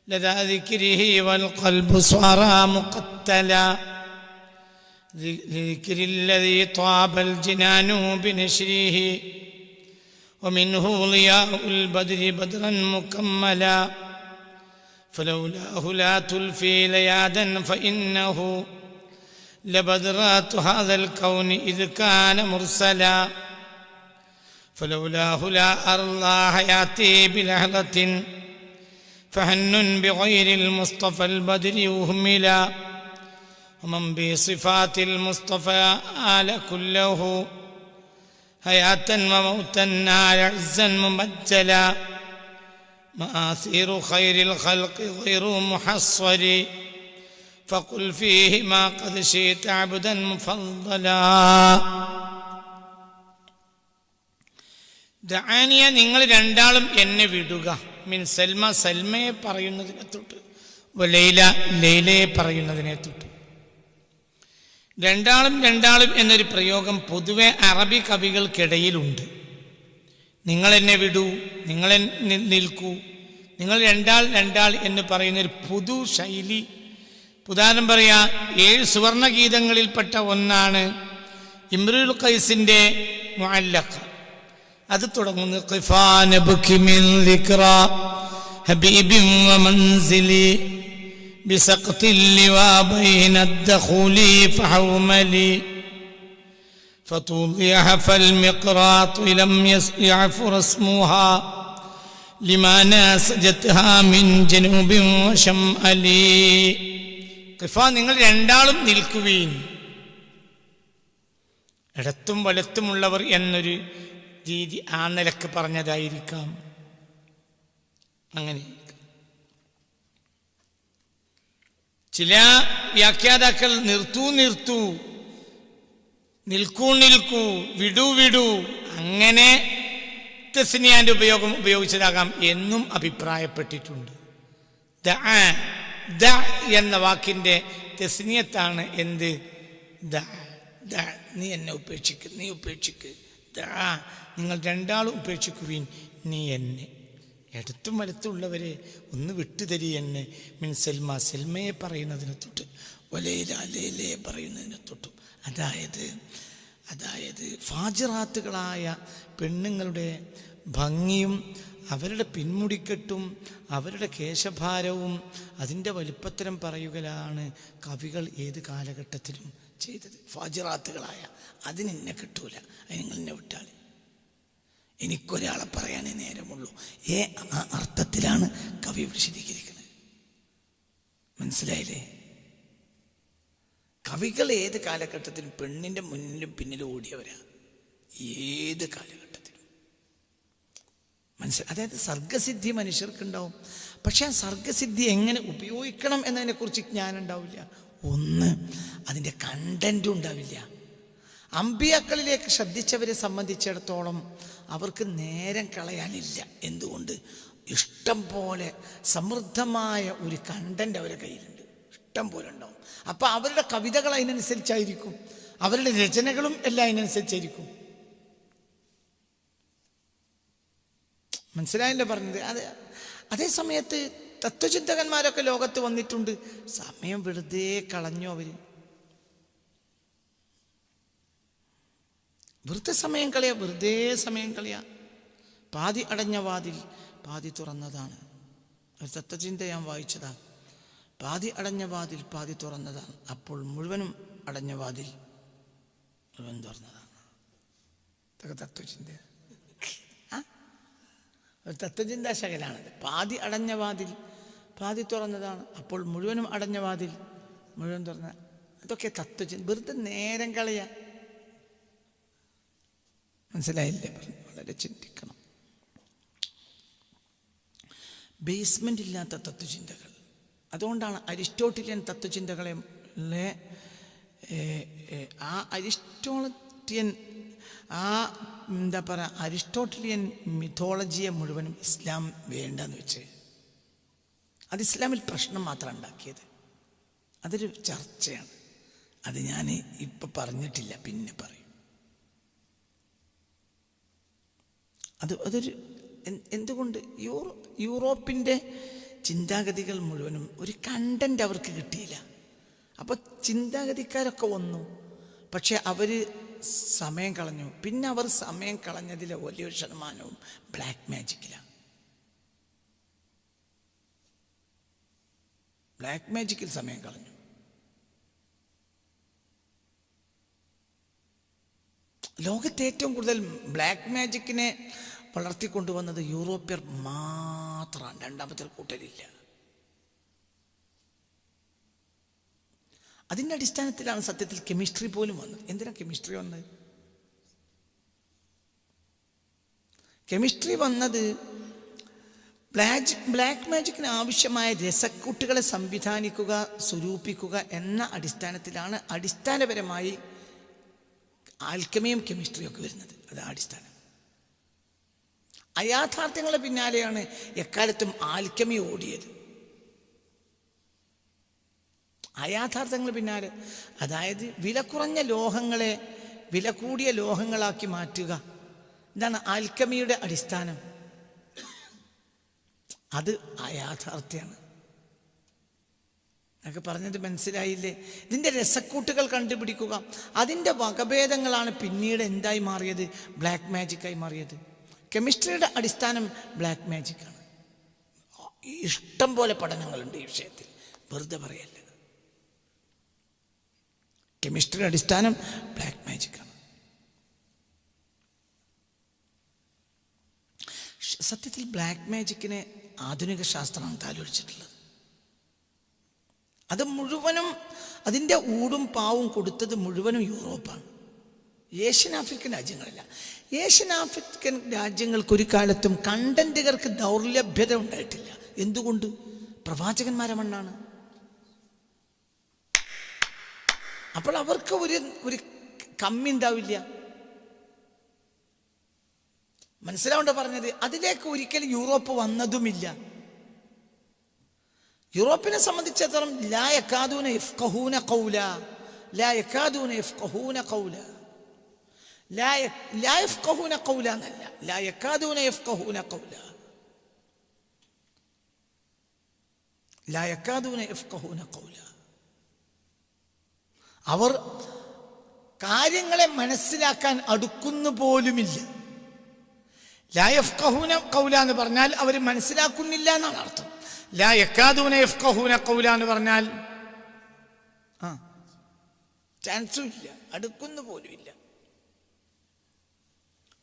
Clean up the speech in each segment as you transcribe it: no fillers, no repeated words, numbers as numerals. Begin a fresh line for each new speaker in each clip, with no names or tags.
لدى ذكره والقلب صار مقتلا لذكر الذي طاب الجنان بنشره ومنه ضياء البدر بدرا مكملا فلولاه لا تلفي ليادا فإنه لبدرات هذا الكون إذ كان مرسلا فلولاه لا أرضى حياتي بلحظة فهن بغير المصطفى البدر يهملا ومن بصفات المصطفى آل كله حياة وموتا نال عزا ممجلا مآثير خير الخلق غير محصر فقل فيه ما قد شئت عبدا مفضلا ദഅാനിയ നിങ്ങൾ രണ്ടാളും എന്നെ വിടുക മിൻ സൽമ സൽമയെ പറയുന്നതിനെ തൊട്ട് ലൈല ലൈലയെ പറയുന്നതിനെ തൊട്ട്. രണ്ടാളും എന്നൊരു പ്രയോഗം പൊതുവെ അറബി കവികൾക്കിടയിലുണ്ട്. നിങ്ങൾ എന്നെ വിടൂ, നിങ്ങൾ നിൽക്കൂ, നിങ്ങൾ രണ്ടാൾ എന്ന് പറയുന്നൊരു പൊതു ശൈലി. ഉദാഹരണം പറയാ, 7 സുവർണ ഗീതങ്ങളിൽപ്പെട്ട ഒന്നാണ് ഇംറുൽ ഖൈസിന്റെ മുഅല്ലഖ്. അത് തുടങ്ങുന്നു ഖിഫാന ബുകി മിൻ ദിക്റ ഹബീബിൻ വമൻസിലി ബിസഖ്തിൽ ലിവാ ബൈന അദ്ഖുലി ഫഹൗമലി ഫതുളിഹ ഫൽ മിഖ്റാത് ലം യസ്യഅഫ് റസ്മുഹാ ലിമാ നാസജത്ഹാ മിൻ ജനൂബിൻ വശംഅലി. ഖിഫാ നിങ്ങൾ രണ്ടാളും നിൽക്കുവീൻ, ഇടത്തും വലത്തുമുള്ളവർ എന്നൊരു രീതി ആ നിലക്ക് പറഞ്ഞതായിരിക്കാം. അങ്ങനെ ചില വ്യാഖ്യാതാക്കൾ നിൽക്കൂ വിടൂ അങ്ങനെ തസ്നിയാന്റെ ഉപയോഗിച്ചതാകാം എന്നും അഭിപ്രായപ്പെട്ടിട്ടുണ്ട്. ദ എന്ന വാക്കിന്റെ തസ്നിയത്താണ് എന്ത്? നീ എന്നെ ഉപേക്ഷിക്ക് നിങ്ങൾ രണ്ടാളും ഉപേക്ഷിക്കുവീൻ നീ എന്നെ. എടുത്തും വലത്തുള്ളവരെ ഒന്ന് വിട്ടുതരി എന്നെ. മിൻ സൽമ സൽമയെ പറയുന്നതിനെ തൊട്ട് വലൈല ലൈലയെ പറയുന്നതിനെ തൊട്ടും. അതായത് ഫാജിറാത്തുകളായ പെണ്ണുങ്ങളുടെ ഭംഗിയും അവരുടെ പിന്മുടിക്കെട്ടും അവരുടെ കേശഭാരവും അതിൻ്റെ വലിപ്പത്തരം പറയുകയാണ് കവികൾ ഏത് കാലഘട്ടത്തിലും ചെയ്തത്. ഫാജിറാത്തുകളായ അതിനെന്നെ കിട്ടൂല, അത് നിങ്ങൾ എന്നെ വിട്ടാൽ എനിക്കൊരാളെ പറയാനേ നേരമുള്ളൂ. ആ അർത്ഥത്തിലാണ് കവി വിശദീകരിക്കുന്നത്. മനസ്സിലായില്ലേ? കവികൾ ഏത് കാലഘട്ടത്തിലും പെണ്ണിൻ്റെ മുന്നിലും പിന്നിലും ഓടിയവരാ, ഏത് കാലഘട്ടത്തിലും. അതായത് സർഗസിദ്ധി മനുഷ്യർക്കുണ്ടാവും, പക്ഷെ ആ സർഗസിദ്ധി എങ്ങനെ ഉപയോഗിക്കണം എന്നതിനെക്കുറിച്ച് ജ്ഞാനം ഉണ്ടാവില്ല. ഒന്ന്, അതിൻ്റെ കണ്ടന്റും ഉണ്ടാവില്ല. അമ്പിയാക്കളിലേക്ക് ശ്രദ്ധിച്ചവരെ സംബന്ധിച്ചിടത്തോളം അവർക്ക് നേരം കളയാനില്ല. എന്തുകൊണ്ട്? ഇഷ്ടം പോലെ സമൃദ്ധമായ ഒരു കണ്ടന്റ് അവരുടെ കയ്യിലുണ്ട്, ഇഷ്ടം പോലെ ഉണ്ടാവും. അപ്പം അവരുടെ കവിതകൾ അതിനനുസരിച്ചായിരിക്കും, അവരുടെ രചനകളും എല്ലാം അതിനനുസരിച്ചായിരിക്കും. മനസ്സിലായല്ലോ പറഞ്ഞത്? അതേ സമയത്ത് തത്വചിന്തകന്മാരൊക്കെ ലോകത്ത് വന്നിട്ടുണ്ട്. സമയം വെറുതെ കളഞ്ഞു അവർ. വെറുതെ സമയം കളയാ. പാതി അടഞ്ഞ വാതിൽ പാതി തുറന്നതാണ്. ഒരു തത്വചിന്ത ഞാൻ വായിച്ചതാണ്. പാതി അടഞ്ഞ വാതിൽ പാതി തുറന്നതാണ്, അപ്പോൾ മുഴുവനും അടഞ്ഞ വാതിൽ മുഴുവൻ തുറന്നതാണ്. ഇതൊക്കെ തത്വചിന്ത, ഒരു തത്വചിന്താശകലാണത്. പാതി അടഞ്ഞ വാതിൽ പാതി തുറന്നതാണ്, അപ്പോൾ മുഴുവനും അടഞ്ഞ വാതിൽ മുഴുവൻ തുറന്ന. അതൊക്കെ തത്വചിന്ത. വെറുതെ നേരം കളയാ. മനസ്സിലായില്ലേ? പറഞ്ഞു വളരെ ചിന്തിക്കണം. ബേസ്മെൻ്റ് ഇല്ലാത്ത തത്വചിന്തകൾ. അതുകൊണ്ടാണ് അരിസ്റ്റോട്ടിലിയൻ തത്വചിന്തകളെ അരിസ്റ്റോട്ടിലിയൻ മിഥോളജിയെ മുഴുവനും ഇസ്ലാം വേണ്ടെന്ന് വെച്ച് അത് ഇസ്ലാമിൽ പ്രശ്നം മാത്രം ഉണ്ടാക്കിയത്. അതൊരു ചർച്ചയാണ്. അത് ഞാൻ ഇപ്പം പറഞ്ഞിട്ടില്ല, പിന്നെ പറയും. അതൊരു എന്തുകൊണ്ട് യൂറോപ്പിൻ്റെ ചിന്താഗതികൾ മുഴുവനും ഒരു കണ്ടന്റ് അവർക്ക് കിട്ടിയില്ല. അപ്പോൾ ചിന്താഗതിക്കാരൊക്കെ വന്നു, പക്ഷെ അവർ സമയം കളഞ്ഞു. പിന്നെ അവർ സമയം കളഞ്ഞതിലെ വലിയൊരു ശതമാനവും ബ്ലാക്ക് മാജിക്കിലാണ്. ബ്ലാക്ക് മാജിക്കിൽ സമയം കളഞ്ഞു. ലോകത്തെ ഏറ്റവും കൂടുതൽ ബ്ലാക്ക് മാജിക്കിനെ വളർത്തിക്കൊണ്ടുവന്നത് യൂറോപ്യർ മാത്രമാണ്. രണ്ടാമത്തെ കൂട്ടരില്ല. അതിൻ്റെ അടിസ്ഥാനത്തിലാണ് സത്യത്തിൽ കെമിസ്ട്രി പോലും വന്നത്. എന്തിനാണ് കെമിസ്ട്രി വന്നത്? കെമിസ്ട്രി വന്നത് ബ്ലാക്ക് മാജിക്കിന് ആവശ്യമായ രസക്കൂട്ടുകളെ സംവിധാനിക്കുക, സ്വരൂപിക്കുക എന്ന അടിസ്ഥാനത്തിലാണ് അടിസ്ഥാനപരമായി ആൽക്കമിയും കെമിസ്ട്രിയും ഒക്കെ വരുന്നത്. അത് അടിസ്ഥാനം. അയാഥാർത്ഥ്യങ്ങളുടെ പിന്നാലെയാണ് എക്കാലത്തും ആൽക്കമി ഓടിയത്. അയാഥാർത്ഥ്യങ്ങൾ പിന്നാലെ, അതായത് വില കുറഞ്ഞ ലോഹങ്ങളെ വില കൂടിയ ലോഹങ്ങളാക്കി മാറ്റുക. ഇതാണ് ആൽക്കമിയുടെ അടിസ്ഥാനം. അത് അയാഥാർത്ഥ്യമാണ്. എന്നൊക്കെ പറഞ്ഞത് മനസ്സിലായില്ലേ? ഇതിൻ്റെ രസക്കൂട്ടുകൾ കണ്ടുപിടിക്കുക, അതിൻ്റെ വകഭേദങ്ങളാണ് പിന്നീട് എന്തായി മാറിയത്? ബ്ലാക്ക് മാജിക്കായി മാറിയത്. കെമിസ്ട്രിയുടെ അടിസ്ഥാനം ബ്ലാക്ക് മാജിക്കാണ്. ഇഷ്ടം പോലെ പഠനങ്ങളുണ്ട് ഈ വിഷയത്തിൽ, വെറുതെ പറയല്ല. കെമിസ്ട്രിയുടെ അടിസ്ഥാനം ബ്ലാക്ക് മാജിക്കാണ്. സത്യത്തിൽ ബ്ലാക്ക് മാജിക്കിനെ ആധുനിക ശാസ്ത്രമാണ് താലോലിച്ചിട്ടുള്ളത്. അത് മുഴുവനും, അതിൻ്റെ ഊടും പാവും കൊടുത്തത് മുഴുവനും യൂറോപ്പാണ്. ഏഷ്യൻ ആഫ്രിക്കൻ രാജ്യങ്ങളല്ല. ഏഷ്യൻ ആഫ്രിക്കൻ രാജ്യങ്ങൾക്ക് ഒരു കാലത്തും കണ്ടന്റുകൾക്ക് ദൗർലഭ്യത ഉണ്ടായിട്ടില്ല. എന്തുകൊണ്ട്? പ്രവാചകന്മാരെ മണ്ണാണ്. അപ്പോൾ അവർക്ക് ഒരു കമ്മി ഉണ്ടാവില്ല. മനസ്സിലാവേണ്ട പറഞ്ഞത്, അതിലേക്ക് ഒരിക്കലും യൂറോപ്പ് വന്നതുമില്ല. യൂറോപ്പിനെ സംബന്ധിച്ചിടത്തോളം ലാ യകാദൂന യഫ്ഖഹൂന ഖൗല, ലാ യകാദൂന യഫ്ഖഹൂന ഖൗല, ലാ യഫ്ഖഹൂന ഖൗല എന്നല്ല, ലാ യകാദൂന യഫ്ഖഹൂന ഖൗല, ലാ യകാദൂന യഫ്ഖഹൂന ഖൗല. അവർ കാര്യങ്ങളെ മനസ്സിലാക്കാൻ അടുക്കുന്നു പോലുമില്ല. ലാ യഫ്ഖഹൂന ഖൗല എന്ന് പറഞ്ഞാൽ അവർ മനസ്സിലാക്കുന്നില്ല എന്നാണ് അർത്ഥം. ലാ യകാദൂന യഫ്ഖഹൂന ഖൗല എന്ന് പറഞ്ഞാൽ ചാൻസും ഇല്ല, അടുക്കുന്നു പോലും ഇല്ല.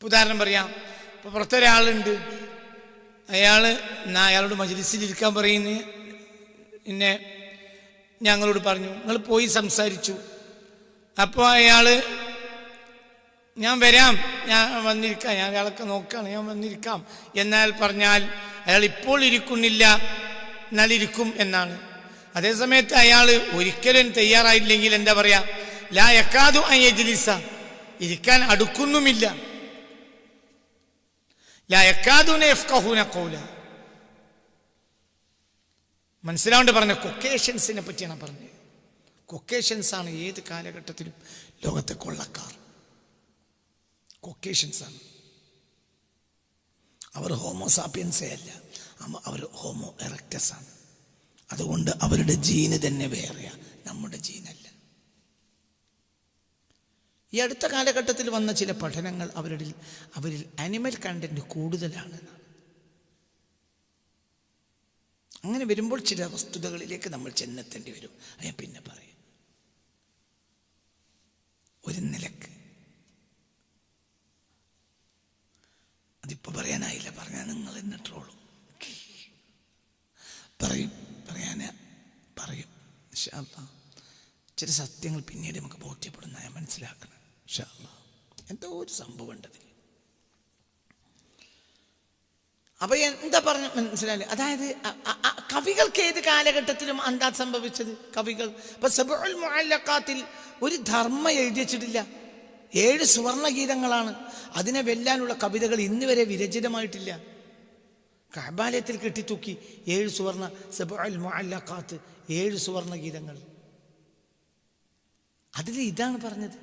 ഉദാഹരണം പറയാം. ഇപ്പൊ പുറത്തൊരാളുണ്ട്, അയാളോട് മജ്‌ലിസിലിരിക്കാൻ പറയുന്നു. പിന്നെ ഞങ്ങളോട് പറഞ്ഞു, നിങ്ങൾ പോയി സംസാരിച്ചു. അപ്പോൾ ഞാൻ വരാം, ഞാൻ വന്നിരിക്കാം, ഞാൻ അയാളൊക്കെ നോക്കുകയാണ്, ഞാൻ വന്നിരിക്കാം എന്നാൽ പറഞ്ഞാൽ അയാൾ ഇപ്പോൾ ഇരിക്കുന്നില്ല, എന്നാൽ ഇരിക്കും എന്നാണ്. അതേസമയത്ത് അയാൾ ഒരിക്കലും തയ്യാറായില്ലെങ്കിൽ എന്താ പറയാ? ലാ യകാദു അൻ യജ്ലിസ, ഇരിക്കാൻ അടുക്കുന്നുമില്ല. ലാ യകാദൂന യഫ്ഖഹൂന ഖൗല. മനസ്സിലാവേണ്ടി പറഞ്ഞ കൊക്കേഷ്യൻസിനെ പറ്റിയാണ് പറഞ്ഞത്. കൊക്കേഷ്യൻസ് ആണ് ഏത് കാലഘട്ടത്തിലും ലോകത്തെ കൊള്ളക്കാർ. കൊക്കേഷ്യൻസാണ്. അവർ ഹോമോസാപ്പിയൻസേ അല്ല, അവർ ഹോമോ എറക്ടസ് ആണ്. അതുകൊണ്ട് അവരുടെ ജീന് തന്നെ വേറെയാ, നമ്മുടെ ജീനല്ല. ഈ അടുത്ത കാലഘട്ടത്തിൽ വന്ന ചില പഠനങ്ങൾ അവരിൽ ആനിമൽ കണ്ടന്റ് കൂടുതലാണെന്നാണ്. അങ്ങനെ വരുമ്പോൾ ചില വസ്തുതകളിലേക്ക് നമ്മൾ ചെന്നെത്തേണ്ടി വരും. ഞാൻ പിന്നെ പറയാം. ഒരു നിലക്ക് അതിപ്പോൾ പറയാനായില്ല, പറഞ്ഞാൽ നിങ്ങൾ എന്നെ ട്രോളും. പറയും ഇൻഷാ അല്ലാഹ്. ചില സത്യങ്ങൾ പിന്നീട് നമുക്ക് ബോധ്യപ്പെടുന്ന ഞാൻ മനസ്സിലാക്കണം ഇൻഷാ അല്ലാഹ്. എന്തോ ഒരു സംഭവം ഉണ്ട് അതിൽ. അപ്പൊ എന്താ പറഞ്ഞ മനസ്സിലായില്ലേ? അതായത് കവികൾക്ക് ഏത് കാലഘട്ടത്തിലും എന്താ സംഭവിച്ചത്? കവികൾ ഇപ്പൊ സബഉൽ മുഅല്ലഖാത്തിൽ ഒരു ധർമ്മ എഴുതി വെച്ചിട്ടില്ല. 7 സുവർണ ഗീതങ്ങളാണ്. അതിനെ വെല്ലാനുള്ള കവിതകൾ ഇന്ന് വരെ വിരചിതമായിട്ടില്ല. കഅബാലയത്തിൽ കെട്ടിത്തൂക്കി 7 സുവർണ സബഉൽ മുഅല്ലഖാത്ത്, 7 സുവർണ ഗീതങ്ങൾ. അതിൽ ഇതാണ് പറഞ്ഞത്,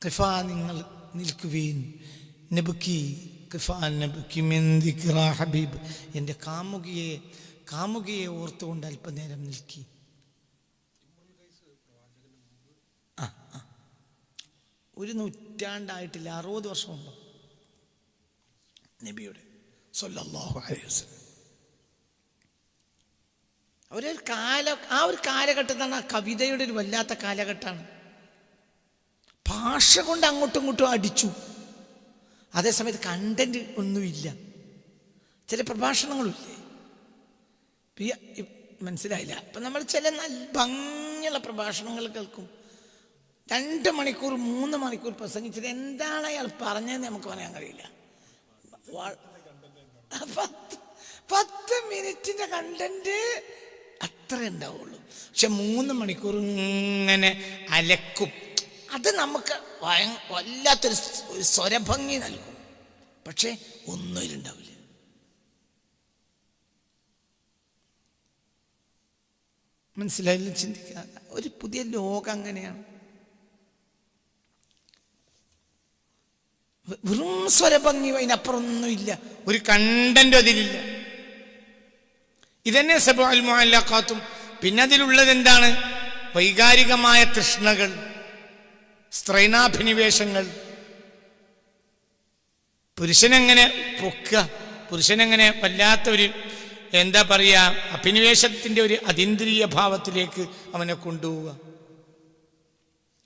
ഖിഫാ നിങ്ങൾ നിൽക്കുവീൻ, നബ്കി ഹബീബ്, എൻ്റെ കാമുകിയെ ഓർത്തുകൊണ്ട് അല്പനേരം നിൽക്കി. ഒരു നൂറ്റാണ്ടായിട്ടില്ല, 60 വർഷം മുമ്പ് നബിയുടെ സ്വല്ലല്ലാഹു അലൈഹി വസല്ലം ആ ഒരു കാലഘട്ടത്താണ്. ആ കവിതയുടെ ഒരു വല്ലാത്ത കാലഘട്ടമാണ്. ഭാഷ കൊണ്ട് അങ്ങോട്ടും ഇങ്ങോട്ടും അടിച്ചു. അതേസമയത്ത് കണ്ടന്റ് ഒന്നുമില്ല. ചില പ്രഭാഷണങ്ങളില്ലേ, മനസ്സിലായില്ല. ഇപ്പം നമ്മൾ ചില നല്ല ഭംഗിയുള്ള പ്രഭാഷണങ്ങൾ കേൾക്കും. 2 മണിക്കൂർ 3 മണിക്കൂർ പ്രസംഗിച്ചത് എന്താണ് അയാൾ പറഞ്ഞതെന്ന് നമുക്ക് പറയാൻ കഴിയില്ല. 10 മിനിറ്റിന്റെ കണ്ടന്റ് അത്ര ഉണ്ടാവുള്ളൂ. പക്ഷെ 3 മണിക്കൂർ ഇങ്ങനെ അലക്കും. അത് നമുക്ക് വല്ലാത്തൊരു സ്വരഭംഗി നൽകും. പക്ഷെ ഒന്നും ഉണ്ടാവില്ല. മനസ്സിലായില്ല? ചിന്തിക്കുക. ഒരു പുതിയ ലോകം അങ്ങനെയാണ്. വെറും സ്വരഭംഗി, അതിനപ്പുറം ഒന്നുമില്ല. ഒരു കണ്ടന്റ് അതിലില്ല. ഇതന്നെ സബഉൽ മുഅല്ലഖാത്തും. പിന്നെ അതിലുള്ളത് എന്താണ്? വൈകാരികമായ തൃഷ്ണകൾ, സ്ത്രൈണാഭിനിവേശങ്ങൾ. പുരുഷനെങ്ങനെ പൊക്കുക, പുരുഷനെങ്ങനെ വല്ലാത്തൊരു എന്താ പറയുക, അഭിനിവേശത്തിൻ്റെ ഒരു അതീന്ദ്രിയ ഭാവത്തിലേക്ക് അവനെ കൊണ്ടുപോവുക.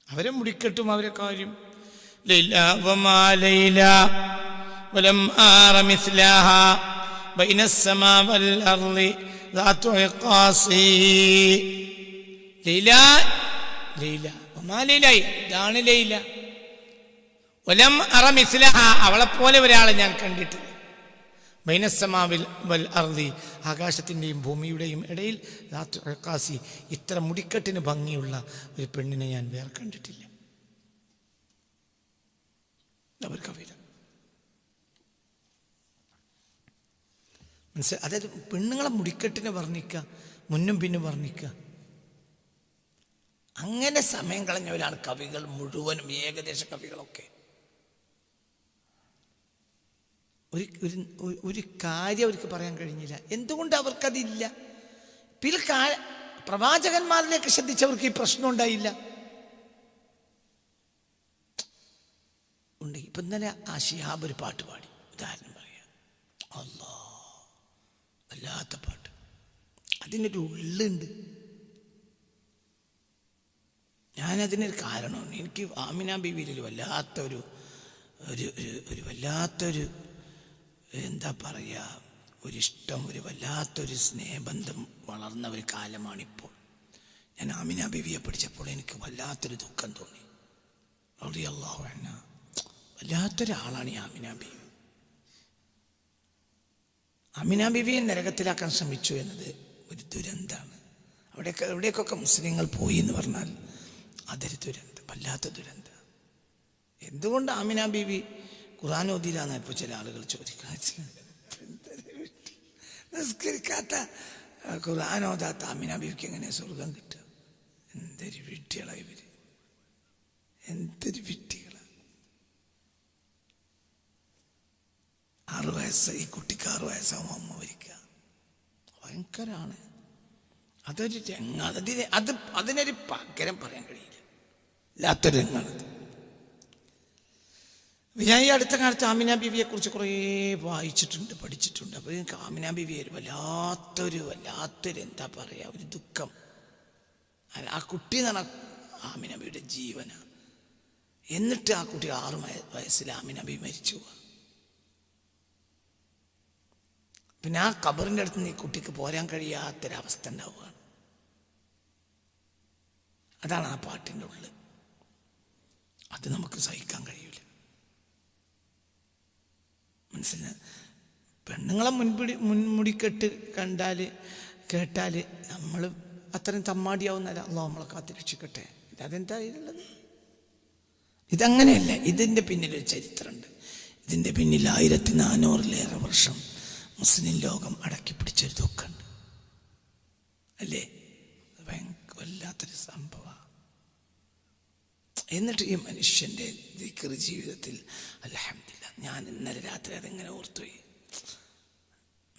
അവരെ മുടിക്കെട്ടും അവരെ കാര്യം. ലൈല വമാ ലൈല വലം ആറ മിസ്ലഹാ ബൈന السما والارض ذات عقاصي. ലൈല ലൈല വമാ ലൈല, ഇതാണ് ലൈല. വലം അറ മിസ്ലഹാ, അവളെപ്പോലെ ഒരാളെ ഞാൻ കണ്ടിട്ടില്ല. ബൈന السما والارض, ആകാശത്തിൻ്റെയും ഭൂമിയുടെയും ഇടയിൽ ذات عقاصي, ഇത്ര മുടിക്കെട്ടിന് ഭംഗിയുള്ള ഒരു പെണ്ണിനെ ഞാൻ വേറെ കണ്ടിട്ടില്ല. അവർ കവിത മനസ്സിലായി. അതായത് പെണ്ണുങ്ങളെ മുടിക്കെട്ടിനെ വർണ്ണിക്കുക, മുന്നും പിന്നും വർണ്ണിക്കുക. അങ്ങനെ സമയം കളഞ്ഞവരാണ് കവികൾ മുഴുവനും, ഏകദേശ കവികളൊക്കെ. ഒരു കാര്യം അവർക്ക് പറയാൻ കഴിഞ്ഞില്ല. എന്തുകൊണ്ട് അവർക്കതില്ല? പ്രവാചകന്മാരിലേക്ക് ശ്രദ്ധിച്ചവർക്ക് ഈ പ്രശ്നം ഉണ്ടായില്ല. ഉണ്ട്. ഇപ്പം ഇന്നലെ ആ ശിഹാബ് ഒരു പാട്ട് പാടി, ഉദാഹരണം പറയാം. അല്ലാ, വല്ലാത്ത പാട്ട്. അതിനൊരു ഉള്ളുണ്ട്. ഞാനതിനൊരു കാരണമാണ്. എനിക്ക് ആമിന ബീവിയിൽ വല്ലാത്തൊരു വല്ലാത്തൊരു എന്താ പറയുക, ഒരിഷ്ടം, ഒരു വല്ലാത്തൊരു സ്നേഹബന്ധം വളർന്ന ഒരു കാലമാണിപ്പോൾ. ഞാൻ ആമിന ബീവിയെ പഠിച്ചപ്പോൾ എനിക്ക് വല്ലാത്തൊരു ദുഃഖം തോന്നി. റളിയല്ലാഹു അൻഹ വല്ലാത്തൊരാളാണ് ഈ ആമിന ബീവി. ആമിന ബീവിയെ നരകത്തിലാക്കാൻ ശ്രമിച്ചു എന്നത് ഒരു ദുരന്തമാണ്. എവിടേക്കൊക്കെ മുസ്ലിങ്ങൾ പോയി എന്ന് പറഞ്ഞാൽ അതൊരു ദുരന്തം, വല്ലാത്ത ദുരന്തം. എന്തുകൊണ്ട് ആമിന ബീവി ഖുർആൻ ഓതിയിലാന്ന് ഇപ്പോൾ ചില ആളുകൾ ചോദിക്കുന്നത്. നിസ്കരിക്കാത്ത, ഖുർആൻ ഓതാത്ത ആമിന ബീവിക്ക് എങ്ങനെ സ്വർഗം കിട്ടുക? എന്തൊരു വിട്ടികളാണ് ഇവര്, എന്തൊരു വിട്ടികളാണ്. 6 വയസ്സ്, ഈ കുട്ടിക്ക് 6 വയസ്സാവും അമ്മ മരിക്കുക. ഭയങ്കരമാണ്. അതൊരു രംഗാണ്. അതിനൊരു പകരം പറയാൻ കഴിയില്ല. ഇല്ലാത്തൊരു രംഗാണത്. ഞാൻ ഈ അടുത്ത കാലത്ത് ആമിന ബീവിയെ കുറിച്ച് കുറേ വായിച്ചിട്ടുണ്ട്, പഠിച്ചിട്ടുണ്ട്. അപ്പോൾ എനിക്ക് ആമിന ബീവി ഒരു വല്ലാത്തൊരു എന്താ പറയുക, ഒരു ദുഃഖം. ആ കുട്ടി എന്ന് പറഞ്ഞാൽ ആമിന ബീവിയുടെ ജീവനാണ്. എന്നിട്ട് ആ കുട്ടി 6 വയസ്സിൽ ആമിന ബീവി മരിച്ചു പോവുക. പിന്നെ ആ ഖബറിൻ്റെ അടുത്ത് നിന്ന് ഈ കുട്ടിക്ക് പോരാൻ കഴിയാത്തൊരവസ്ഥ ഉണ്ടാവുകയാണ്. അതാണ് ആ പാട്ടിൻ്റെ ഉള്ളിൽ. അത് നമുക്ക് സഹിക്കാൻ കഴിയില്ല. മനസ്സിലായി? പെണ്ണുങ്ങളെ മുടിക്കെട്ട് കണ്ടാൽ കേട്ടാൽ നമ്മൾ അത്രയും തമ്മാടിയാവുന്നല്ല. അള്ളാഹു നമ്മളെ കാത്തിരക്ഷിക്കട്ടെ. അതെന്താ ഇതിലുള്ളത്? ഇതങ്ങനെയല്ല. ഇതിൻ്റെ പിന്നിലൊരു ചരിത്രമുണ്ട്. ഇതിൻ്റെ പിന്നിൽ 1400-ലേറെ വർഷം മുസ്ലിം ലോകം അടക്കി പിടിച്ചൊരു ദുഃഖമുണ്ട്, അല്ലേ? വല്ലാത്തൊരു സംഭവമാണ്. എന്നിട്ട് ഈ മനുഷ്യൻ്റെ ദിക്ർ ജീവിതത്തിൽ അൽഹംദുലില്ലാ ഞാൻ ഇന്നലെ രാത്രി അതെങ്ങനെ ഓർത്തുപോയി.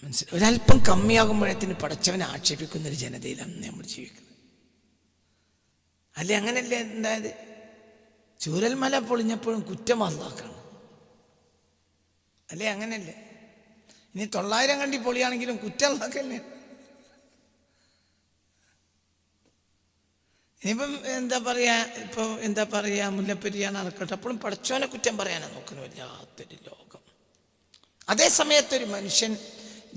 മനസ്സിലായി? ഒരല്പം കമ്മിയാകുമ്പോഴത്തിന് പടച്ചവനെ ആക്ഷേപിക്കുന്നൊരു ജനതയിലാണ് നമ്മൾ ജീവിക്കുന്നത്. അല്ലേ? അങ്ങനെയല്ലേ ഉണ്ടായത്? ചൂരൽമല പൊളിഞ്ഞപ്പോഴും കുറ്റം അല്ലാഹ്ക്കാണ്. അല്ലേ? അങ്ങനെയല്ലേ? ഇനി 900 കണ്ടി പൊളിയാണെങ്കിലും കുറ്റം അല്ലാഹ്ക്കല്ലേ. ഇനിയിപ്പം എന്താ പറയുക മുല്ലപ്പെരിയാണ് നടക്കട്ടെ, അപ്പോഴും പടച്ചോനെ കുറ്റം പറയാനാണ് നോക്കുന്നു. വല്ലാത്തൊരു ലോകം. അതേ സമയത്തൊരു മനുഷ്യൻ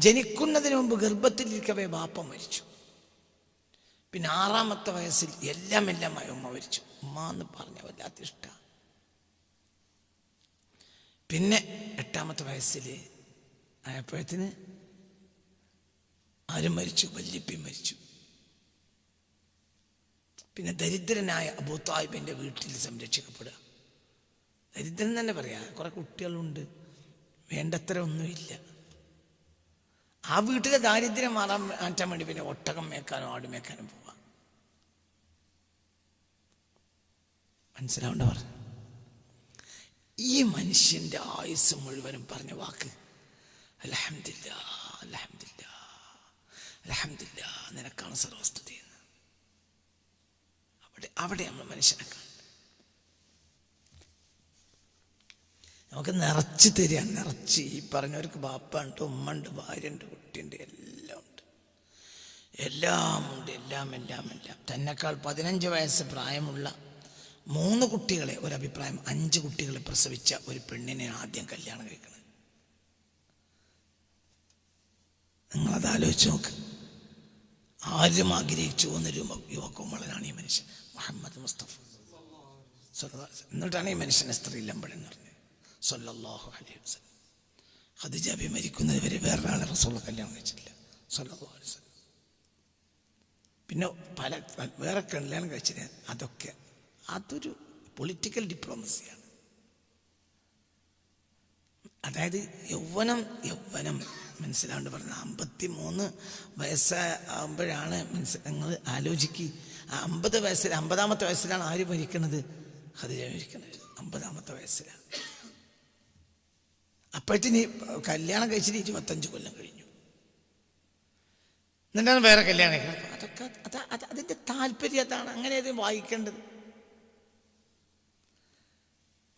ജനിക്കുന്നതിന് മുമ്പ് ഗർഭത്തിലിരിക്കവേ ബാപ്പ മരിച്ചു. പിന്നെ 6ാമത്തെ വയസ്സിൽ എല്ലാമായി ഉമ്മ മരിച്ചു. ഉമ്മ എന്ന് പറഞ്ഞ വല്ലാത്ത ഇഷ്ടമാണ്. പിന്നെ 8ാമത്തെ വയസ്സിൽ ആയപ്പോഴത്തിന് ആരും മരിച്ചു, വല്യപ്പി മരിച്ചു. പിന്നെ ദരിദ്രനായ അബൂ താലിബിൻ്റെ വീട്ടിൽ സംരക്ഷിക്കപ്പെടുക. ദരിദ്രൻ തന്നെ പറയാം, കുറെ കുട്ടികളുണ്ട്, വേണ്ടത്ര ഒന്നുമില്ല. ആ വീട്ടിലെ ദാരിദ്ര്യം മാറ്റാൻ വേണ്ടി പിന്നെ ഒട്ടകം മേക്കാനോ ആടുമേക്കാനും പോവാം. മനസ്സിലാവേണ്ട പറഞ്ഞു. ഈ മനുഷ്യൻ്റെ ആയുസ് മുഴുവനും പറഞ്ഞ വാക്ക് അൽഹംദുലില്ലാ, അൽഹംദുലില്ലാ, അൽഹംദുലില്ലാ, നിനക്കാണ് സർവസ്തുതി എന്ന്. അവിടെ നമ്മൾ മനുഷ്യനെ കാണും. നമുക്ക് നിറച്ച് തരിക, നിറച്ച്. ഈ പറഞ്ഞവർക്ക് ബാപ്പ ഉണ്ട്, ഉമ്മ ഉണ്ട്, ഭാര്യ ഉണ്ട്, കുട്ടിയുണ്ട്, എല്ലാം ഉണ്ട്, എല്ലാം ഉണ്ട്, എല്ലാം. തന്നെക്കാൾ 15 വയസ്സ് പ്രായമുള്ള 3 കുട്ടികളെ, ഒരഭിപ്രായം 5 കുട്ടികളെ പ്രസവിച്ച ഒരു പെണ്ണിനെ ആദ്യം കല്യാണം കഴിക്കുന്നത്. നിങ്ങളത് ആലോചിച്ച് നോക്ക്. ആരും ആഗ്രഹിച്ചു പോകുന്നൊരു യുവക്കോമളനാണ് ഈ മനുഷ്യൻ, മുഹമ്മദ് മുസ്തഫ. എന്നിട്ടാണ് ഈ മനുഷ്യനെ സ്ത്രീലമ്പടെന്ന് പറഞ്ഞത് സല്ലല്ലാഹു അലൈഹി വസല്ലം. ഖദീജ ബി മരിക്കുന്നത് വരെ വേറൊരാളെ റസൂൽ കല്യാണം കഴിച്ചിട്ടില്ല സല്ലല്ലാഹു അലൈഹി വസല്ലം. പിന്നെ വേറെ കല്യാണം കഴിച്ചില്ല. അതൊരു പൊളിറ്റിക്കൽ ഡിപ്ലോമസിയാണ്. അതായത് യൗവനം മനസ്സിലാണ്ട് പറഞ്ഞ 53 വയസ്സാകുമ്പോഴാണ് നിങ്ങൾ ആലോചിക്കുക. 50 വയസ്സിൽ 50ാമത്തെ വയസ്സിലാണ് ആര് മരിക്കുന്നത്? ഖദീജ മരിക്കുന്നത് 50ാമത്തെ വയസ്സിലാണ്. അപ്പോഴത്തേന് കല്യാണം കഴിച്ചിട്ട് 25 കൊല്ലം കഴിഞ്ഞു. എന്നിട്ടാണ് വേറെ കല്യാണം കഴിക്കുന്നത്. അതൊക്കെ അതിൻ്റെ താല്പര്യം അതാണ്. അങ്ങനെ അത് വായിക്കേണ്ടത്.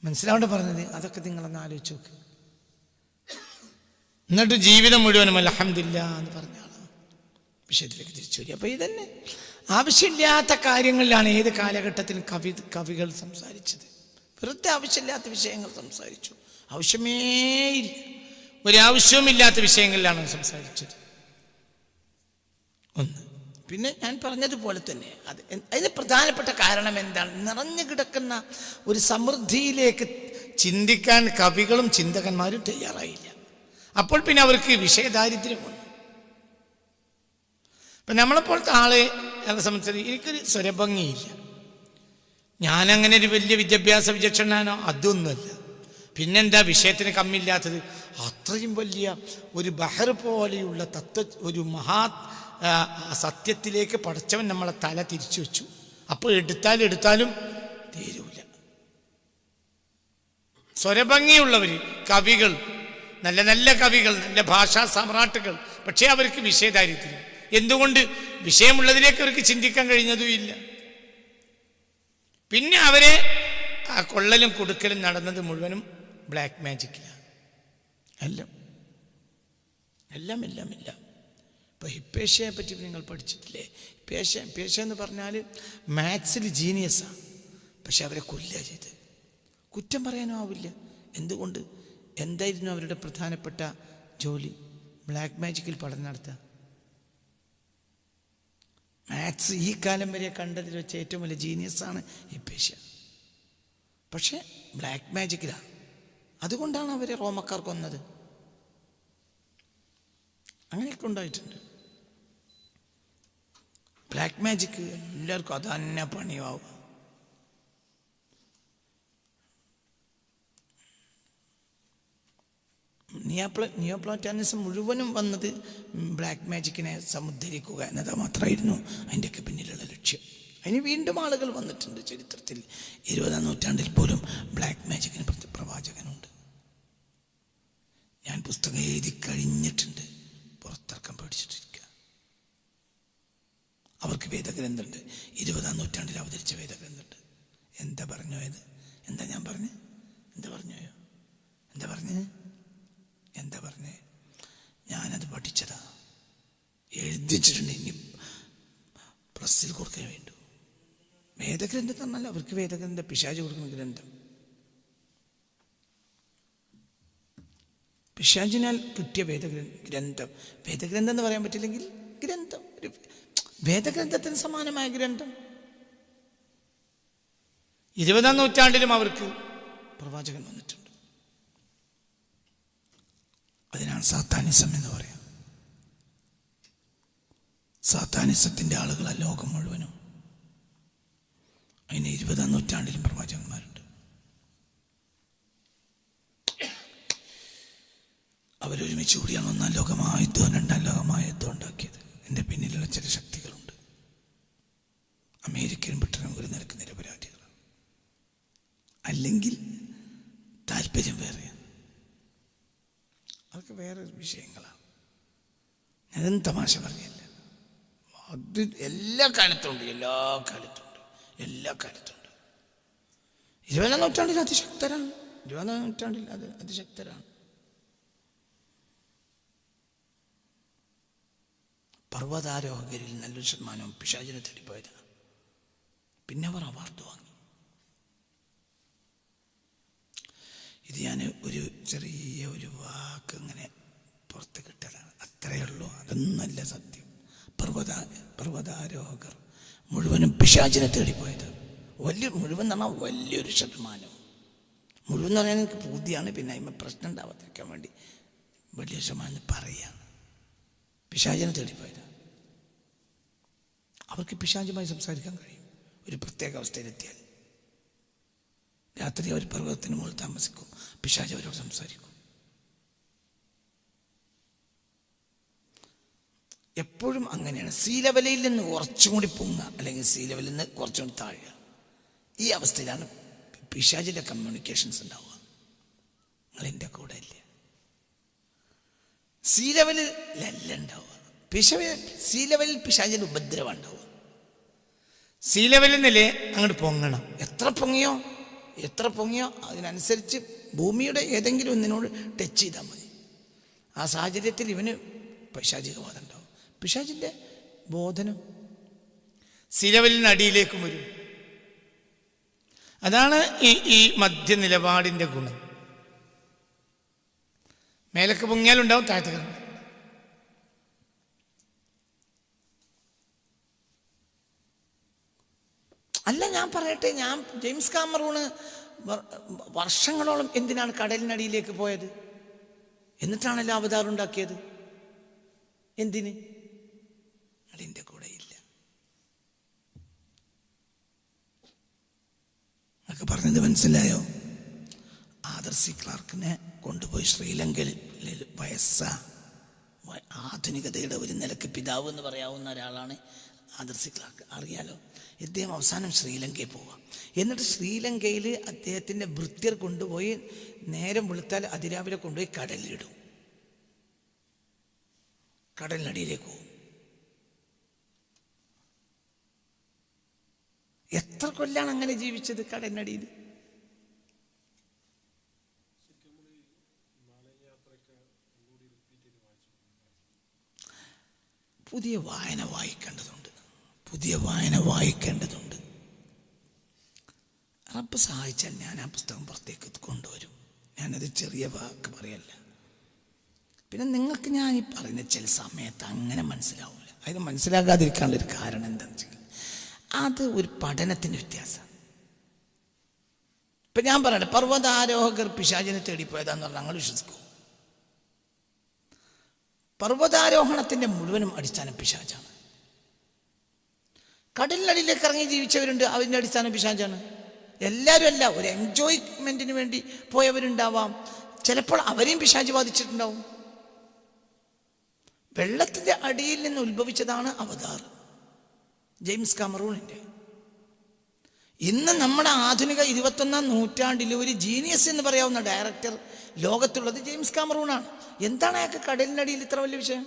മനസ്സിലാവേണ്ട പറഞ്ഞത്. അതൊക്കെ നിങ്ങളൊന്ന് ആലോചിച്ച് നോക്ക്. എന്നിട്ട് ജീവിതം മുഴുവനും അൽഹംദുലില്ലാ എന്ന് പറഞ്ഞ ആളാണ്. വിഷയത്തിലേക്ക് തിരിച്ചു വരിക. അപ്പോൾ ഇതന്നെ ആവശ്യമില്ലാത്ത കാര്യങ്ങളിലാണ് ഏത് കാലഘട്ടത്തിലും കവികൾ സംസാരിച്ചത്. വെറുതെ ആവശ്യമില്ലാത്ത വിഷയങ്ങൾ സംസാരിച്ചു. ആവശ്യമേയില്ല, ഒരാവശ്യവുമില്ലാത്ത വിഷയങ്ങളിലാണ് സംസാരിച്ചത്. ഒന്ന്. പിന്നെ ഞാൻ പറഞ്ഞതുപോലെ തന്നെ അതിന് പ്രധാനപ്പെട്ട കാരണം എന്താണ്? നിറഞ്ഞു കിടക്കുന്ന ഒരു സമൃദ്ധിയിലേക്ക് ചിന്തിക്കാൻ കവികളും ചിന്തകന്മാരും തയ്യാറായില്ല. അപ്പോൾ പിന്നെ അവർക്ക് വിഷയദാരിദ്ര്യം വന്നു. ഇപ്പം നമ്മളെപ്പോലത്തെ ആളെ സംബന്ധിച്ച് എനിക്കൊരു സ്വരഭംഗിയില്ല, ഞാനങ്ങനെ ഒരു വലിയ വിദ്യാഭ്യാസ വിചക്ഷണനോ അതൊന്നുമല്ല. പിന്നെന്താ വിഷയത്തിന് കമ്മില്ലാത്തത്? അത്രയും വലിയ ഒരു ബഹർ പോലെയുള്ള ഒരു സത്യത്തിലേക്ക് പടച്ചവൻ നമ്മളെ തല തിരിച്ചു വെച്ചു. അപ്പോൾ എടുത്താലും തീരൂല. സ്വരഭംഗിയുള്ളവർ, കവികൾ, നല്ല കവികൾ, നല്ല ഭാഷാ സമ്രാട്ടുകൾ, പക്ഷേ അവർക്ക് വിഷയദാരിദ്ര്യം. എന്തുകൊണ്ട്? വിഷയമുള്ളതിലേക്ക് അവർക്ക് ചിന്തിക്കാൻ കഴിഞ്ഞതുമില്ല. പിന്നെ അവരെ ആ കൊള്ളലും കൊടുക്കലും നടന്നത് മുഴുവനും ബ്ലാക്ക് മാജിക്കിലാണ്. എല്ലാം. ഇപ്പോൾ ഹിപ്പേഷ്യയെ പറ്റി നിങ്ങൾ പഠിച്ചിട്ടില്ലേ? ഹിപ്പേഷ്യ എന്ന് പറഞ്ഞാൽ മാത്സിൽ ജീനിയസാണ്. പക്ഷെ അവരെ കൊല്ലുക ചെയ്ത്. കുറ്റം പറയാനും ആവില്ല. എന്തുകൊണ്ട്? എന്തായിരുന്നു അവരുടെ പ്രധാനപ്പെട്ട ജോലി? ബ്ലാക്ക് മാജിക്കിൽ പഠനം നടത്തുക. മാത്സ് ഈ കാലം വരെ കണ്ടതിൽ വെച്ച് ഏറ്റവും വലിയ ജീനിയസാണ് ഹിപ്പേഷ്യ. പക്ഷെ ബ്ലാക്ക് മാജിക്കിലാണ്. അതുകൊണ്ടാണ് അവരെ റോമക്കാർ കൊന്നത്. അങ്ങനെയൊക്കെ ഉണ്ടായിട്ടുണ്ട്. ബ്ലാക്ക് മാജിക്ക് എല്ലാവർക്കും അത് തന്നെ പണിയാവും. നിയോപ്ലാറ്റോണിസം മുഴുവനും വന്നത് ബ്ലാക്ക് മാജിക്കിനെ സമുദ്ധരിക്കുക എന്നത് മാത്രമായിരുന്നു അതിൻ്റെയൊക്കെ പിന്നിലുള്ള ലക്ഷ്യം. അതിന് വീണ്ടും ആളുകൾ വന്നിട്ടുണ്ട് ചരിത്രത്തിൽ. 20-ാം നൂറ്റാണ്ടിൽ പോലും ബ്ലാക്ക് മാജിക്കിന് പ്രവാചകനുണ്ട്. ഞാൻ പുസ്തകം എഴുതി കഴിഞ്ഞിട്ടുണ്ട്, പുറത്തിറക്കാൻ പേടിച്ചിട്ടിരിക്കുക. അവർക്ക് വേദഗ്രന്ഥമുണ്ട്, 20-ാം നൂറ്റാണ്ടിൽ അവതരിച്ച വേദഗ്രന്ഥമുണ്ട്. എന്താ പറഞ്ഞോ ഇത്? എന്താ ഞാൻ പറഞ്ഞ്? എന്താ പറഞ്ഞോയോ? എന്താ പറഞ്ഞേ? ഞാനത് പഠിച്ചതാ, എഴുതിച്ചിട്ടുണ്ട്. ഇനി പ്രസ്സിൽ കൊടുക്കാൻ വേണ്ടു. വേദഗ്രന്ഥം തന്നല്ല, അവർക്ക് വേദഗ്രന്ഥം, പിശാച് കൊടുക്കുന്ന ഗ്രന്ഥം. പിശാചിനാൽ കിട്ടിയ വേദഗ്രന്ഥം എന്ന് പറയാൻ പറ്റില്ലെങ്കിൽ ഗ്രന്ഥം, ഒരു വേദഗ്രന്ഥത്തിന് സമാനമായ ഗ്രന്ഥം. 20-ാം നൂറ്റാണ്ടിലും അവർക്ക് പ്രവാചകൻ വന്നിട്ടുണ്ട്. അതിനാണ് സാത്താനിസം എന്ന് പറയാം. സാത്താനിസത്തിൻ്റെ ആളുകളാണ് ലോകം മുഴുവനും. അതിന് 20-ാം നൂറ്റാണ്ടിലും പ്രവാചകന്മാരുണ്ട്. അവരൊരുമിച്ച് കൂടിയാണ് 1-ാം ലോകമഹായുദ്ധവും 2-ാം ലോകമഹായുദ്ധം ഉണ്ടാക്കിയത്. എൻ്റെ പിന്നിലുള്ള ചില ശക്തികളുണ്ട്. അമേരിക്കൻ ബ്രിട്ടനും ഒരു നിലക്ക് നിരപരാധികളാണ്, അല്ലെങ്കിൽ താല്പര്യം വേറെയാണ്. അതൊക്കെ വേറെ വിഷയങ്ങളാണ്. ഞാനും തമാശ പറയല്ല. അത് എല്ലാ കാലത്തുണ്ട്. 20-ാം നൂറ്റാണ്ടിൽ അതിശക്തരാണ്. 20-ാം നൂറ്റാണ്ടിൽ അത് അതിശക്തരാണ്. പർവ്വതാരോഹകരിൽ നല്ലൊരു ശതമാനവും പിശാചിനെ തേടിപ്പോയതാണ്. പിന്നെ അവർ അവാർഡ് വാങ്ങി. ഇത് ഞാൻ ഒരു ചെറിയ ഒരു വാക്ക് ഇങ്ങനെ പുറത്ത് കിട്ടതാണ്, അത്രയേ ഉള്ളൂ. അതൊന്നല്ല സത്യം. പർവ്വതാരോഹകർ മുഴുവനും പിശാചിനെ തേടിപ്പോയത്. മുഴുവൻ എന്ന് പറഞ്ഞാൽ വലിയൊരു ശതമാനം. മുഴുവൻ എന്ന് പറയാൻ എനിക്ക് പൂതിയാണ്, പിന്നെ അതിന് പ്രശ്നം ഉണ്ടാവാതിരിക്കാൻ വേണ്ടി വലിയ ശതമാനം പറയുകയാണ്. പിശാചിനെ തേടിപ്പോയത്. അവർക്ക് പിശാചുമായി സംസാരിക്കാൻ കഴിയും ഒരു പ്രത്യേക അവസ്ഥയിലെത്തിയാൽ. രാത്രി അവർ പർവ്വതത്തിന് മുകളിൽ താമസിക്കും, പിശാച് അവരോട് സംസാരിക്കും. എപ്പോഴും അങ്ങനെയാണ്. സീ ലെവലിൽ നിന്ന് കുറച്ചും കൂടി പൊങ്ങുക, അല്ലെങ്കിൽ സീ ലെവലിൽ നിന്ന് കുറച്ചും കൂടി താഴുക. ഈ അവസ്ഥയിലാണ് പിശാചിൻ്റെ കമ്മ്യൂണിക്കേഷൻസ് ഉണ്ടാവുക. നിങ്ങളെൻ്റെ കൂടെ ഇല്ല. സീ ലെവലിലല്ല ഉണ്ടാവുക. സീ ലെവലിൽ പിശാചിൻ്റെ ഉപദ്രവം ഉണ്ടാവുക. സീ ലെവലിൽ നിന്നല്ലേ അങ്ങോട്ട് പൊങ്ങണം. എത്ര പൊങ്ങിയോ അതിനനുസരിച്ച് ഭൂമിയുടെ ഏതെങ്കിലും ഒന്നിനോട് ടച്ച് ചെയ്താൽ മതി. ആ സാഹചര്യത്തിൽ ഇവന് പൈശാചികവാദം ഉണ്ടാവും. പിശാചിൻ്റെ ബോധനം സീ ലെവലിന് അടിയിലേക്കും വരും. അതാണ് ഈ മധ്യനിലപാടിൻ്റെ ഗുണം. മേലക്ക് പൊങ്ങിയാലുണ്ടാവും, താഴത്തേക്ക് അല്ല. ഞാൻ പറയട്ടെ, ജെയിംസ് കാമറൂണ് വർഷങ്ങളോളം എന്തിനാണ് കടലിനടിയിലേക്ക് പോയത്? എന്നിട്ടാണല്ലോ അവതാർ ഉണ്ടാക്കിയത്. എന്തിന്? അതിൻ്റെ കൂടെ ഇല്ല. എന്നൊക്കെ പറഞ്ഞത് മനസ്സിലായോ? ആദർ സി ക്ലാർക്കിനെ കൊണ്ടുപോയി ശ്രീലങ്കയിൽ ആധുനികതയുടെ ഒരു നിലക്ക് പിതാവ് എന്ന് പറയാവുന്ന ഒരാളാണ് ആദർ സി ക്ലാർക്ക്. അറിയാലോ, ഇദ്ദേഹം അവസാനം ശ്രീലങ്കയിൽ പോവുക. എന്നിട്ട് ശ്രീലങ്കയിൽ അദ്ദേഹത്തിൻ്റെ ഭൃത്യർ കൊണ്ടുപോയി നേരം വെളുത്താൽ അതിരാവിലെ കൊണ്ടുപോയി കടലിലിടും. കടലിനടിയിലേക്ക് പോകും. എത്ര കൊല്ലാണ് അങ്ങനെ ജീവിച്ചത് കടലിനടിയിൽ? പുതിയ വായന വായിക്കേണ്ടതുണ്ട്. റബ്ബ് സഹായിച്ചാൽ ഞാൻ ആ പുസ്തകം പുറത്തേക്ക് കൊണ്ടുവരും. ഞാനത് ചെറിയ വാക്ക് പറയല്ല. പിന്നെ നിങ്ങൾക്ക് ഞാൻ ഈ പറയുന്ന ചില സമയത്ത് അങ്ങനെ മനസ്സിലാവില്ല. അത് മനസ്സിലാകാതിരിക്കാനുള്ളൊരു കാരണം എന്താണെന്ന് വെച്ചാൽ അത് ഒരു പഠനത്തിൻ്റെ വ്യത്യാസം. ഇപ്പം ഞാൻ പറയട്ടെ, പർവ്വതാരോഹകർ പിശാചിനെ തേടിപ്പോയതാന്ന് പറഞ്ഞാൽ ഞങ്ങൾ വിശ്വസിക്കൂ? പർവ്വതാരോഹണത്തിൻ്റെ മുഴുവനും അടിസ്ഥാനം പിശാചാണ്. കടലിനടിയിലേക്ക് ഇറങ്ങി ജീവിച്ചവരുണ്ട്, അതിൻ്റെ അടിസ്ഥാനം പിശാചാണ്. എല്ലാവരും അല്ല, ഒരു എൻജോയ്മെൻറ്റിന് വേണ്ടി പോയവരുണ്ടാവാം. ചിലപ്പോൾ അവരെയും പിശാച് ബാധിച്ചിട്ടുണ്ടാവും. വെള്ളത്തിൻ്റെ അടിയിൽ നിന്ന് ഉത്ഭവിച്ചതാണ് അവതാർ, ജെയിംസ് കാമറൂണിൻ്റെ. ഇന്ന് നമ്മുടെ ആധുനിക 21ാം നൂറ്റാണ്ടിൽ ഒരു ജീനിയസ് എന്ന് പറയാവുന്ന ഡയറക്ടർ ലോകത്തുള്ളത് ജെയിംസ് കാമറൂണാണ്. എന്താണ് അയാൾക്ക് കടലിനടിയിൽ ഇത്ര വലിയ വിഷയം?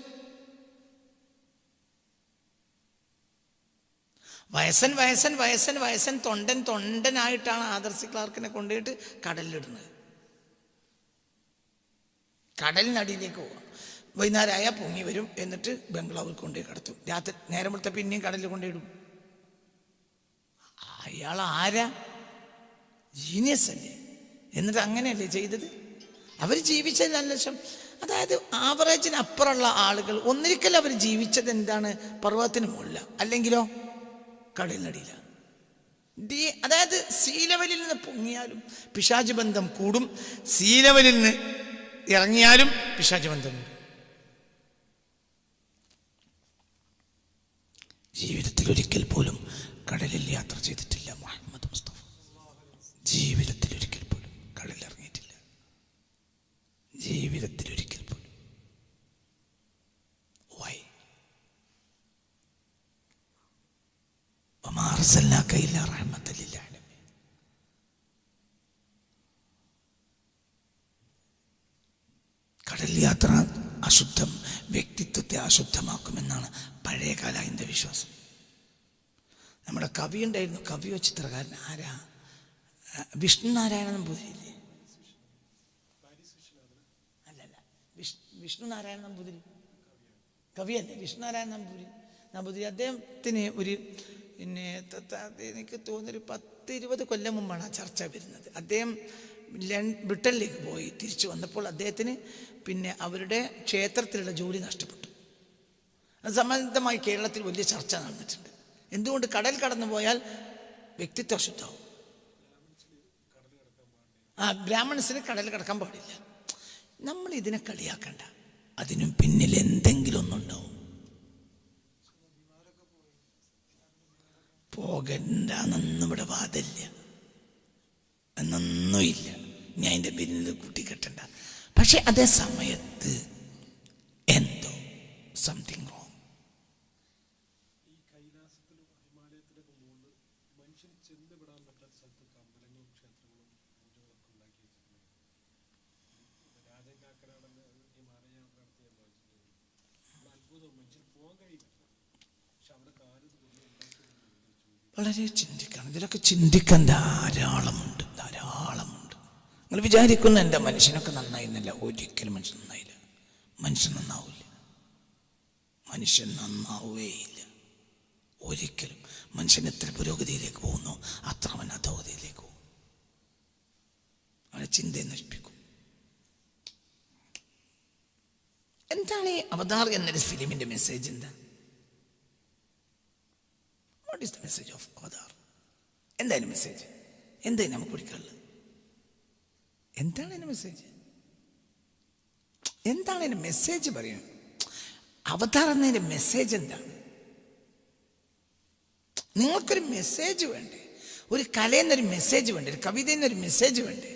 വയസ്സൻ വയസ്സൻ വയസ്സൻ വയസ്സൻ തൊണ്ടൻ തൊണ്ടനായിട്ടാണ് ആദർ സി ക്ലാർക്കിനെ കൊണ്ടുപോയിട്ട് കടലിലിടുന്നത്. കടലിനടിയിലേക്ക് പോവാം. വൈകുന്നേരമായ പൊങ്ങി വരും, എന്നിട്ട് ബംഗ്ലാവിൽ കൊണ്ടുപോയി കിടത്തും. രാത്രി നേരം വെളുത്ത പിന്നെയും കടലിൽ കൊണ്ടുപോയിടും. അയാൾ ആരാ? ജീനിയസ് അല്ലേ? എന്നിട്ട് അങ്ങനെയല്ലേ ചെയ്തത്? അവർ ജീവിച്ചത് നല്ല ലക്ഷം, അതായത് ആവറേജിന് അപ്പുറമുള്ള ആളുകൾ ഒന്നിരിക്കൽ അവർ ജീവിച്ചത് എന്താണ്? പർവ്വതത്തിന് മുകളില, അല്ലെങ്കിലോ കടലിനടിയില. അതായത് സീ ലെവലിൽ നിന്ന് പൊങ്ങിയാലും പിശാച് ബന്ധം കൂടും, സീ ലെവലിൽ നിന്ന് ഇറങ്ങിയാലും പിശാച് ബന്ധം കൂടും. ജീവിതത്തിൽ ഒരിക്കൽ പോലും കടലിൽ യാത്ര ചെയ്തിട്ടില്ല മുഹമ്മദ് മുസ്തഫ. ജീവിതത്തിൽ ഒരിക്കൽ പോലും കടലിൽ ഇറങ്ങിയിട്ടില്ല. ജീവിതത്തിൽ ഒരിക്കൽ പോലും. വൈ? വമാ അർസൽനാക ഇല്ലാ റഹ്മത്തൻ ലിൽ ആലമീൻ. കടൽ യാത്ര അശുദ്ധം, വ്യക്തിത്വത്തെ അശുദ്ധമാക്കുമെന്നാണ് പഴയകാല ഹൈന്ദവ വിശ്വാസം. നമ്മുടെ കവി ഉണ്ടായിരുന്നു, കവിയോ ചിത്രകാരൻ, ആരാ? വിഷ്ണു നാരായണ നമ്പൂതിരിയില്ലേ? അല്ലല്ല, വിഷ്ണു നാരായണ നമ്പൂതിരി കവിയല്ലേ? വിഷ്ണു നാരായണ നമ്പൂതിരി അദ്ദേഹത്തിന് ഒരു എനിക്ക് തോന്നുന്നൊരു 10-20 കൊല്ലം മുമ്പാണ് ആ ചർച്ച വരുന്നത്. അദ്ദേഹം ബ്രിട്ടനിലേക്ക് പോയി തിരിച്ചു വന്നപ്പോൾ അദ്ദേഹത്തിന് അവരുടെ ക്ഷേത്രത്തിലുള്ള ജോലി നഷ്ടപ്പെട്ടു. അത് സംബന്ധമായി കേരളത്തിൽ വലിയ ചർച്ച നടന്നിട്ടുണ്ട്. എന്തുകൊണ്ട്? കടൽ കടന്നു പോയാൽ വ്യക്തിത്വം അശുദ്ധമാവും. ബ്രാഹ്മണസിന് കടൽ കടക്കാൻ പാടില്ല. നമ്മൾ ഇതിനെ കളിയാക്കണ്ട, അതിനും പിന്നിൽ എന്തെങ്കിലും ഒന്നുണ്ടാവും. പോകണ്ടെന്നൊന്നും ഇവിടെ വാദമില്ല, എന്നൊന്നുമില്ല. ഞാൻ അതിൻ്റെ പിന്നിൽ കൂട്ടിക്കെട്ടണ്ട. പക്ഷെ അതേ സമയത്ത് എന്തോ സംതിങ് റോങ്. വളരെ ചിന്തിക്കണം. ഇതിലൊക്കെ ചിന്തിക്കാൻ ധാരാളമുണ്ട്. നിങ്ങൾ വിചാരിക്കുന്ന എൻ്റെ മനുഷ്യനൊക്കെ നന്നായി എന്നല്ല. ഒരിക്കലും മനുഷ്യൻ നന്നായില്ല. മനുഷ്യൻ നന്നാവില്ല. മനുഷ്യൻ നന്നാവുകയില്ല ഒരിക്കലും. മനുഷ്യൻ എത്ര പുരോഗതിയിലേക്ക് പോകുന്നു അത്ര അവൻ അധോഗതിയിലേക്ക് പോകും. അവനെ ചിന്തയെ നശിപ്പിക്കും. എന്താണ് ഈ അവതാർ എന്നൊരു ഫിലിമിൻ്റെ മെസ്സേജ്? എന്താ? What is the message of Avatar? എന്തായാലും മെസ്സേജ് എന്തായാലും നമുക്ക് പഠിക്കാനുള്ളത്? എന്താണ് അതിൻ്റെ മെസ്സേജ്? എന്താണ് അതിൻ്റെ മെസ്സേജ് പറയുന്നത്? അവതാർ എന്നതിൻ്റെ മെസ്സേജ് എന്താണ്? നിങ്ങൾക്കൊരു മെസ്സേജ് വേണ്ടേ? ഒരു കലയെന്നൊരു മെസ്സേജ് വേണ്ടേ? ഒരു കവിതയെന്നൊരു മെസ്സേജ് വേണ്ടേ?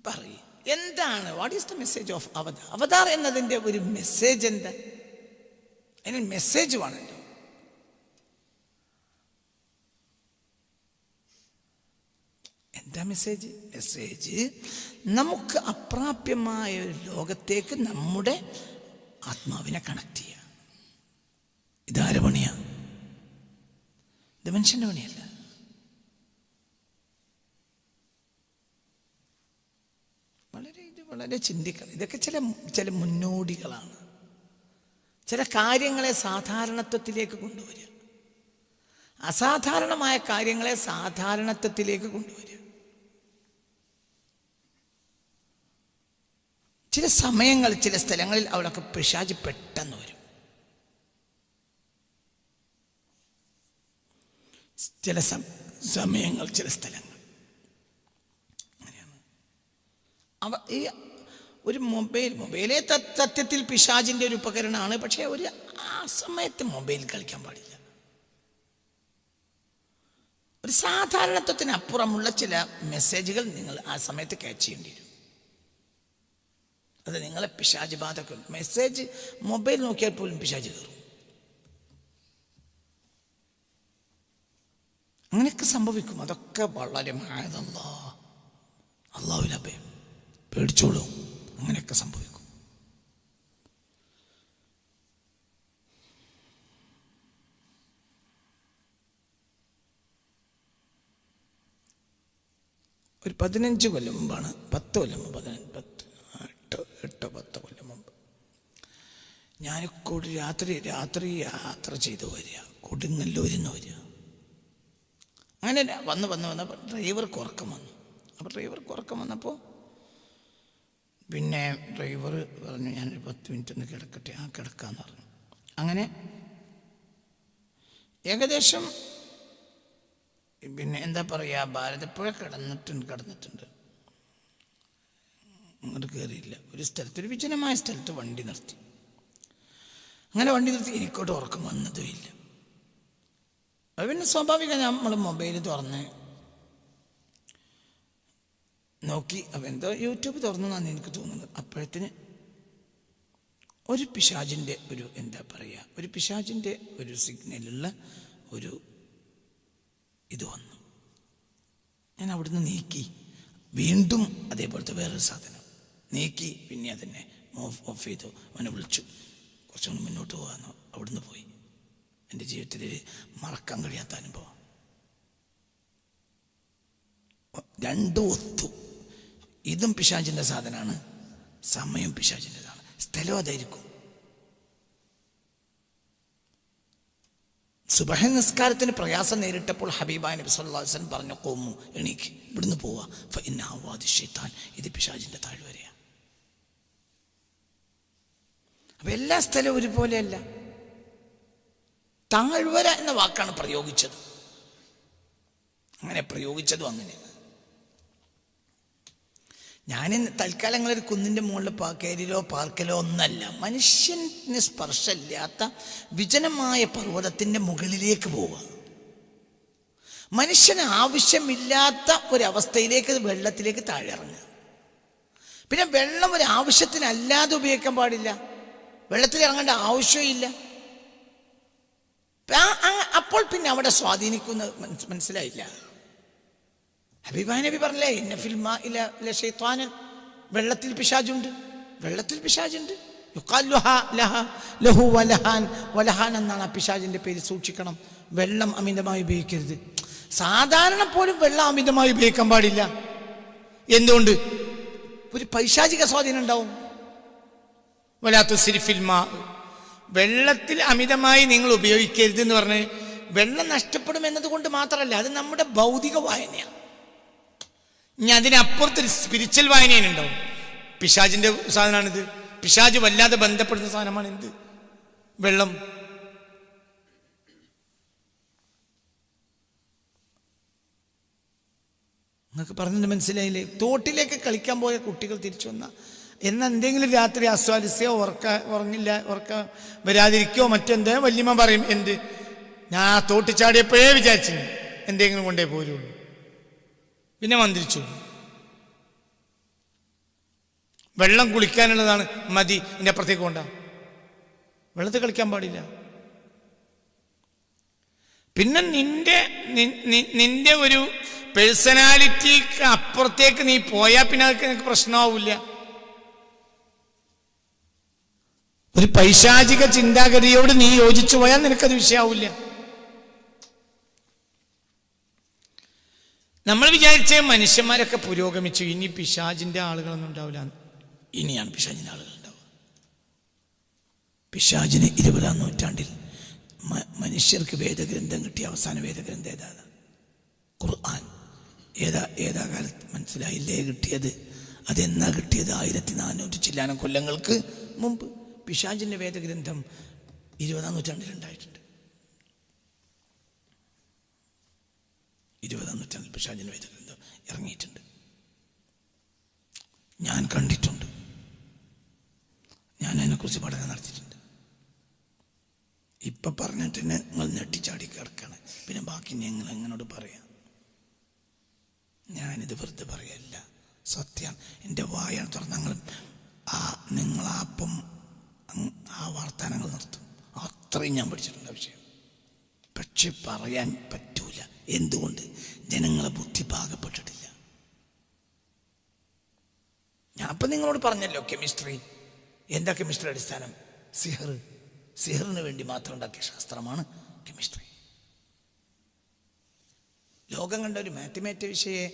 പറയ്, എന്താണ്? What is the message of Avatar? Avatar എന്നതിൻ്റെ ഒരു മെസ്സേജ് എന്താ? അതിന് മെസ്സേജ് വേണല്ലോ. എന്താ മെസ്സേജ്? നമുക്ക് അപ്രാപ്യമായ ഒരു ലോകത്തേക്ക് നമ്മുടെ ആത്മാവിനെ കണക്ട് ചെയ്യുക. ഇതാരുടെ പണിയാ? ഇത് മനുഷ്യൻ്റെ പണിയല്ല. വളരെ ചിന്തിക്കണം. ഇതൊക്കെ ചില മുന്നോടികളാണ്. ചില കാര്യങ്ങളെ സാധാരണത്വത്തിലേക്ക് കൊണ്ടുവരിക, അസാധാരണമായ കാര്യങ്ങളെ സാധാരണത്വത്തിലേക്ക് കൊണ്ടുവരിക. ചില സമയങ്ങൾ, ചില സ്ഥലങ്ങളിൽ അവളൊക്കെ പിശാച് പെട്ടെന്ന് വരും. ചില സമയങ്ങൾ, ചില സ്ഥലങ്ങൾ അങ്ങനെയാണ്. ഈ ഒരു മൊബൈലേ സത്യത്തിൽ പിശാചിൻ്റെ ഒരു ഉപകരണമാണ്. പക്ഷേ ആ സമയത്ത് മൊബൈൽ കളിക്കാൻ പാടില്ല. ഒരു സാധാരണത്വത്തിന് അപ്പുറമുള്ള ചില മെസ്സേജുകൾ നിങ്ങൾ ആ സമയത്ത് ക്യാച്ച് ചെയ്യേണ്ടി വരും. അത് നിങ്ങളെ പിശാച് ബാധക്കും. മെസ്സേജ് മൊബൈൽ നോക്കിയാൽ പോലും പിശാച് കയറും. അങ്ങനെയൊക്കെ സംഭവിക്കും. അതൊക്കെ വളരെ അല്ലാഹുവിനെ പേടിച്ചോളൂ, അങ്ങനെയൊക്കെ സംഭവിക്കും. ഒരു 15 കൊല്ലം മുമ്പാണ്, 10 കൊല്ലം മുമ്പ്, 10 കൊല്ലം മുമ്പ് ഞാൻ രാത്രി യാത്ര ചെയ്ത് വരിക, കൊടുങ്ങല്ലൂരിൽ നിന്ന് വരിക. അങ്ങനെ വന്നപ്പോൾ ഡ്രൈവർക്ക് ഉറക്കം വന്നു. അപ്പോൾ ഡ്രൈവർക്ക് ഉറക്കം വന്നപ്പോൾ പിന്നെ ഡ്രൈവർ പറഞ്ഞു, ഞാനൊരു 10 മിനിറ്റ് ഒന്ന് കിടക്കട്ടെ. കിടക്കാമെന്ന് പറഞ്ഞു. അങ്ങനെ ഏകദേശം പിന്നെ എന്താ പറയുക, ഭാരതപ്പുഴ കടന്നിട്ടുണ്ട്. അങ്ങോട്ട് കയറിയില്ല. ഒരു സ്ഥലത്ത്, ഒരു വിജനമായ സ്ഥലത്ത് വണ്ടി നിർത്തി. അങ്ങനെ വണ്ടി നിർത്തി എനിക്കോട്ട് ഉറക്കം വന്നതുമില്ല. അത് പിന്നെ സ്വാഭാവികം നമ്മൾ മൊബൈൽ തുറന്ന് നോക്കി. അപ്പം എന്തോ യൂട്യൂബ് തുറന്നെന്നാണ് എനിക്ക് തോന്നുന്നത്. അപ്പോഴത്തിന് ഒരു പിശാചിൻ്റെ എന്താ പറയുക, ഒരു പിശാചിൻ്റെ ഒരു സിഗ്നലുള്ള ഒരു ഇത് വന്നു. ഞാൻ അവിടുന്ന് നീക്കി. വീണ്ടും അതേപോലത്തെ വേറൊരു സാധനം നീക്കി. പിന്നെ അതിനെ ഓഫ് ചെയ്തു. അവനെ വിളിച്ചു, കുറച്ചുകൂടി മുന്നോട്ട് പോകാമെന്നോ. അവിടുന്ന് പോയി. എൻ്റെ ജീവിതത്തിൽ മറക്കാൻ കഴിയാത്ത അനുഭവം. രണ്ടും ഒത്തു. ഇതും പിശാചിൻ്റെ സാധനമാണ്, സമയം പിശാചിൻ്റെതാണ്, സ്ഥലം അതായിരിക്കും. സുബഹ നിസ്കാരത്തിന് പ്രയാസം നേരിട്ടപ്പോൾ ഹബീബായ നബി സല്ലല്ലാഹു അലൈഹി വസല്ലം പറഞ്ഞു, ഖൂമു, എണീക്ക്, ഇവിടുന്ന് പോവാ, ഫഇന്നഹു വാദി ശൈത്താൻ, ഇത് പിശാചിൻ്റെ താഴ്വരയാണ്. അപ്പം എല്ലാ സ്ഥലവും ഒരുപോലെയല്ല. താഴ്വര എന്ന വാക്കാണ് പ്രയോഗിച്ചത്. അങ്ങനെ പ്രയോഗിച്ചതും അങ്ങനെയാണ്. ഞാനിന്ന് തൽക്കാലങ്ങളൊരു കുന്നിൻ്റെ മുകളിൽ കയറിലോ പാർക്കലോ ഒന്നല്ല. മനുഷ്യന് സ്പർശമില്ലാത്ത വിജനമായ പർവ്വതത്തിൻ്റെ മുകളിലേക്ക് പോവുക. മനുഷ്യന് ആവശ്യമില്ലാത്ത ഒരവസ്ഥയിലേക്ക്, വെള്ളത്തിലേക്ക് താഴെ ഇറങ്ങുക. പിന്നെ വെള്ളം ഒരു ആവശ്യത്തിനല്ലാതെ ഉപയോഗിക്കാൻ പാടില്ല. വെള്ളത്തിൽ ഇറങ്ങേണ്ട ആവശ്യമില്ല. അപ്പോൾ പിന്നെ അവിടെ സ്വാധീനിക്കുന്നത് മനസ്സിലായില്ല. ഹബീബായ നബി പറഞ്ഞില്ലേ, ഇന്ന ഫിൽ മാഇ ലശൈത്വാനൻ, വെള്ളത്തിൽ പിശാചുണ്ട്, വെള്ളത്തിൽ പിശാചുണ്ട്. യുഖാലു ലഹു വലഹാൻ, വലഹാൻ എന്നാണ് ആ പിശാചിൻ്റെ പേര്. സൂക്ഷിക്കണം, വെള്ളം അമിതമായി ഉപയോഗിക്കരുത്. സാധാരണ പോലും വെള്ളം അമിതമായി ഉപയോഗിക്കാൻ പാടില്ല. എന്തുകൊണ്ട്? ഒരു പൈശാചിക സ്വാധീനം ഉണ്ടാവും. വലാ തുസ്രിഫിൽ മാ, വെള്ളത്തിൽ അമിതമായി നിങ്ങൾ ഉപയോഗിക്കരുത് എന്ന് പറഞ്ഞ് വെള്ളം നഷ്ടപ്പെടും എന്നതുകൊണ്ട് മാത്രമല്ല, അത് നമ്മുടെ ഭൗതിക വായനയാണ്. ഇനി അതിനപ്പുറത്തൊരു സ്പിരിച്വൽ വായനയുണ്ടാവും. പിശാചിൻ്റെ സാധനമാണിത്. പിശാച് വല്ലാതെ ബന്ധപ്പെടുന്ന സാധനമാണ് എന്ത്? വെള്ളം. നിങ്ങൾക്ക് പറഞ്ഞത് മനസ്സിലായില്ലേ? തോട്ടിലേക്ക് കളിക്കാൻ പോയ കുട്ടികൾ തിരിച്ചു വന്ന എന്തെങ്കിലും രാത്രി അസ്വാലിസ്യോ ഉറക്ക വരാതിരിക്കോ മറ്റെന്തോ വല്യമ്മ പറയും, എന്ത്, ഞാൻ തോട്ടി ചാടിയപ്പോഴേ വിചാരിച്ചു എന്തെങ്കിലും കൊണ്ടേ പോരുള്ളൂ. പിന്നെ മന്ത്രിച്ചു. വെള്ളം കുളിക്കാനുള്ളതാണ്, മതി, ഇതിൻ്റെ അപ്പുറത്തേക്ക് കൊണ്ടാ. വെള്ളത്തിൽ കളിക്കാൻ പാടില്ല. പിന്നെ നിന്റെ ഒരു പേഴ്സണാലിറ്റിക്ക് അപ്പുറത്തേക്ക് നീ പോയാൽ പിന്നെ അതൊക്കെ നിനക്ക് പ്രശ്നമാവില്ല. ഒരു പൈശാചിക ചിന്താഗതിയോട് നീ യോജിച്ചു പോയാൽ നിനക്കത് വിഷയമാവില്ല. നമ്മൾ വിചാരിച്ച മനുഷ്യന്മാരൊക്കെ പുരോഗമിച്ചു, ഇനി പിശാചിൻ്റെ ആളുകളൊന്നും ഉണ്ടാവില്ല. ഇനിയാണ് പിശാചിൻ്റെ ആളുകൾ ഉണ്ടാവുക. പിശാചിന് 20-ാം നൂറ്റാണ്ടിൽ മനുഷ്യർക്ക് വേദഗ്രന്ഥം കിട്ടിയ അവസാന വേദഗ്രന്ഥം ഏതാണ്? ഖുർആൻ. ഏതാ കാലത്ത് മനസ്സിലായില്ലേ കിട്ടിയത്? അതെന്നാ കിട്ടിയത്? 1400 ചില്ലാനം കൊല്ലങ്ങൾക്ക് മുമ്പ് പിശാചിൻ്റെ വേദഗ്രന്ഥം 20-ാം നൂറ്റാണ്ടിലുണ്ടായിട്ടുണ്ട്. 20-ാം നൂറ്റാണ്ടിൽ പിശാചിൻ്റെ വേദഗ്രന്ഥം ഇറങ്ങിയിട്ടുണ്ട്. ഞാൻ കണ്ടിട്ടുണ്ട്. ഞാൻ അതിനെക്കുറിച്ച് പഠനം നടത്തിയിട്ടുണ്ട്. ഇപ്പം പറഞ്ഞിട്ട് തന്നെ നിങ്ങൾ ഞെട്ടിച്ചാടി കിടക്കണം. പിന്നെ ബാക്കി ഞങ്ങൾ എങ്ങനോട് പറയാം? ഞാനിത് വെറുതെ പറയല്ല, സത്യമാണ്. എൻ്റെ വായാണ് തുറന്ന് നിങ്ങളാപ്പം ആ വാർത്താനങ്ങൾ നിർത്തും. അത്രയും ഞാൻ പഠിച്ചിട്ടുണ്ട് വിഷയം. പക്ഷെ പറയാൻ പറ്റൂല. എന്തുകൊണ്ട്? ജനങ്ങളെ ബുദ്ധി പാകപ്പെട്ടിട്ടില്ല. ഞാൻ അപ്പം നിങ്ങളോട് പറഞ്ഞല്ലോ, കെമിസ്ട്രി. എന്താ കെമിസ്ട്രി അടിസ്ഥാനം? സിഹറിന് വേണ്ടി മാത്രം ഉണ്ടാക്കിയ ശാസ്ത്രമാണ് കെമിസ്ട്രി. ലോകം കണ്ട ഒരു മാത്തമാറ്റിക്സിയെ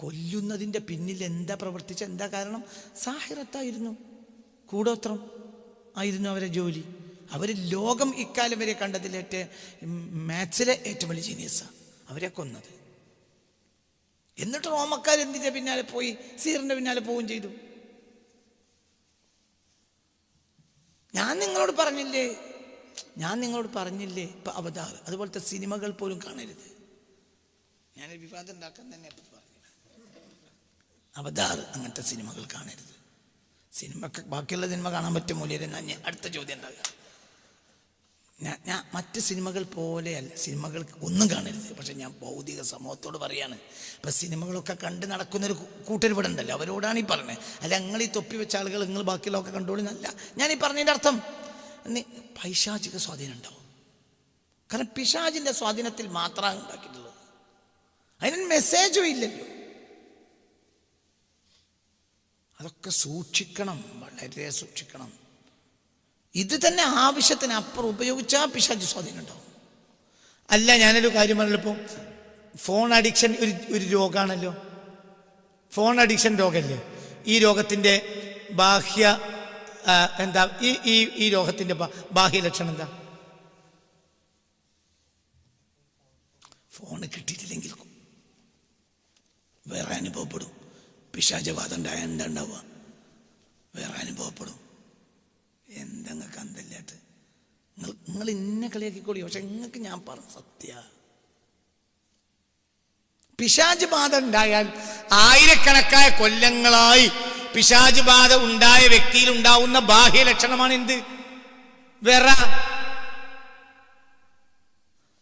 കൊല്ലുന്നതിൻ്റെ പിന്നിൽ എന്താ പ്രവർത്തിച്ച, എന്താ കാരണം? സാഹിറത്തായിരുന്നു, കൂടോത്രം ആയിരുന്നു അവരെ ജോലി. അവർ ലോകം ഇക്കാലം വരെ കണ്ടതിലേറ്റ് മാത്സിലെ ഏറ്റവും വലിയ ജീനിയസാണ് അവരെ കൊന്നത്. എന്നിട്ട് റോമക്കാർ എന്തിൻ്റെ പിന്നാലെ പോയി? സിഹറിൻ്റെ പിന്നാലെ പോവുകയും ചെയ്തു. ഞാൻ നിങ്ങളോട് പറഞ്ഞില്ലേ ഇപ്പൊ അവതാർ, അതുപോലത്തെ സിനിമകൾ പോലും കാണരുത്. ഞാൻ വിവാദം ഉണ്ടാക്കാൻ തന്നെ പറഞ്ഞു, അവതാർ അങ്ങനത്തെ സിനിമകൾ കാണരുത്. ബാക്കിയുള്ള സിനിമ കാണാൻ പറ്റും മൂല്യം. അടുത്ത ചോദ്യം ഉണ്ടാകുക, ഞാൻ മറ്റ് സിനിമകൾ പോലെയല്ല, സിനിമകൾ ഒന്നും കാണരുത്. പക്ഷെ ഞാൻ ഭൗതിക സമൂഹത്തോട് പറയാണ്, ഇപ്പം സിനിമകളൊക്കെ കണ്ട് നടക്കുന്നൊരു കൂട്ടരിവിടെ ഉണ്ടല്ലോ, അവരോടാണ് ഈ പറഞ്ഞത്. അല്ല നിങ്ങൾ ഈ തൊപ്പി വെച്ച ആളുകൾ നിങ്ങൾ ബാക്കിയുള്ളതൊക്കെ കണ്ടോളിന്നല്ല ഞാൻ ഈ പറഞ്ഞതിൻ്റെ അർത്ഥം. പൈശാചിക സ്വാധീനം ഉണ്ടാവും. കാരണം പിശാചിൻ്റെ സ്വാധീനത്തിൽ മാത്രമാണ് ഉണ്ടാക്കിയിട്ടുള്ളത്, അതിനൊരു മെസ്സേജും ഇല്ലല്ലോ. അതൊക്കെ സൂക്ഷിക്കണം, വളരെ സൂക്ഷിക്കണം. ഇത് തന്നെ ആവശ്യത്തിന് അപ്പുറം ഉപയോഗിച്ചാൽ പിശാച് സ്വാധീനം ഉണ്ടാവും. അല്ല, ഞാനൊരു കാര്യം പറഞ്ഞല്ലോ, ഇപ്പോൾ ഫോൺ അഡിക്ഷൻ ഒരു രോഗമാണല്ലോ. Phone addiction രോഗമല്ലേ? ഈ രോഗത്തിൻ്റെ ബാഹ്യ എന്താ? ഈ രോഗത്തിൻ്റെ ബാഹ്യ ലക്ഷണം എന്താ? ഫോണ് കിട്ടിയിട്ടില്ലെങ്കിൽ വേറെ അനുഭവപ്പെടും. പിശാചവാദം ഉണ്ടായാൽ എന്താ ഉണ്ടാവുക? വേറെ അനുഭവപ്പെടും. എന്തെങ്ങൾക്ക് അന്തല്ലാത്ത നിങ്ങൾ ഇന്നെ കളിയാക്കിക്കോളി, പക്ഷെ നിങ്ങൾക്ക് ഞാൻ പറഞ്ഞ സത്യ. പിശാച് ബാധ ഉണ്ടായാൽ ആയിരക്കണക്കായ കൊല്ലങ്ങളായി പിശാച് ബാധ ഉണ്ടായ വ്യക്തിയിൽ ഉണ്ടാവുന്ന ബാഹ്യ ലക്ഷണമാണ് എന്ത്? വെറ.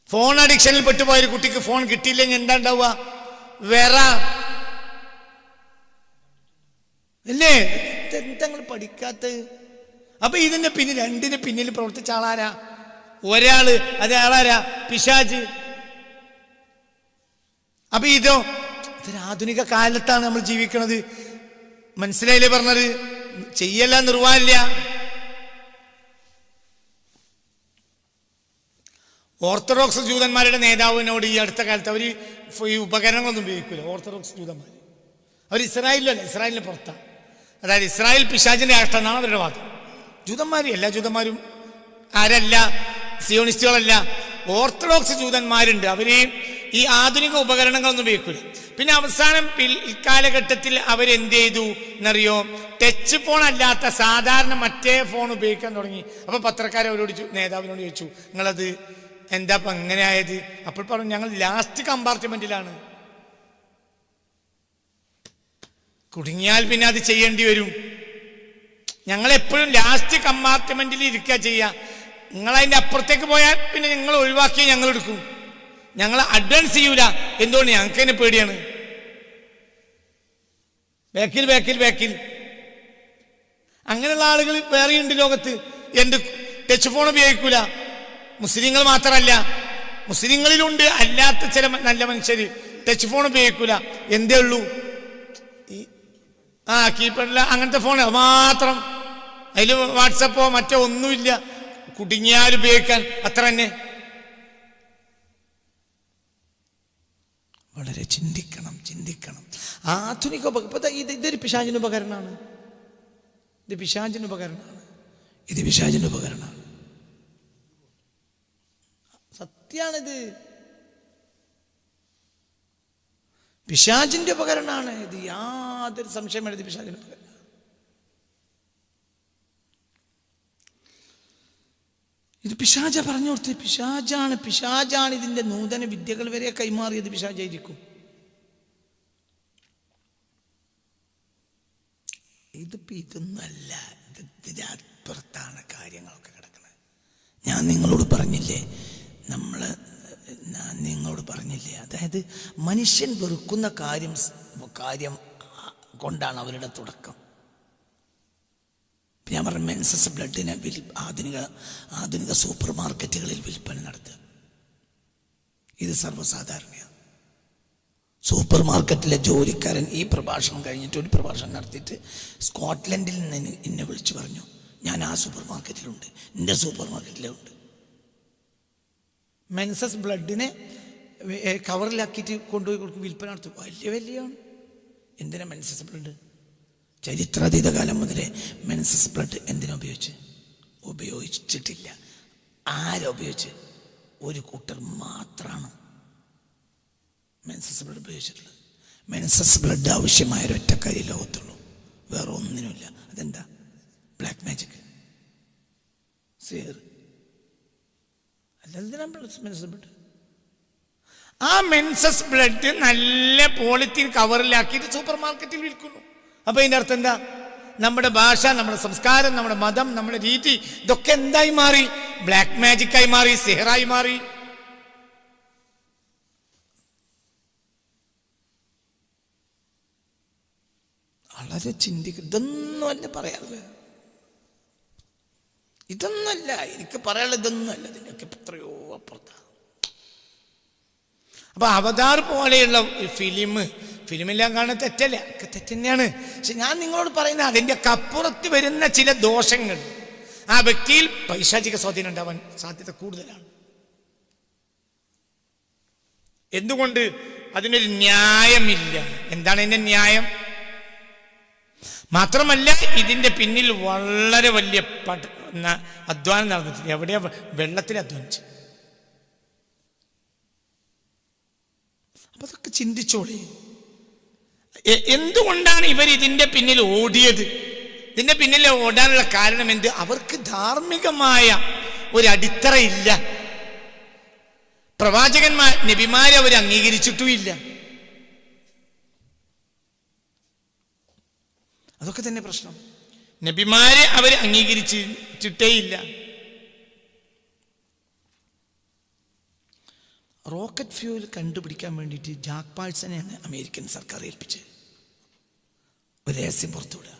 ഫോൺ അഡിക്ഷനിൽ പെട്ടുപോയൊരു കുട്ടിക്ക് ഫോൺ കിട്ടിയില്ലെങ്കിൽ എന്താ ഉണ്ടാവുക? വെറ അല്ലേ? എന്താ നിങ്ങൾ പഠിക്കാത്ത? അപ്പൊ ഇതിന്റെ പിന്നിൽ, രണ്ടിന് പിന്നിൽ പ്രവർത്തിച്ച ആളാരാ? ഒരാള്, അത് ആളാരാ? പിശാച്. അപ്പൊ ഇതൊരു ആധുനിക കാലത്താണ് നമ്മൾ ജീവിക്കുന്നത്. മനസ്സിലായില്ലേ പറഞ്ഞത്? ചെയ്യല്ല, നിർവാഹമില്ല. ഓർത്തഡോക്സ് ജൂതന്മാരുടെ നേതാവിനോട് ഈ അടുത്ത കാലത്ത് അവർ ഈ ഉപകരണങ്ങളൊന്നും ഉപയോഗിക്കില്ല. ഓർത്തഡോക്സ് ജൂതന്മാർ അവർ ഇസ്രായേലിലല്ല, ഇസ്രായേലിന് പുറത്താണ്. അതായത് ഇസ്രായേൽ പിശാചിന്റെ രാഷ്ട്രം എന്നാണ് അവരുടെ വാദം. ജൂതന്മാർ, എല്ലാ ജൂതന്മാരും ആരല്ല, സിയോണിസ്റ്റുകളല്ല. ഓർത്തഡോക്സ് ജൂതന്മാരുണ്ട്, അവര് ഈ ആധുനിക ഉപകരണങ്ങളൊന്നും ഉപയോഗിക്കില്ല. പിന്നെ അവസാനം കാലഘട്ടത്തിൽ അവരെന്ത് ചെയ്തു എന്നറിയോ? ടച്ച് ഫോൺ അല്ലാത്ത സാധാരണ മറ്റേ ഫോൺ ഉപയോഗിക്കാൻ തുടങ്ങി. അപ്പൊ പത്രക്കാർ അവരോട്, നേതാവിനോട് ചോദിച്ചു, നിങ്ങളത് എന്താ ഇപ്പം എങ്ങനെ ആയത്? അപ്പോൾ പറഞ്ഞു, ഞങ്ങൾ ലാസ്റ്റ് കമ്പാർട്ട്മെന്റിലാണ്. കുടുങ്ങിയാൽ പിന്നെ അത് ചെയ്യേണ്ടി വരും. ഞങ്ങളെപ്പോഴും ലാസ്റ്റ് കമ്പാർട്ട്മെന്റിൽ ഇരിക്കുക ചെയ്യുക. നിങ്ങളതിൻ്റെ അപ്പുറത്തേക്ക് പോയാൽ പിന്നെ നിങ്ങൾ ഒഴിവാക്കി ഞങ്ങൾ എടുക്കും. ഞങ്ങൾ അഡ്വാൻസ് ചെയ്യൂല. എന്തുകൊണ്ട്? ഞങ്ങൾക്ക് തന്നെ പേടിയാണ്. ബാക്കിൽ അങ്ങനെയുള്ള ആളുകൾ വേറെയുണ്ട് ലോകത്ത്. എന്ത് ടച്ച് ഫോൺ ഉപയോഗിക്കൂല. മുസ്ലിങ്ങൾ മാത്രമല്ല, മുസ്ലിങ്ങളിലുണ്ട് അല്ലാത്ത ചില നല്ല മനുഷ്യർ ടച്ച് ഫോൺ ഉപയോഗിക്കൂല. എന്തേ ഉള്ളൂ? കീപാഡില്ല, അങ്ങനത്തെ ഫോൺ മാത്രം. അതിൽ വാട്സപ്പോ മറ്റോ ഒന്നുമില്ല. കുടുങ്ങിയാൽ ഉപയോഗിക്കാൻ അത്ര തന്നെ. വളരെ ചിന്തിക്കണം. ആധുനിക ഇതൊരു പിശാചിന്റെ ഉപകരണമാണ്. ഇത് പിശാചിന്റെ ഉപകരണമാണ്. സത്യാണിത്. പിശാചിന്റെ ഉപകരണമാണ് ഇത്, യാതൊരു സംശയം വേണ്ട. പിശാചിന്റെ ഉപകരണം. ഇത് പിശാച പറഞ്ഞു കൊടുത്തത്. പിശാചാണ് ഇതിന്റെ നൂതന വിദ്യകൾ വരെ കൈമാറിയത്. പിശാചായിരിക്കും. ഇതൊന്നല്ല, ഇതിന്റെ അപ്പുറത്താണ് കാര്യങ്ങളൊക്കെ കിടക്കുന്നത്. ഞാൻ നിങ്ങളോട് പറഞ്ഞില്ലേ, അതായത് മനുഷ്യൻ വെറുക്കുന്ന കാര്യം കൊണ്ടാണ് അവരുടെ തുടക്കം. ഞാൻ പറഞ്ഞ മെൻസസ് ബ്ലഡിനെ ആധുനിക സൂപ്പർ മാർക്കറ്റുകളിൽ വിൽപ്പന നടത്തുക. ഇത് സർവ്വസാധാരണയാണ്. സൂപ്പർ മാർക്കറ്റിലെ ജോലിക്കാരൻ ഈ പ്രഭാഷണം കഴിഞ്ഞിട്ട് ഒരു പ്രഭാഷണം നടത്തിയിട്ട് സ്കോട്ട്ലൻഡിൽ നിന്ന് എന്നെ വിളിച്ചു പറഞ്ഞു, ഞാൻ ആ സൂപ്പർ മാർക്കറ്റിലുണ്ട്, എൻ്റെ സൂപ്പർ മാർക്കറ്റിലുണ്ട്. മെൻസസ് ബ്ലഡിനെ കവറിലാക്കിയിട്ട് കൊണ്ടുപോയി കൊടുക്കും, വിൽപ്പന നടത്തും. വലിയാണ്. എന്തിനാ മെൻസസ് ബ്ലഡ്? ചരിത്രാതീത കാലം മുതലേ മെൻസസ് ബ്ലഡ് എന്തിനാ ഉപയോഗിച്ചിട്ടില്ല. ആരുപയോഗിച്ച്? ഒരു കൂട്ടർ മാത്രമാണ് മെൻസസ് ബ്ലഡ് ഉപയോഗിച്ചിട്ടുള്ളത്. മെൻസസ് ബ്ലഡ് ആവശ്യമായ ഒരൊറ്റ കാര്യം ലോകത്തുള്ളൂ, വേറെ ഒന്നിനുമില്ല. അതെന്താ? ബ്ലാക്ക് മാജിക്, സിഹർ. അല്ലെന്തിനാ മെൻസസ് ബ്ലഡ്? ആ മെൻസസ് ബ്ലഡ് നല്ല പോളിത്തീൻ കവറിലാക്കിയിട്ട് സൂപ്പർ മാർക്കറ്റിൽ വിൽക്കുന്നു. അപ്പൊ ഇതിന്റെ അർത്ഥം എന്താ? നമ്മുടെ ഭാഷ, നമ്മുടെ സംസ്കാരം, നമ്മുടെ മതം, നമ്മുടെ രീതി, ഇതൊക്കെ എന്തായി മാറി? ബ്ലാക്ക് മാജിക്കായി മാറി, സിഹറായി മാറി. വളരെ ചിന്തിക്കുക. ഇതൊന്നുമല്ല പറയാനുള്ളത്, ഇതൊന്നുമല്ല എനിക്ക് പറയാനുള്ളത്, ഇതൊന്നുമല്ല. ഇതിനൊക്കെ എത്രയോ അപ്പുറത്താണ്. അപ്പൊ അവതാർ പോലെയുള്ള ഫിലിമെല്ലാം കാണാൻ തെറ്റല്ല, ഒക്കെ തെറ്റന്നെയാണ്. പക്ഷെ ഞാൻ നിങ്ങളോട് പറയുന്നത് അതിൻ്റെ അപ്പുറത്ത് വരുന്ന ചില ദോഷങ്ങൾ ആ വ്യക്തിയിൽ പൈശാചിക സ്വാധീനം ഉണ്ടാവാൻ സാധ്യത കൂടുതലാണ്. എന്തുകൊണ്ട്? അതിനൊരു ന്യായമില്ല. എന്താണ് ഇതിന്റെ ന്യായം? മാത്രമല്ല ഇതിന്റെ പിന്നിൽ വളരെ വലിയ അധ്വാനം നടന്നിട്ടില്ല. എവിടെയാ? വെള്ളത്തിൽ അധ്വാനിച്ച്. അപ്പൊ അതൊക്കെ ചിന്തിച്ചോളി. എന്തുകൊണ്ടാണ് ഇവർ ഇതിന്റെ പിന്നിൽ ഓടിയത്? ഇതിന്റെ പിന്നിൽ ഓടാനുള്ള കാരണം എന്ത്? അവർക്ക് ധാർമ്മികമായ ഒരു അടിത്തറ ഇല്ല. പ്രവാചകന്മാർ, നബിമാരെ അവർ അംഗീകരിച്ചിട്ടുമില്ല. അതൊക്കെ തന്നെ പ്രശ്നം. നബിമാരെ അവർ അംഗീകരിച്ചിട്ടേ ഇല്ല. റോക്കറ്റ് ഫ്യൂൽ കണ്ടുപിടിക്കാൻ വേണ്ടിയിട്ട് ജാക്ക് പാഴ്സനെയാണ് അമേരിക്കൻ സർക്കാർ ഏൽപ്പിച്ചത്. ഒരു രഹസ്യം പുറത്തുവിടുക.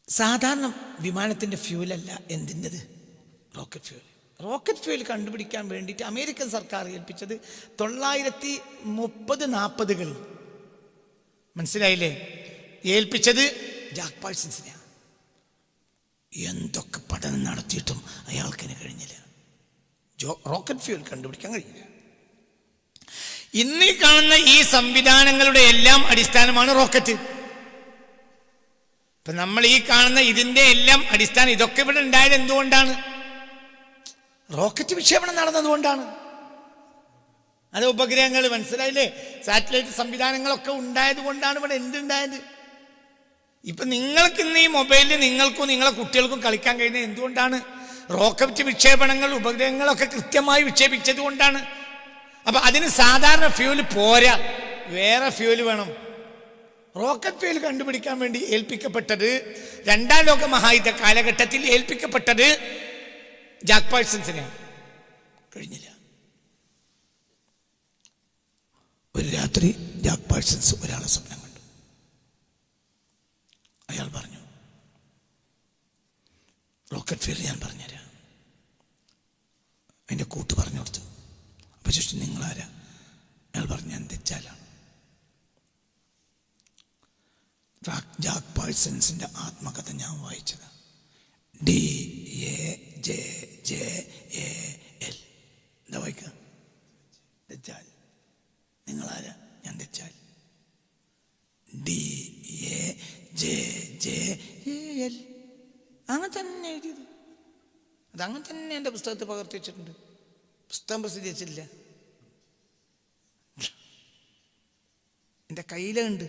സാധാരണ വിമാനത്തിൻ്റെ ഫ്യൂലല്ല എന്തിൻ്റെത്? Rocket fuel. റോക്കറ്റ് ഫ്യൂൽ കണ്ടുപിടിക്കാൻ വേണ്ടിയിട്ട് അമേരിക്കൻ സർക്കാർ ഏൽപ്പിച്ചത് 1930-40 മനസ്സിലായില്ലേ? ഏൽപ്പിച്ചത് ജാക്ക് പാഴ്സൺസിനെയാണ്. എന്തൊക്കെ പഠനം നടത്തിയിട്ടും അയാൾക്കിന് കഴിഞ്ഞില്ല. റോക്കറ്റ് ഫ്യൂൽ കണ്ടുപിടിക്കാൻ കഴിഞ്ഞില്ല. ഇന്ന് കാണുന്ന ഈ സംവിധാനങ്ങളുടെ എല്ലാം അടിസ്ഥാനമാണ് റോക്കറ്റ്. ഇപ്പൊ നമ്മൾ ഈ കാണുന്ന ഇതിന്റെ എല്ലാം അടിസ്ഥാനം, ഇതൊക്കെ ഇവിടെ ഉണ്ടായത് എന്തുകൊണ്ടാണ്? റോക്കറ്റ് വിക്ഷേപണം നടന്നതുകൊണ്ടാണ്. അത് ഉപഗ്രഹങ്ങൾ, മനസ്സിലായില്ലേ? സാറ്റലൈറ്റ് സംവിധാനങ്ങളൊക്കെ ഉണ്ടായത് കൊണ്ടാണ് ഇവിടെ എന്തുണ്ടായത്. ഇപ്പൊ നിങ്ങൾക്ക് ഇന്ന് ഈ മൊബൈലിൽ നിങ്ങൾക്കും നിങ്ങളെ കുട്ടികൾക്കും കളിക്കാൻ കഴിയുന്നത് എന്തുകൊണ്ടാണ്? റോക്കറ്റ് വിക്ഷേപണങ്ങൾ, ഉപഗ്രഹങ്ങളൊക്കെ കൃത്യമായി വിക്ഷേപിച്ചത് കൊണ്ടാണ്. അപ്പൊ അതിന് സാധാരണ ഫ്യൂല് പോരാ, വേറെ ഫ്യൂല് വേണം. റോക്കറ്റ് ഫ്യൂൽ കണ്ടുപിടിക്കാൻ വേണ്ടി ഏൽപ്പിക്കപ്പെട്ടത്, രണ്ടാം ലോക മഹായുദ്ധ കാലഘട്ടത്തിൽ ഏൽപ്പിക്കപ്പെട്ടത് ജാക്ക് പാഴ്സൺസിനെയാണ്. കഴിഞ്ഞില്ല. ഒരു രാത്രി ജാക്ക് പാഴ്സൺസ് ഒരാളെ സ്വപ്നം കണ്ടു. അയാൾ പറഞ്ഞു, റോക്കറ്റ് ഫ്യൂൽ ഞാൻ പറഞ്ഞുതരാം. അതിൻ്റെ കൂട്ട് പറഞ്ഞു കൊടുത്തു. അപ്പൊ ചോദിച്ചു, നിങ്ങളാരാ? അയാൾ പറഞ്ഞു, ഞാൻ ദജ്ജാലാണ്. ജാക്ക് പാഴ്സൺസിന്റെ ആത്മകഥ ഞാൻ വായിച്ചത്. DAJJAL. എന്താ വായിക്ക? ദജ്ജാൽ. നിങ്ങളാരാ? ഞാൻ ദജ്ജാൽ. DAJJAL. അങ്ങനെ തന്നെ എഴുതിയത്. അതങ്ങനെ തന്നെ എൻ്റെ പുസ്തകത്തിൽ പകർത്തി വെച്ചിട്ടുണ്ട്. പുസ്തകം പ്രസിദ്ധീകരിച്ചില്ല, എൻ്റെ കയ്യിലുണ്ട്.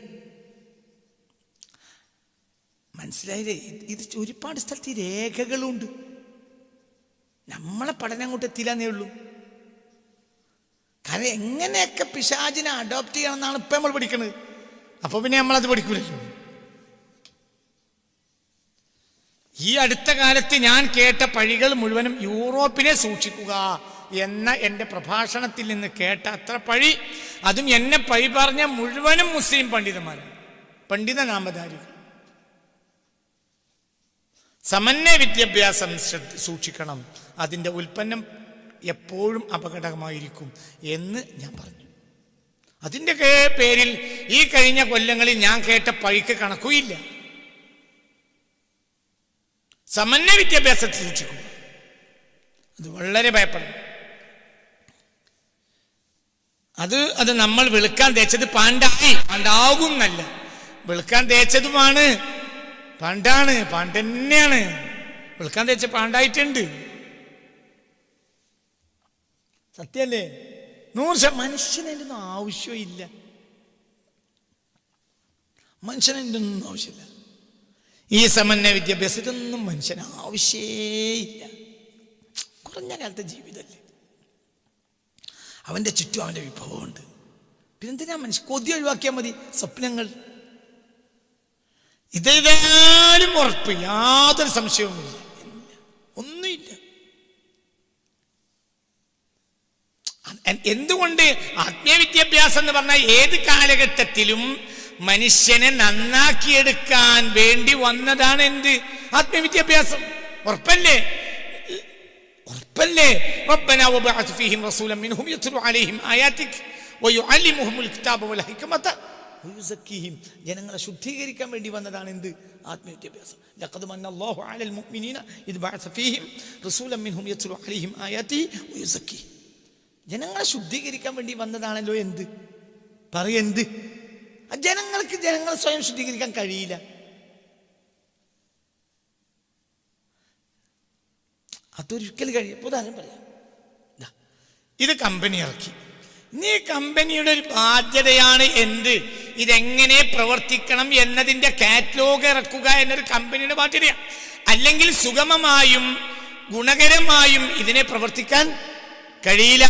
മനസ്സിലായില്ലേ? ഇത് ഒരുപാട് സ്ഥലത്ത് ഈ രേഖകളുണ്ട്. നമ്മളെ പഠനം അങ്ങോട്ട് എത്തിയില്ലെന്നേ ഉള്ളൂ. കാരണം എങ്ങനെയൊക്കെ പിശാചിനെ അഡോപ്റ്റ് ചെയ്യണം എന്നാണ് ഇപ്പം നമ്മൾ പഠിക്കുന്നത്. അപ്പൊ പിന്നെ നമ്മളത് പഠിക്കൂലല്ലോ. ഈ അടുത്ത കാലത്ത് ഞാൻ കേട്ട പഴികൾ മുഴുവനും യൂറോപ്പിനെ സൂക്ഷിക്കുക എന്ന എൻ്റെ പ്രഭാഷണത്തിൽ നിന്ന് കേട്ട അത്ര പഴി, അതും എന്നെ പഴി പറഞ്ഞ മുഴുവനും മുസ്ലിം പണ്ഡിതന്മാരാണ്, പണ്ഡിത നാമധാരികൾ. സമന്വയ വിദ്യാഭ്യാസം സൂക്ഷിക്കണം, അതിൻ്റെ ഉൽപ്പന്നം എപ്പോഴും അപകടമായിരിക്കും എന്ന് ഞാൻ പറഞ്ഞു. അതിൻ്റെ പേരിൽ ഈ കഴിഞ്ഞ കൊല്ലങ്ങളിൽ ഞാൻ കേട്ട പഴിക്ക് കണക്കുമില്ല. സമന്വയ വിദ്യാഭ്യാസത്തെ സൂക്ഷിക്കും, അത് വളരെ ഭയപ്പെടണം. അത് നമ്മൾ വെളുക്കാൻ തേച്ചത് പാണ്ടാകുന്നല്ല, വെളുക്കാൻ തേച്ചതുമാണ്, പാണ്ടാണ്, പാണ്ടന്നെയാണ്. വെളുക്കാൻ തേച്ച പാണ്ടായിട്ടുണ്ട്, സത്യല്ലേ? 100%. മനുഷ്യനതിൻ്റെ ഒന്നും ആവശ്യമില്ല, മനുഷ്യനതിൻ്റെ ഒന്നും ആവശ്യമില്ല. ഈ സമന്വയ വിദ്യാഭ്യാസത്തിനൊന്നും മനുഷ്യന് ആവശ്യമില്ല. കുറഞ്ഞ കാലത്തെ ജീവിതമല്ലേ, അവൻ്റെ ചുറ്റും അവൻ്റെ വിഭവമുണ്ട്. പിന്നെന്തിനാ മനുഷ്യൻ കൊതി ഒഴിവാക്കിയാൽ മതി. സ്വപ്നങ്ങൾ ഇതേതായാലും ഉറപ്പ്, യാതൊരു സംശയവുമില്ല, ഒന്നുമില്ല. എന്തുകൊണ്ട്? ആത്മീയ വിദ്യാഭ്യാസം എന്ന് പറഞ്ഞാൽ ഏത് കാലഘട്ടത്തിലും മനുഷ്യനെ നന്നാക്കിയെടുക്കാൻ വേണ്ടി വന്നതാണ് എന്ത്? ആത്മീയ വിദ്യാഭ്യാസം. ഉറപ്പല്ലേ? ഉറപ്പല്ലേ? റബ്ബനാ വബഅസ് ഫീഹിം റസൂലൻ മിൻഹും യത്ലു അലൈഹിം ആയാതിക വയുഅല്ലിമുഹുൽ കിതാബ വൽ ഹിക്മത വയുസക്കിഹിം. ജനങ്ങളെ ശുദ്ധീകരിക്കാൻ വേണ്ടി വന്നതാണ് എന്ത്? ആത്മീയ വിദ്യാഭ്യാസം. ലഖദ് മന്നല്ലാഹു അലൽ മുഅ്മിനീന ഇദ് ബഅസ ഫീഹിം റസൂലൻ മിൻഹും യത്ലു അലൈഹിം ആയാതിഹി വയുസക്കിഹിം. ജനങ്ങളെ ശുദ്ധീകരിക്കാൻ വേണ്ടി വന്നതാണല്ലോ എന്ത്? പറയെന്ത്? ജനങ്ങളെ സ്വയം ശുദ്ധീകരിക്കാൻ കഴിയില്ല. അതൊരിക്കലും കഴിയും. ഉദാഹരണം പറയാം, ഇത് കമ്പനി ഇറക്കി. ഇനി കമ്പനിയുടെ ഒരു ബാധ്യതയാണ് എന്ത്? ഇതെങ്ങനെ പ്രവർത്തിക്കണം എന്നതിൻ്റെ കാറ്റലോഗ് ഇറക്കുക എന്നൊരു കമ്പനിയുടെ ബാധ്യതയാണ്. അല്ലെങ്കിൽ സുഗമമായും ഗുണകരമായും ഇതിനെ പ്രവർത്തിക്കാൻ കഴിയില്ല.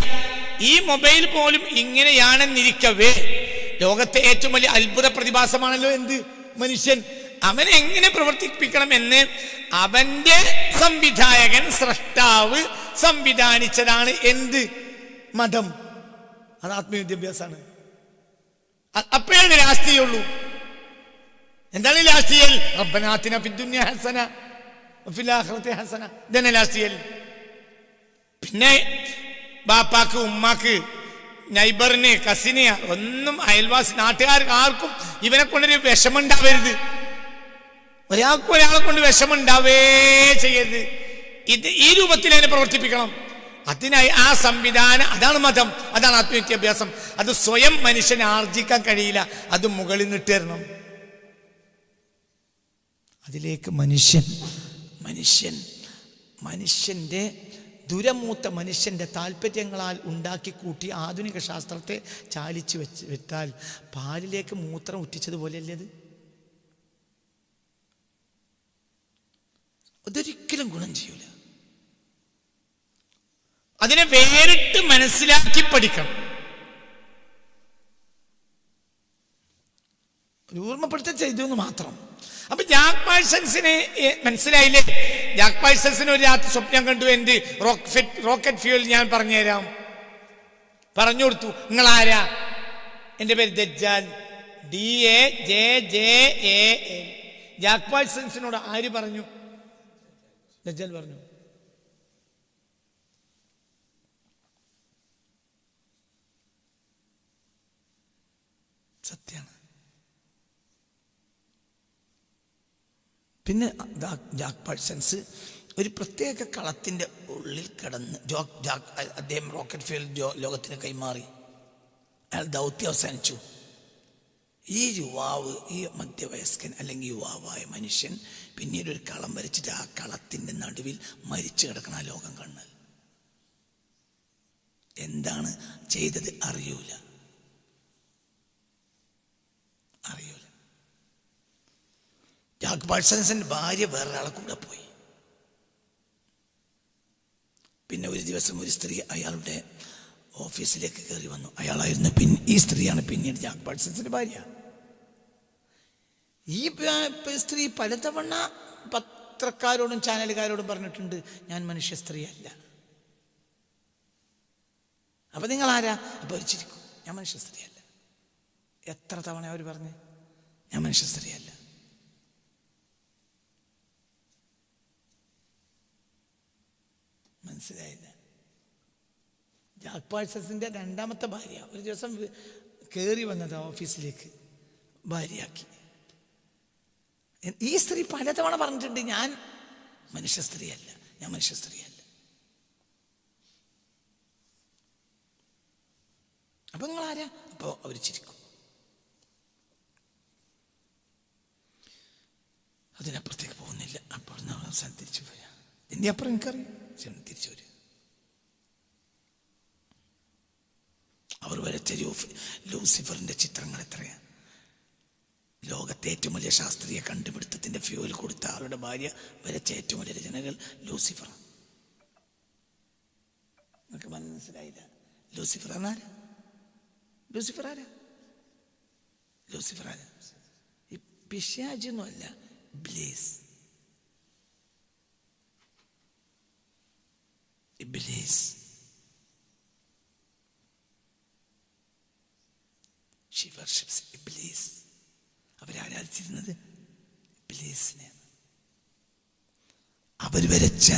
ഈ മൊബൈൽ പോലും ഇങ്ങനെയാണെന്നിരിക്കവേ ലോകത്തെ ഏറ്റവും വലിയ അത്ഭുത പ്രതിഭാസമാണല്ലോ എന്ത്? മനുഷ്യൻ. അവനെ എങ്ങനെ പ്രവർത്തിപ്പിക്കണം എന്ന് അവന്റെ സംവിധായകൻ, സ്രഷ്ടാവ് സംവിധാനിച്ചതാണ് എന്ത്? മതം. അത് ആത്മീയ വിദ്യാഭ്യാസമാണ്. അപ്പോഴാണ് രാഷ്ട്രീയമുള്ളൂ. എന്താണ് രാഷ്ട്രീയം? റബ്ബനാ ആതിനാ ഫിദ്ദുനിയ ഹസന വഫിൽ ആഖിറതി ഹസന. ഇതന്നെ രാഷ്ട്രീയം. പിന്നെ ബാപ്പാക്ക്, ഉമ്മാക്ക്, നൈബറിന്, കസിന്, ഒന്നും അയൽവാസി, നാട്ടുകാർക്ക് ആർക്കും ഇവനെ കൊണ്ടൊരു വിഷമുണ്ടാവരുത്. ഒരാളെ കൊണ്ട് വിഷമുണ്ടാവേ ചെയ്യരുത്. ഇത് ഈ രൂപത്തിൽ അതിനെ പ്രവർത്തിപ്പിക്കണം. അതിനായി ആ സംവിധാനം, അതാണ് മതം, അതാണ് ആത്മീയ വിദ്യാഭ്യാസം. അത് സ്വയം മനുഷ്യനെ ആർജിക്കാൻ കഴിയില്ല, അത് മുകളിൽ നിന്നിട്ട് തരണം. അതിലേക്ക് മനുഷ്യൻ്റെ ദുരമൂത്ത മനുഷ്യൻ്റെ താല്പര്യങ്ങളാൽ ഉണ്ടാക്കി കൂട്ടി ആധുനിക ശാസ്ത്രത്തെ ചാലിച്ചു വിട്ടാൽ പാലിലേക്ക് മൂത്രം ഉറ്റിച്ചതുപോലെയല്ലേ അത്? അതൊരിക്കലും ഗുണം ചെയ്യൂല. അതിനെ വേറിട്ട് മനസ്സിലാക്കി പഠിക്കണം. ഒരു ഓർമ്മപ്പെടുത്തൽ ചെയ്തു എന്ന് മാത്രം. അപ്പൊ ജാക്ക് പാഴ്സൺസിന് മനസ്സിലായില്ലേ? ജാക്ക് പാഴ്സൺസിന് ഒരു രാത്രി സ്വപ്നം കണ്ടു, എന്ത്? റോക്കറ്റ് ഫ്യൂൽ ഞാൻ പറഞ്ഞുതരാം. പറഞ്ഞു കൊടുത്തു. നിങ്ങൾ ആരാ? എൻ്റെ പേര് ദജ്ജാൽ, DAJJAL. ജാക്ക് പാഴ്സൺസിനോട് ആര് പറഞ്ഞു? ദജ്ജാൽ പറഞ്ഞു. സത്യാണ്. പിന്നെ ജാക്ക് പാഴ്സൺസ് ഒരു പ്രത്യേക കളത്തിൻ്റെ ഉള്ളിൽ കിടന്ന് അദ്ദേഹം റോക്കറ്റ് ഫ്യൂൽ ലോകത്തിന് കൈമാറി. അയാൾ ദൗത്യം അവസാനിച്ചു. ഈ യുവാവ്, ഈ മധ്യവയസ്കൻ അല്ലെങ്കിൽ യുവാവായ മനുഷ്യൻ പിന്നീട് ഒരു കളം വരച്ചിട്ട് ആ കളത്തിൻ്റെ നടുവിൽ മരിച്ചു കിടക്കണ ആ ലോകം കണ്ണ്. എന്താണ് ചെയ്തത് അറിയൂല. ജാക്ക് പാഴ്സൺസിൻ്റെ ഭാര്യ വേറൊരാളെ കൂടെ പോയി. പിന്നെ ഒരു ദിവസം ഒരു സ്ത്രീ അയാളുടെ ഓഫീസിലേക്ക് കയറി വന്നു. അയാളായിരുന്നു ഈ സ്ത്രീയാണ് പിന്നീട് ജാക്ക് പാഴ്സൺസിൻ്റെ ഭാര്യ. ഈ സ്ത്രീ പലതവണ പത്രക്കാരോടും ചാനലുകാരോടും പറഞ്ഞിട്ടുണ്ട്, ഞാൻ മനുഷ്യ സ്ത്രീയല്ല. അപ്പൊ നിങ്ങൾ ആരാ? അപ്പൊ അവർ ചിരിക്കും, ഞാൻ മനുഷ്യ സ്ത്രീയല്ല. എത്ര തവണ അവർ പറഞ്ഞു ഞാൻ മനുഷ്യ സ്ത്രീയല്ല? മനസ്സിലായില്ല. ജാക്ക് പാഴ്സസിന്റെ രണ്ടാമത്തെ ഭാര്യ ഒരു ദിവസം കയറി വന്നത് ഓഫീസിലേക്ക്, ഭാര്യയാക്കി. ഈ സ്ത്രീ പലതവണ പറഞ്ഞിട്ടുണ്ട്, ഞാൻ മനുഷ്യ സ്ത്രീയല്ല, ഞാൻ മനുഷ്യ സ്ത്രീയല്ല. അപ്പൊ നിങ്ങളാരാ? അപ്പൊ അവർ ചിരിക്കും. അതിനപ്പുറത്തേക്ക് പോകുന്നില്ല. അപ്പോൾ അവസാനം തിരിച്ചു പോയാ ഇതിൻ്റെ അപ്പുറം എനിക്കറിയാം, തിരിച്ചു വരിക. അവർ വരച്ച ലൂസിഫറിന്റെ ചിത്രങ്ങൾ എത്രയാണ്. ലോകത്തെ ഏറ്റവും വലിയ ശാസ്ത്രീയ കണ്ടുപിടുത്തത്തിന്റെ ഫ്യൂവൽ കൊടുത്ത ആളുടെ ഭാര്യ വരച്ച ഏറ്റവും വലിയ രചനകൾ ലൂസിഫർ. നിങ്ങൾക്ക് മനസ്സിലായില്ല? ലൂസിഫർ എന്നാരാ? ലൂസിഫർ ആരാ? ലൂസിഫർ ആരാ? ഈ പിശാചൊന്നും അല്ല, ഇബ്ലീസ്. ഇബ്ലീസ്. She worships Iblis. അവരാരാധിച്ചിരുന്നത് ഇബ്ലീസിനെയാണ്. അവർ വരച്ച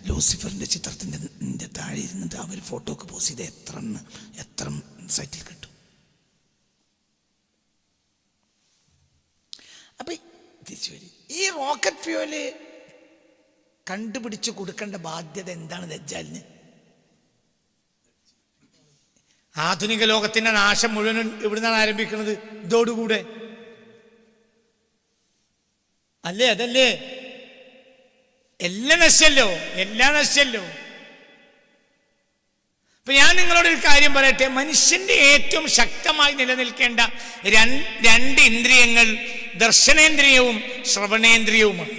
ലൂസിഫറിന്റെ ചിത്രത്തിന്റെ താഴെ ഇരുന്നിട്ട് അവർ ഫോട്ടോക്ക് പോസ്റ്റ് ചെയ്ത് എത്ര സൈറ്റിൽ കിട്ടും. അപ്പൊ തിരിച്ചു വരും. ഈ റോക്കറ്റ് ഫ്യൂവല് കണ്ടുപിടിച്ചു കൊടുക്കേണ്ട ബാധ്യത എന്താണ് ദജ്ജാലിന്? ആധുനിക ലോകത്തിന്റെ നാശം മുഴുവൻ ഇവിടുന്നാണ് ആരംഭിക്കുന്നത്, ഇതോടുകൂടെ അല്ലേ? അതല്ലേ? എല്ലാം നശിച്ചല്ലോ, എല്ലാം നശിച്ചല്ലോ. അപ്പൊ ഞാൻ നിങ്ങളോടൊരു കാര്യം പറയട്ടെ. മനുഷ്യന്റെ ഏറ്റവും ശക്തമായി നിലനിൽക്കേണ്ട രണ്ട് ഇന്ദ്രിയങ്ങൾ ദർശനേന്ദ്രിയവും ശ്രവണേന്ദ്രിയവുമാണ്.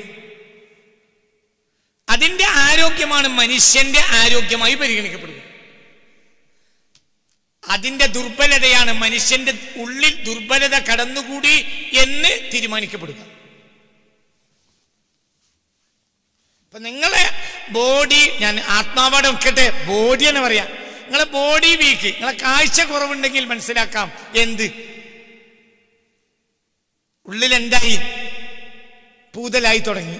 അതിന്റെ ആരോഗ്യമാണ് മനുഷ്യന്റെ ആരോഗ്യമായി പരിഗണിക്കപ്പെടുന്നത്. അതിന്റെ ദുർബലതയാണ് മനുഷ്യന്റെ ഉള്ളിൽ ദുർബലത കടന്നുകൂടി എന്ന് തീരുമാനിക്കപ്പെടുക. അപ്പൊ നിങ്ങളെ ബോഡി, ഞാൻ ആത്മാവാടെ വെക്കട്ടെ, ബോഡി എന്ന് പറയാം. നിങ്ങളെ ബോഡി വീക്ക്, നിങ്ങളെ കാഴ്ച കുറവുണ്ടെങ്കിൽ മനസ്സിലാക്കാം എന്ത് ഉള്ളിൽ എന്തായി, പൂതലായി തുടങ്ങി.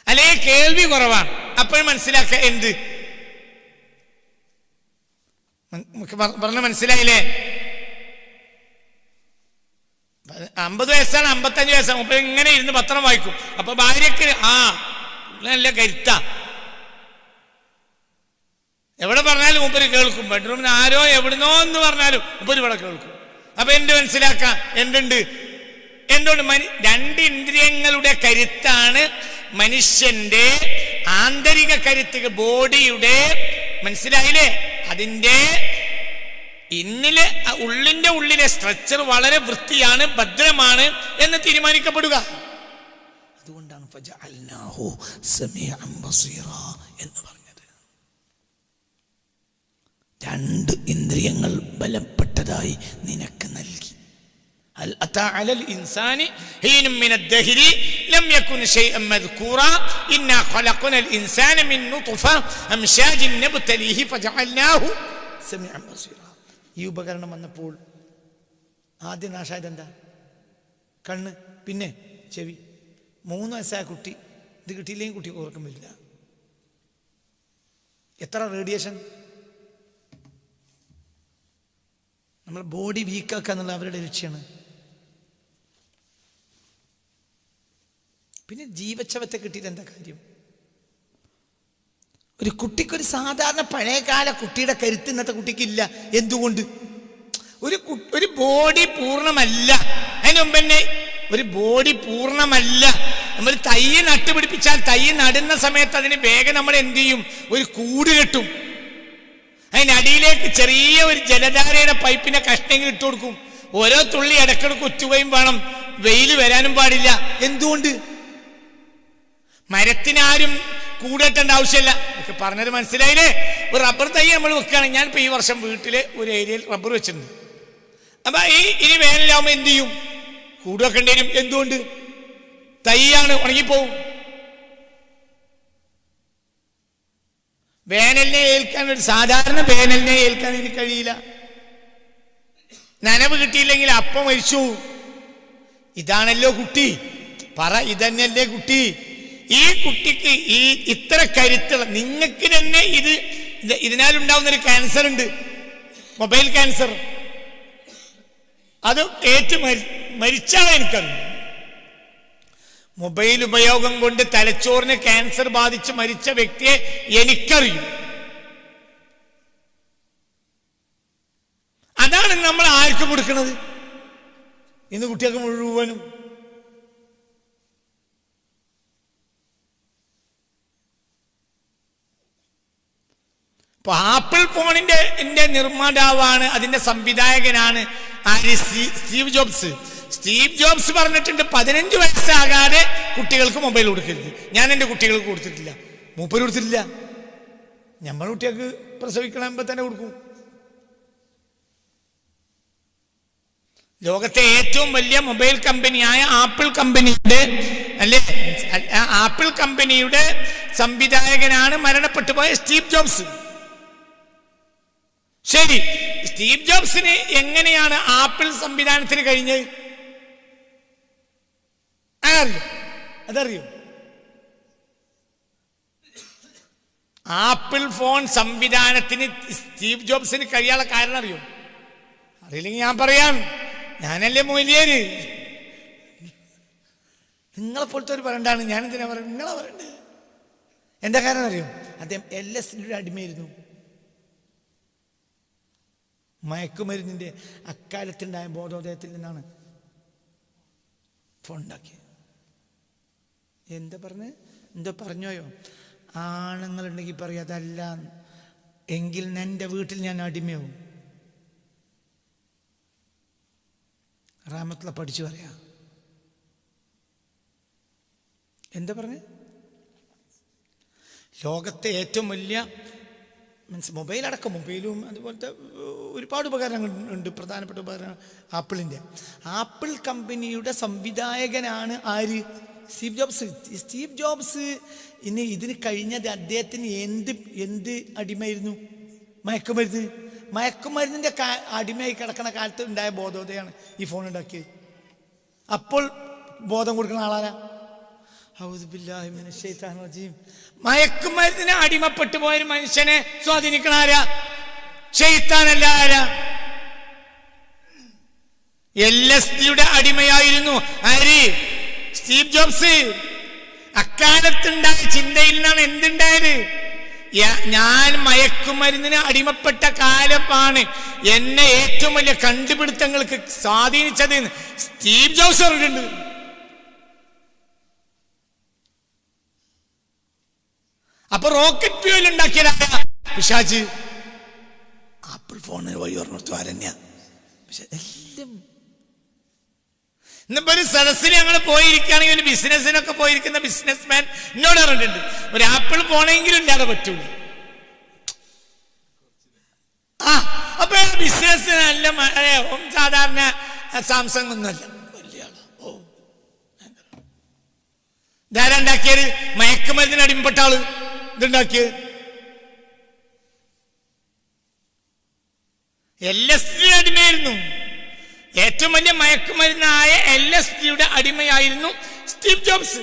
അല്ലെ കേൾവി കുറവാണ്, അപ്പോഴും മനസ്സിലാക്കുക എന്ത് പറഞ്ഞ മനസ്സിലായില്ലേ? 50 വയസ്സാണ്, 55 വയസ്സാണ്, മുപ്പത് ഇങ്ങനെ ഇരുന്ന് പത്രം വായിക്കും. അപ്പൊ ഭാര്യക്ക് നല്ല കരുത്ത, എവിടെ പറഞ്ഞാലും മുപ്പര് കേൾക്കും. ബെഡ്റൂമിന് ആരോ എവിടുന്നോ എന്ന് പറഞ്ഞാലും മുപ്പര് ഇവിടെ കേൾക്കും. അപ്പൊ എന്ത് മനസ്സിലാക്കാം? എന്തുണ്ട്? എന്തുകൊണ്ട്? രണ്ട് ഇന്ദ്രിയങ്ങളുടെ കരുത്താണ് മനുഷ്യന്റെ ആന്തരിക കരുത്ത്, ബോഡിയുടെ. മനസ്സിലായില്ലേ? അതിന്റെ ഉള്ളിന്റെ ഉള്ളിലെ സ്ട്രക്ചർ വളരെ വൃത്തിയാണ്, ഭദ്രമാണ് എന്ന് തീരുമാനിക്കപ്പെടുക. അതുകൊണ്ടാണ് ഫജഅൽനാഹു സമീഅൻ ബസീറ എന്ന് പറഞ്ഞത്. രണ്ട് ഇന്ദ്രിയങ്ങൾ ബലപ്പെട്ടതായി നിനക്ക് നൽകി. ഹൽ അതാ അലൽ ഇൻസാനി ഹീനും മിനദ് ദഹ്രി ലം യകുൻ ശൈഅൻ മദ്കൂറാ ഇന്നാ ഖലഖനൽ ഇൻസാന മിൻ നുത്ഫ അംശാജിൻ നബ്തലിഹി ഫജഅൽനാഹു സമീഅൻ ബസീറ. ഈ ഉപകരണം വന്നപ്പോൾ ആദ്യം നാശായത് എന്താ? കണ്ണ്, പിന്നെ ചെവി. 3 വയസ്സായ കുട്ടി ഇത് കിട്ടിയില്ലെങ്കിൽ കുട്ടി ഉറക്കം വരില്ല. എത്ര റേഡിയേഷൻ! നമ്മൾ ബോഡി വീക്കാക്കുക എന്നുള്ള അവരുടെ ലക്ഷ്യമാണ്. പിന്നെ ജീവച്ഛവത്തെ കിട്ടിയിട്ട് എന്താ കാര്യം? ഒരു കുട്ടിക്കൊരു സാധാരണ പഴയകാല കുട്ടിയുടെ കരുത്ത് ഇന്നത്തെ കുട്ടിക്കില്ല. എന്തുകൊണ്ട്? ഒരു ബോഡി പൂർണ്ണമല്ല. അതിന് മുമ്പ് തന്നെ ഒരു ബോഡി പൂർണ്ണമല്ല. നമ്മൾ തൈ നട്ടുപിടിപ്പിച്ചാൽ തൈ നടുന്ന സമയത്ത് അതിന് വേഗം നമ്മൾ എന്ത് ചെയ്യും? ഒരു കൂട് കെട്ടും. അതിനടിയിലേക്ക് ചെറിയ ഒരു ജലധാരയുടെ പൈപ്പിന്റെ കഷ്ണങ്ങൾ ഇട്ട് കൊടുക്കും. ഓരോ തുള്ളി ഇടക്കിടക്ക് ഉറ്റുകയും വേണം, വെയിൽ വരാനും പാടില്ല. എന്തുകൊണ്ട്? മരത്തിനാരും കൂടെട്ടേണ്ട ആവശ്യമില്ല. ഒക്കെ പറഞ്ഞത് മനസ്സിലായില്ലേ? ഒരു റബ്ബർ തൈ നമ്മൾ വെക്കുകയാണെങ്കിൽ, ഞാനിപ്പോൾ ഈ വർഷം വീട്ടിലെ ഒരു ഏരിയയിൽ റബ്ബർ വെച്ചിട്ടുണ്ട്. അപ്പൊ ഇനി വേനലാവുമ്പോൾ എന്ത് ചെയ്യും? കൂട് വെക്കേണ്ടി വരും. എന്തുകൊണ്ട്? തൈയാണ്, ഉണങ്ങിപ്പോവും. വേനലിനെ ഏൽക്കാൻ, ഒരു സാധാരണ വേനലിനെ ഏൽക്കാൻ എനിക്ക് കഴിയില്ല. നനവ് കിട്ടിയില്ലെങ്കിൽ അപ്പം മരിച്ചു. ഇതാണല്ലോ കുട്ടി, പറ, ഇതന്നെയല്ലേ കുട്ടി?
ഈ കുട്ടിക്ക് ഈ ഇത്ര കരുത്തുള്ള, നിങ്ങൾക്ക് തന്നെ ഇതിനാലുണ്ടാവുന്ന ഒരു ക്യാൻസർ ഉണ്ട്, മൊബൈൽ ക്യാൻസർ. അത് മരിച്ചാണ് എനിക്കറിയാം. മൊബൈൽ ഉപയോഗം കൊണ്ട് തലച്ചോറിന് ക്യാൻസർ ബാധിച്ച് മരിച്ച വ്യക്തിയെ എനിക്കറിയും. അതാണ് നമ്മൾ ആർക്ക് കൊടുക്കുന്നത്? ഇന്ന് കുട്ടികൾക്ക് മുഴുവനും. ഇപ്പൊ ആപ്പിൾ ഫോണിന്റെ നിർമ്മാതാവാണ്, അതിന്റെ സംവിധായകനാണ് ആര്? Steve jobs. സ്റ്റീവ് ജോബ്സ് പറഞ്ഞിട്ടുണ്ട് 15 വയസ്സാകാതെ കുട്ടികൾക്ക് മൊബൈൽ കൊടുക്കരുത്. ഞാൻ എൻ്റെ കുട്ടികൾക്ക് കൊടുത്തിട്ടില്ല, മൂപ്പര് കൊടുത്തിട്ടില്ല. നമ്മൾ കുട്ടികൾക്ക് പ്രസവിക്കണമ്പോ തന്നെ കൊടുക്കും. ലോകത്തെ ഏറ്റവും വലിയ മൊബൈൽ കമ്പനിയായ ആപ്പിൾ കമ്പനിയുടെ സംവിധായകനാണ് മരണപ്പെട്ടു പോയ സ്റ്റീവ് ജോബ്സ്. ശരി, സ്റ്റീവ് ജോബ്സിന് എങ്ങനെയാണ് ആപ്പിൾ സംവിധാനത്തിന് കഴിഞ്ഞത്? അതറിയോ? ആപ്പിൾ ഫോൺ സംവിധാനത്തിന് സ്റ്റീവ് ജോബ്സിന് കഴിയാനുള്ള കാരണം അറിയോ? അറിയില്ലെങ്കിൽ ഞാൻ പറയാം, ഞാനല്ലേ മൊയ്ലിയേര്. നിങ്ങളെപ്പോലത്തെ ഒരു പറയണ്ടാണ്, ഞാനെന്തിനാ പറയുന്നത്? നിങ്ങളാ പറയണ്ടത്. എന്താ കാരണം അറിയോ? അദ്ദേഹം LSD അടിമയായിരുന്നു. മയക്കുമരുന്നിന്റെ അക്കാലത്തുണ്ടായ ബോധോദയത്തിൽ നിന്നാണ് ഫോൺ ഉണ്ടാക്കിയത്. എന്താ പറഞ്ഞോയോ? ആണുങ്ങളുണ്ടെങ്കിൽ പറയും അതല്ല എങ്കിൽ എൻ്റെ വീട്ടിൽ ഞാൻ അടിമയാവും. റാമത്തുള്ള പഠിച്ചു പറയാ. എന്താ പറഞ്ഞ? ലോകത്തെ ഏറ്റവും വലിയ മൊബൈൽ അടക്കം, മൊബൈലും അതുപോലത്തെ ഒരുപാട് ഉപകരണങ്ങൾ ഉണ്ട്. പ്രധാനപ്പെട്ട ഉപകരണം ആപ്പിളിൻ്റെ. ആപ്പിൾ കമ്പനിയുടെ സംവിധായകനാണ് ആര്? Steve jobs. സ്റ്റീവ് ജോബ്സ് ഇതിന് കഴിഞ്ഞത് അദ്ദേഹത്തിന് എന്ത് അടിമയായിരുന്നു? മയക്കുമരുന്നിൻ്റെ അടിമയായി കിടക്കുന്ന കാലത്ത് ഉണ്ടായ ബോധോദയാണ് ഈ ഫോൺ ഉണ്ടാക്കിയത്. അപ്പോൾ ബോധം കൊടുക്കുന്ന ആളാരാ? മയക്കുമരുന്നിന് അടിമപ്പെട്ടു പോയൊരു മനുഷ്യനെ സ്വാധീനിക്കണ ആരാ? ശൈത്താനല്ല. ആരാ? LSDയുടെ അടിമയായിരുന്നു ആര്? Steve jobs. അക്കാലത്തുണ്ടായ ചിന്തയിൽ നിന്നാണ് എന്തുണ്ടായത്? ഞാൻ മയക്കുമരുന്നിന് അടിമപ്പെട്ട കാലമാണ് എന്നെ ഏറ്റവും വലിയ കണ്ടുപിടുത്തങ്ങൾക്ക് സ്വാധീനിച്ചത് സ്റ്റീവ് ജോബ്സ് പറഞ്ഞിട്ടുണ്ട്. അപ്പൊ റോക്കറ്റ് ഫ്യൂൽ ഉണ്ടാക്കിയതാരാ? പിശാച്. ആപ്പിൾ ഫോണിന് വഴി പറഞ്ഞിടത്തു ആരണ്യ. എല്ലാം ഇന്നിപ്പോ ഒരു സദസ്സിന് ഞങ്ങൾ പോയിരിക്കുകയാണെങ്കിൽ ഒരു ബിസിനസ്സിനൊക്കെ പോയിരിക്കുന്ന ബിസിനസ്മാൻ എന്നോട് പറഞ്ഞിട്ടുണ്ട്, ഒരു ആപ്പിൾ ഫോണെങ്കിലും ഇല്ലാതെ പറ്റൂല. അപ്പൊ ബിസിനസ് നല്ല സാധാരണ സാംസങ് ഒന്നുമല്ല, വലിയ ആളാ. ഇതാരുണ്ടാക്കിയത്? മയക്കുമരുന്നിന് അടിമപ്പെട്ട ആള് ഇതുണ്ടാക്കിയത്. LSD അടിമയായിരുന്നു. ഏറ്റവും വലിയ മയക്കുമരുന്നായ LSDയുടെ അടിമയായിരുന്നു സ്റ്റീവ് ജോബ്സ്.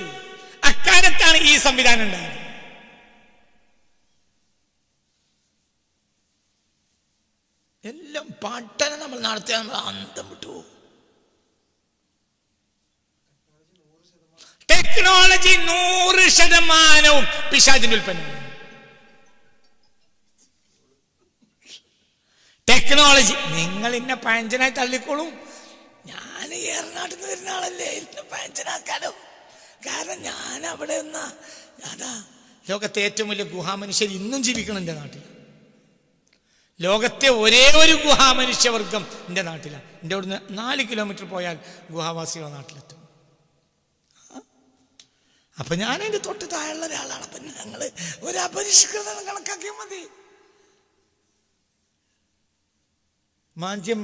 അക്കാലത്താണ് ഈ സംവിധാനം ഉണ്ടായത്. എല്ലാം പഠനം നമ്മൾ നടത്തിയാൽ നമ്മൾ അന്തം വിട്ടു. ടെക്നോളജി 100% പിശാചിന്റെ ഉൽപ്പന്നം. ടെക്നോളജി നിങ്ങൾ ഇന്ന പഴഞ്ചനായി തള്ളിക്കോളും. ഞാൻ ഏറനാട്ടിൽ നിന്ന് വരുന്ന ആളല്ലേ, ഇന്ന പഴഞ്ചനാക്കാനോ? കാരണം ഞാൻ അവിടെ അതാ ലോകത്തെ ഏറ്റവും വലിയ ഗുഹാമനുഷ്യർ ഇന്നും ജീവിക്കണം എൻ്റെ നാട്ടിൽ. ലോകത്തെ ഒരേ ഒരു ഗുഹാമനുഷ്യവർഗം എൻ്റെ നാട്ടിലാണ്. എൻ്റെ അവിടുന്ന് 4 കിലോമീറ്റർ പോയാൽ ഗുഹാവാസികളുടെ നാട്ടിലെത്തും. അപ്പൊ ഞാൻ അതിൻ്റെ തൊട്ട് താഴെയുള്ള ഒരാളാണ്. അപ്പൊ ഞങ്ങൾ ഒരു അപരിഷ്കൃത കണക്കാക്കിയാൽ മതി. മാഞ്ചം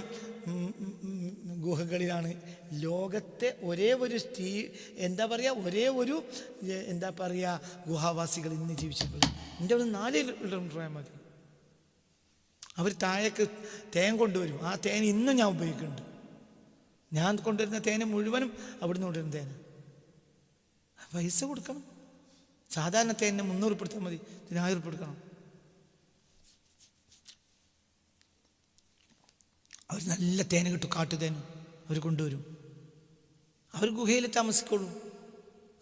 ഗുഹകളിലാണ് ലോകത്തെ ഒരേ ഒരു ഗുഹാവാസികൾ ഇന്ന് ജീവിച്ചിട്ടുള്ളത്. എൻ്റെ അവിടെ 4 കിലോമീറ്റർ പോയാൽ മതി. അവർ താഴേക്ക് തേൻ കൊണ്ടുവരും. ആ തേൻ ഇന്നും ഞാൻ ഉപയോഗിക്കുന്നുണ്ട്. ഞാൻ കൊണ്ടുവരുന്ന തേന് മുഴുവനും അവിടുന്ന് കൊണ്ടുവരുന്ന തേന്. പൈസ കൊടുക്കണം.
സാധാരണ തേനിന് 300 കൊടുത്താൽ മതി, ഇതിന് 1000 കൊടുക്കണം. അവർ നല്ല തേന് കിട്ടും, കാട്ടുതേന് അവർ കൊണ്ടുവരും. അവർ ഗുഹയിൽ താമസിക്കുള്ളൂ.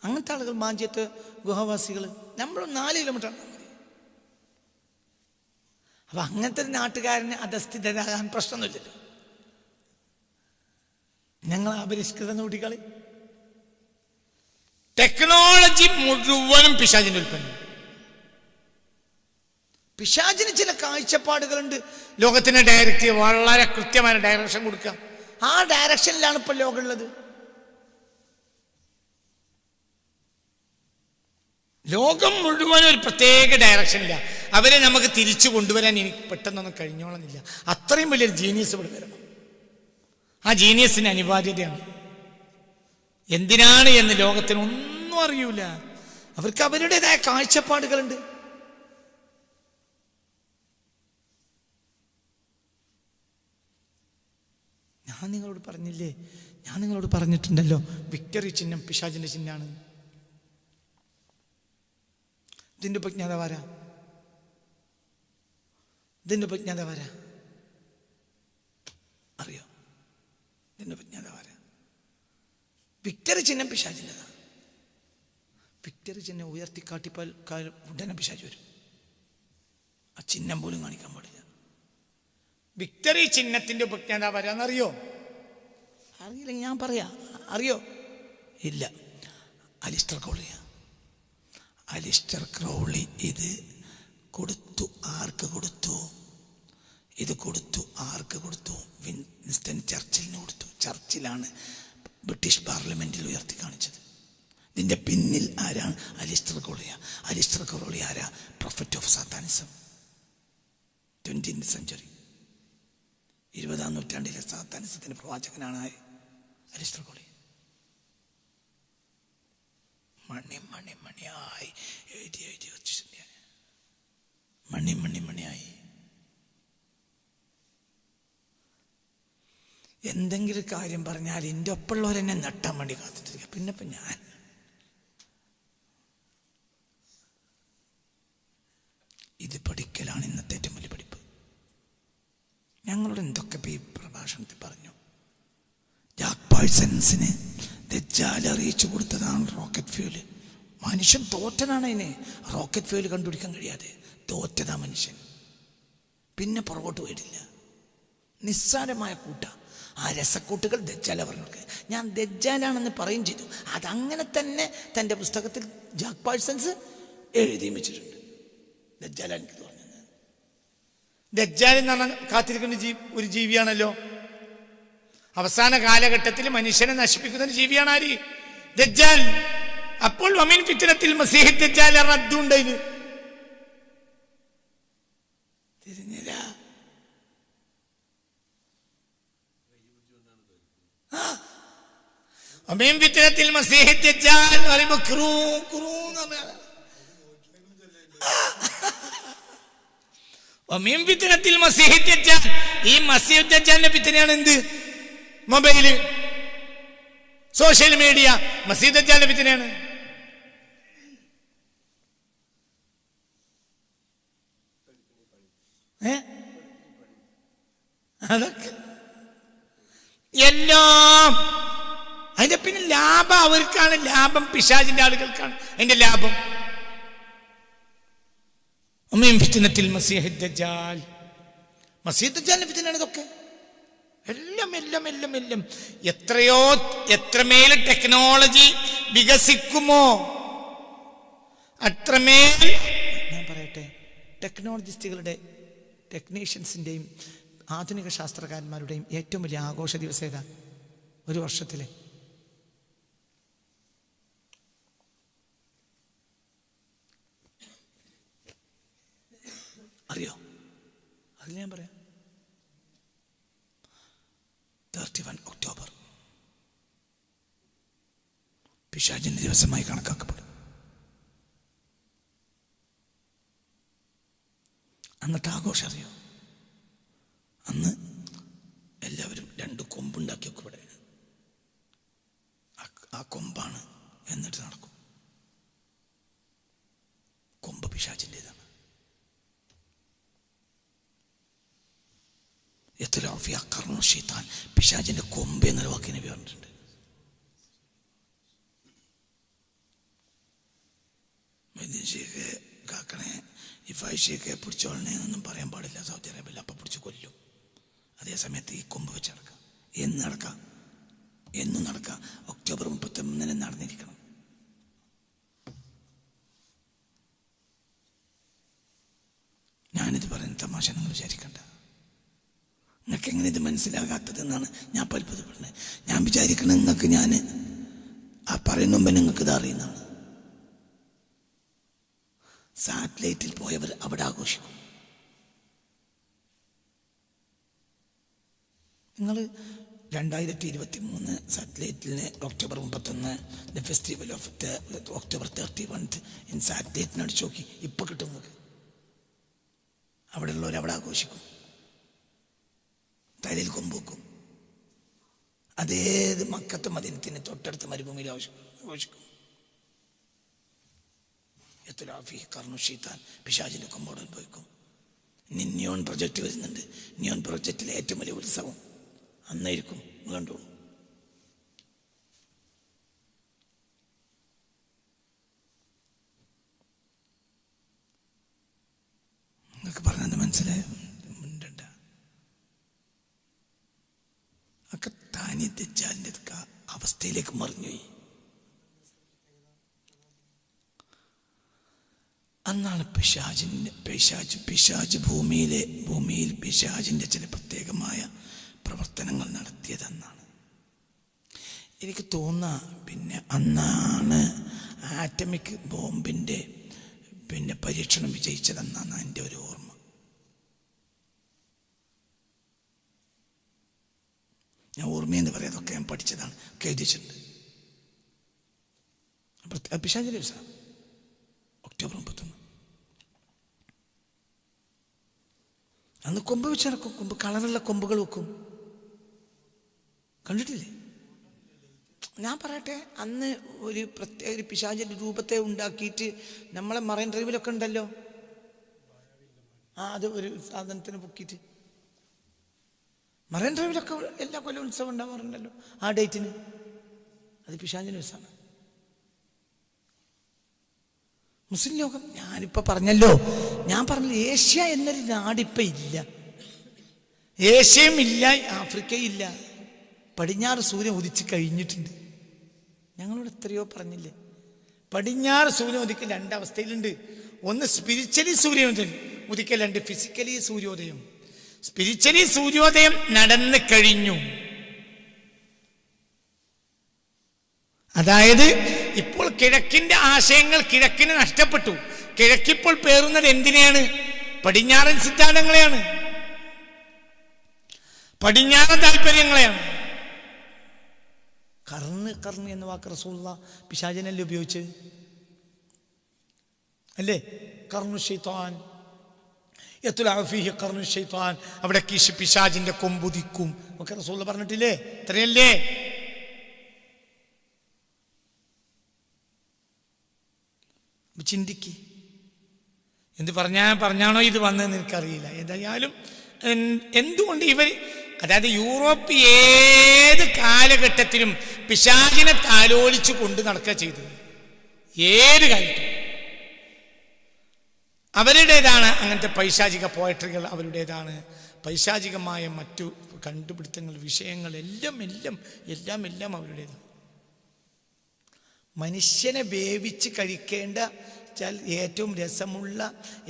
അങ്ങനത്തെ ആളുകൾ മാഞ്ചിയത്തെ ഗുഹവാസികൾ. നമ്മൾ 4 കിലോമീറ്റർ മതി. അപ്പൊ അങ്ങനത്തെ ഒരു നാട്ടുകാരന് അധസ്ഥിതരാകാൻ പ്രശ്നമൊന്നുമില്ലല്ലോ. ഞങ്ങൾ അപരിഷ്കൃത കുട്ടികളെ
ടെക്നോളജി മുഴുവനും പിശാചിന്റെ ഉൽപ്പന്നം.
പിശാചിന് ചില കാഴ്ചപ്പാടുകളുണ്ട്.
ലോകത്തിന് ഡയറക്റ്റ് വളരെ കൃത്യമായ ഡയറക്ഷൻ കൊടുക്കുക.
ആ ഡയറക്ഷനിലാണ് ഇപ്പൊ ലോകമുള്ളത്.
ലോകം മുഴുവനും ഒരു പ്രത്യേക ഡയറക്ഷനില്ല. അവരെ നമുക്ക് തിരിച്ചു കൊണ്ടുവരാൻ എനിക്ക് പെട്ടെന്നൊന്നും കഴിഞ്ഞോളന്നില്ല. അത്രയും വലിയൊരു ജീനിയസ് ഇവിടെ വരണം. ആ ജീനിയസിന് അനിവാര്യതയാണ്. എന്തിനാണ് എന്ന് ലോകത്തിന് ഒന്നും അറിയൂല.
അവർക്ക് അവരുടേതായ കാഴ്ചപ്പാടുകളുണ്ട്. ഞാൻ നിങ്ങളോട് പറഞ്ഞില്ലേ, ഞാൻ നിങ്ങളോട് പറഞ്ഞിട്ടുണ്ടല്ലോ, വിക്ടറി ചിഹ്നം പിശാചിന്റെ ചിഹ്നമാണ്. ഇതിന്റെ ഉപജ്ഞാതാവാരാ? ഇതിന്റെ ഉപജ്ഞാതാവാരാ അറിയോ? ഇതിന്റെ ഉപജ്ഞാതാവാരാ? വിക്ടറി ചിഹ്നം പിശാചിൻ്റെതാ. വിക്ടറി ചിഹ്നം ഉയർത്തിക്കാട്ടിപ്പാൽ ഉടനെ പിശാച് വരും. ആ ചിഹ്നം പോലും കാണിക്കാൻ പാടില്ല.
വിക്ടറി ചിഹ്നത്തിന്റെ ഉപജ്ഞാതാവാരാന്നറിയോ?
അറിയില്ലെങ്കിൽ ഞാൻ പറയാ. അറിയോ? ഇല്ല. അലിസ്റ്റർ ക്രൗളിയ. അലിസ്റ്റർ ക്രൗളി ഇത് കൊടുത്തു. ആർക്ക് കൊടുത്തു? ഇത് കൊടുത്തു. ആർക്ക് കൊടുത്തു? വിൻസ്റ്റൺ ചർച്ചിലിന് കൊടുത്തു. ചർച്ചിലാണ് ബ്രിട്ടീഷ് പാർലമെന്റിൽ ഉയർത്തി കാണിച്ചത്. ഇതിന്റെ പിന്നിൽ ആരാണ്? അലിസ്റ്റർ ക്രൗളിയ. അലിസ്റ്റർ ക്രൗളി ആരാ? Prophet of satanism. 20th century, 20ാം നൂറ്റാണ്ടിലെ സാത്താനിസത്തിന്റെ പ്രവാചകനാണ് അലിസ്റ്റർ ക്രൗളി. മണി മണി മണിയായി എഴുതി എഴുതി വെച്ചിട്ടുണ്ട്. മണി മണി മണിയായി. എന്തെങ്കിലും കാര്യം പറഞ്ഞാൽ എൻ്റെ ഒപ്പമുള്ളവരെന്നെ നട്ടാൻ വേണ്ടി കാത്തിട്ടിരിക്കുക. പിന്നെ ഇപ്പം ഞാൻ ഇത് പഠിക്കലാണ് ഇന്നത്തെ ഏറ്റവും വലിയ പഠിപ്പ്. ഞങ്ങളോട് എന്തൊക്കെ ഈ പ്രഭാഷണത്തിൽ പറഞ്ഞു. ജാക്ക് പാഴ്സൺസിന് ദജ്ജാൽ അറിയിച്ചു കൊടുത്തതാണ് റോക്കറ്റ് ഫ്യൂല്. മനുഷ്യൻ തോറ്റനാണ്. അതിന് റോക്കറ്റ് ഫ്യൂല് കണ്ടുപിടിക്കാൻ കഴിയാതെ തോറ്റതാ മനുഷ്യൻ. പിന്നെ പുറകോട്ട് പോയിട്ടില്ല. നിസ്സാരമായ കൂട്ട. ആ രസക്കൂട്ടുകൾ ദജ്ജാല പറഞ്ഞു. ഞാൻ ദജ്ജാലാണെന്ന് പറയും ചെയ്തു. അതങ്ങനെ തന്നെ തൻ്റെ പുസ്തകത്തിൽ ജാക്ക് പാഴ്സൺസ് എഴുതി വെച്ചിട്ടുണ്ട്. ദജ്ജാല എനിക്ക് പറഞ്ഞത്.
ദജ്ജാൽ എന്ന് പറഞ്ഞാൽ കാത്തിരിക്കുന്ന ഒരു ജീവിയാണല്ലോ. അവസാന കാലഘട്ടത്തിൽ മനുഷ്യനെ നശിപ്പിക്കുന്ന ഒരു ജീവിയാണ് ആര്? ദജ്ജാൽ. അപ്പോൾ വമിൻ ഫിത്നത്തിൽ മസീഹ് ദജ്ജാൽ റദ്ദുണ്ടതിന് തിരിഞ്ഞില്ല. വമിൻ ഫിത്നത്തിൽ മസീഹ് ദജ്ജാൽ എന്ന് പറയുമ്പോൾ ക്രൂ ക്രൂ എന്ന് പറഞ്ഞാൽ വമിൻ ഫിത്നത്തിൽ മസീഹ് ദജ്ജാൽ. ഈ മസീഹ് ദജ്ജാലിന്റെ ഫിത്നയാണ് എന്ത്? Mobile, social media. മസീഹ് ദജ്ജാലിന്റെ ഫിത്നയാണ്. അതൊക്കെ എല്ലാം അതിന്റെ പിന്നെ ലാഭം അവർക്കാണ്. ലാഭം പിശാചിന്റെ ആളുകൾക്കാണ് അതിന്റെ ലാഭം. മസീഹ് ദജ്ജാൽ.
മസീഹ് ദജ്ജാലിന്റെ ഫിത്നയാണ് ഇതൊക്കെ.
എല്ലാം എല്ലാം എല്ലാം എല്ലാം എത്രയോ എത്രമേൽ ടെക്നോളജി വികസിക്കുമോ അത്രമേൽ.
ഞാൻ പറയട്ടെ, ടെക്നോളജിസ്റ്റുകളുടെ ടെക്നീഷ്യൻസിൻ്റെയും ആധുനിക ശാസ്ത്രകാരന്മാരുടെയും ഏറ്റവും വലിയ ആഘോഷ ദിവസം ഏതാ ഒരു വർഷത്തിലെ? അറിയോ? അതിൽ ഞാൻ പറയാം. 31 ഒക്ടോബർ പിശാചിന്റെ ദിവസമായി കണക്കാക്കപ്പെടും. അന്നത്തെ ആഘോഷം അറിയോ? അന്ന് എല്ലാവരും 2 കൊമ്പുണ്ടാക്കി വെക്കും ഇവിടെ. ആ കൊമ്പാണ് എന്നിട്ട് നടക്കും. പിശാചിന്റെ കൊമ്പ് എന്നൊരു വാക്കിനെ പറഞ്ഞിട്ടുണ്ട്. കാക്കണേ ഈ ഫൈഷയൊക്കെ പിടിച്ചോളണേ എന്നൊന്നും പറയാൻ പാടില്ല സൗദി അറേബ്യയിൽ. അപ്പം പിടിച്ച് കൊല്ലും. അതേസമയത്ത് ഈ കൊമ്പ് വെച്ച് നടക്കാം. എന്നും നടക്കാം. ഒക്ടോബർ 31 നടന്നിരിക്കണം. ഞാനിത് പറയുന്ന തമാശ നിങ്ങൾ വിചാരിക്കണ്ട. നിങ്ങൾക്ക് എങ്ങനെ ഇത് മനസ്സിലാകാത്തതെന്നാണ് ഞാൻ അത്ഭുതപ്പെടുന്നത്. ഞാൻ വിചാരിക്കണം നിങ്ങൾക്ക് ഞാൻ ആ പറയുന്ന മുമ്പ് നിങ്ങൾക്ക് ഇത് അറിയുന്നതാണ്. സാറ്റലൈറ്റിൽ പോയവർ അവിടെ ആഘോഷിക്കും. നിങ്ങൾ 2023 സാറ്റലൈറ്റിന് October 31 the festival of October 31 in സാറ്റലൈറ്റിന് അടിച്ചു നോക്കി. ഇപ്പം കിട്ടും നിങ്ങൾക്ക്. അവിടെ ഉള്ളവർ അവിടെ ആഘോഷിക്കും. തലയിൽ കൊമ്പുവെക്കും. അതേത് മക്കത്ത് മദീനത്തിന് തൊട്ടടുത്ത മരുഭൂമിയിൽ ആഘോഷിക്കും. പിശാചിന്റെ കൊമ്പോട് അനുഭവിക്കും. ഇനി നിയോൺ പ്രൊജക്റ്റ് വരുന്നുണ്ട്. നിയോൺ പ്രൊജക്റ്റിലെ ഏറ്റവും വലിയ ഉത്സവം അന്നായിരിക്കും. കണ്ടോളൂ. നിങ്ങൾക്ക് പറഞ്ഞത് മനസ്സിലായോ? മിണ്ടണ്ട. ഒക്കെ താനി ദജ്ജാലിന്റെ അവസ്ഥയിലേക്ക് മറിഞ്ഞുപോയി. അന്നാണ് പിശാച് ഭൂമിയിൽ പിശാചിന്റെ ചില പ്രത്യേകമായ പ്രവർത്തനങ്ങൾ നടത്തിയതെന്നാണ് എനിക്ക് തോന്നുക. പിന്നെ അന്നാണ് ആറ്റമിക് ബോംബിന്റെ പരീക്ഷണം വിജയിച്ചതെന്നാണ് എൻ്റെ ഒരു ഓർമ്മ. ഞാൻ ഓർമ്മയെന്ന് പറയാതൊക്കെ ഞാൻ പഠിച്ചതാണ്, ഒക്കെ എഴുതിച്ചിട്ടുണ്ട്. പിശാചിന്റെ ദിവസം ഒക്ടോബർ 31. അന്ന് കൊമ്പ് വെച്ചിറക്കും. കൊമ്പ് കളറുള്ള കൊമ്പുകൾ വെക്കും. കണ്ടിട്ടില്ലേ? ഞാൻ പറയട്ടെ, അന്ന് ഒരു പ്രത്യേക ഒരു പിശാചിന്റെ രൂപത്തെ ഉണ്ടാക്കിയിട്ട് നമ്മളെ മറൈൻ ഡ്രൈവിലൊക്കെ ഉണ്ടല്ലോ. അത് ഒരു സാധനത്തിന് പൊക്കിയിട്ട് മറൈൻ ഡ്രൈവിലൊക്കെ എല്ലാ കൊല്ലം ഉത്സവം ഉണ്ടാവാറുണ്ടല്ലോ ആ ഡേറ്റിന്. അത് പിശാചിന്റെ ഉത്സവമാണ്. മുസ്ലിം ലോകം ഞാനിപ്പോൾ പറഞ്ഞല്ലോ, ഏഷ്യ എന്നൊരു നാടിപ്പം ഇല്ല. ഏഷ്യയും ഇല്ല, ആഫ്രിക്കയും ഇല്ല. പടിഞ്ഞാറ് സൂര്യൻ ഉദിച്ച് കഴിഞ്ഞിട്ടുണ്ട്. ഞങ്ങളോട് എത്രയോ പറഞ്ഞില്ലേ, പടിഞ്ഞാറ് സൂര്യൻ ഉദിക്കൽ രണ്ടവസ്ഥയിലുണ്ട്. ഒന്ന് സ്പിരിച്വലി സൂര്യോദയം ഉദിക്കൽ, രണ്ട് ഫിസിക്കലി സൂര്യോദയം. സ്പിരിച്വലി സൂര്യോദയം നടന്നു കഴിഞ്ഞു. അതായത് ഇപ്പോൾ കിഴക്കിന്റെ ആശയങ്ങൾ കിഴക്കിന് നഷ്ടപ്പെട്ടു. കിഴക്കിപ്പോൾ പേറുന്നത് എന്തിനെയാണ്? പടിഞ്ഞാറൻ സിദ്ധാന്തങ്ങളെയാണ്, പടിഞ്ഞാറൻ താല്പര്യങ്ങളെയാണ്. കർണ് എന്ന വാക്ക് റസൂലുള്ളാഹി പിശാചിനല്ലേ ഉപയോഗിച്ചത്? അല്ലേ? കർണു ശൈത്താൻ യത്ലഉ ഫീഹി കർണു ശൈത്താൻ, അവിടെ പിശാചിന്റെ കൊമ്പുദിക്കും ഒക്കെ റസൂലുള്ളാഹി പറഞ്ഞിട്ടില്ലേ? ഇത്രയല്ലേ? ചിന്തിക്ക്. എന്ത് പറഞ്ഞാണോ ഇത് വന്നതെന്ന് എനിക്കറിയില്ല. ഏതായാലും എന്തുകൊണ്ട് ഇവർ, അതായത് യൂറോപ്പ് ഏത് കാലഘട്ടത്തിലും പിശാചിനെ താലോലിച്ചു കൊണ്ട് നടക്കുക ചെയ്തത്. ഏത് കാലത്തും അവരുടേതാണ് അങ്ങനത്തെ പൈശാചിക പോയട്രികൾ, അവരുടേതാണ് പൈശാചികമായ മറ്റു കണ്ടുപിടുത്തങ്ങൾ, വിഷയങ്ങൾ എല്ലാം അവരുടേതാണ്. മനുഷ്യനെ വേവിച്ച് കഴിക്കേണ്ട ഏറ്റവും രസമുള്ള,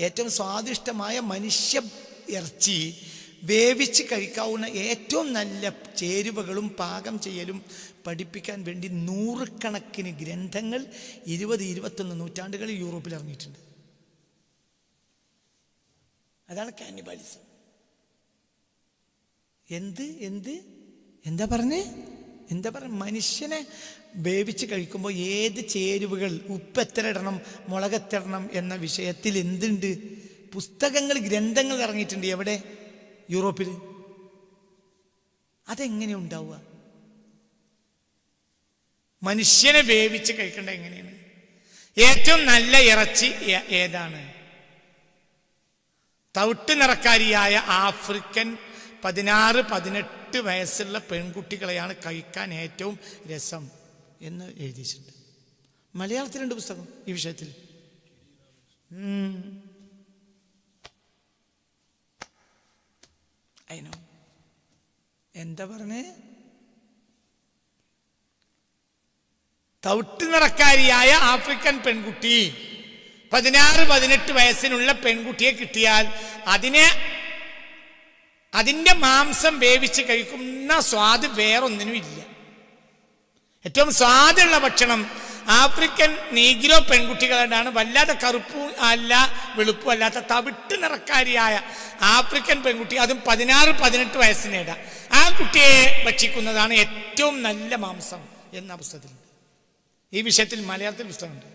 ഏറ്റവും സ്വാദിഷ്ടമായ മനുഷ്യ ഇറച്ചി വേവിച്ച് കഴിക്കാവുന്ന ഏറ്റവും നല്ല ചേരുവകളും പാകം ചെയ്യലും പഠിപ്പിക്കാൻ വേണ്ടി നൂറുകണക്കിന് ഗ്രന്ഥങ്ങൾ 20-21 നൂറ്റാണ്ടുകളിൽ യൂറോപ്പിൽ ഇറങ്ങിയിട്ടുണ്ട്. അതാണ് കാനിബാലിസം. എന്താ പറഞ്ഞേ? മനുഷ്യനെ വേവിച്ച് കഴിക്കുമ്പോൾ ഏത് ചേരുവകൾ, ഉപ്പ് എത്ര ഇടണം, മുളക് എത്ര ഇടണം എന്ന വിഷയത്തിൽ എന്തുണ്ട്? പുസ്തകങ്ങൾ, ഗ്രന്ഥങ്ങൾ ഇറങ്ങിയിട്ടുണ്ട്. എവിടെ? യൂറോപ്പിൽ. അതെങ്ങനെ ഉണ്ടാവുക? മനുഷ്യനെ വേവിച്ച് കഴിക്കേണ്ട എങ്ങനെയാണ്? ഏറ്റവും നല്ല ഇറച്ചി ഏതാണ്? തവിട്ട് നിറക്കാരിയായ ആഫ്രിക്കൻ
16-18 വയസ്സുള്ള പെൺകുട്ടികളെയാണ് കഴിക്കാൻ ഏറ്റവും രസം എന്ന് എഴുതിയിട്ടുണ്ട്. മലയാളത്തിലുണ്ട് പുസ്തകം ഈ വിഷയത്തിൽ. അതിനോ എന്താ പറഞ്ഞേ? തവിട്ട് നിറക്കാരിയായ ആഫ്രിക്കൻ പെൺകുട്ടി 16-18 വയസ്സിനുള്ള പെൺകുട്ടിയെ കിട്ടിയാൽ അതിന്റെ മാംസം വേവിച്ച് കഴിക്കുന്ന സ്വാദ് വേറൊന്നിനും ഇല്ല. ഏറ്റവും സ്വാദുള്ള ഭക്ഷണം ആഫ്രിക്കൻ നീഗ്രോ പെൺകുട്ടികളുടെയാണ്. വല്ലാതെ കറുപ്പും അല്ല വെളുപ്പും അല്ലാത്ത തവിട്ട് നിറക്കാരിയായ ആഫ്രിക്കൻ പെൺകുട്ടി, അതും 16-18 വയസ്സിനിട, ആ കുട്ടിയെ ഭക്ഷിക്കുന്നതാണ് ഏറ്റവും നല്ല മാംസം എന്ന പുസ്തകത്തിലുണ്ട്. ഈ വിഷയത്തിൽ മലയാളത്തിൽ പുസ്തകമുണ്ട്.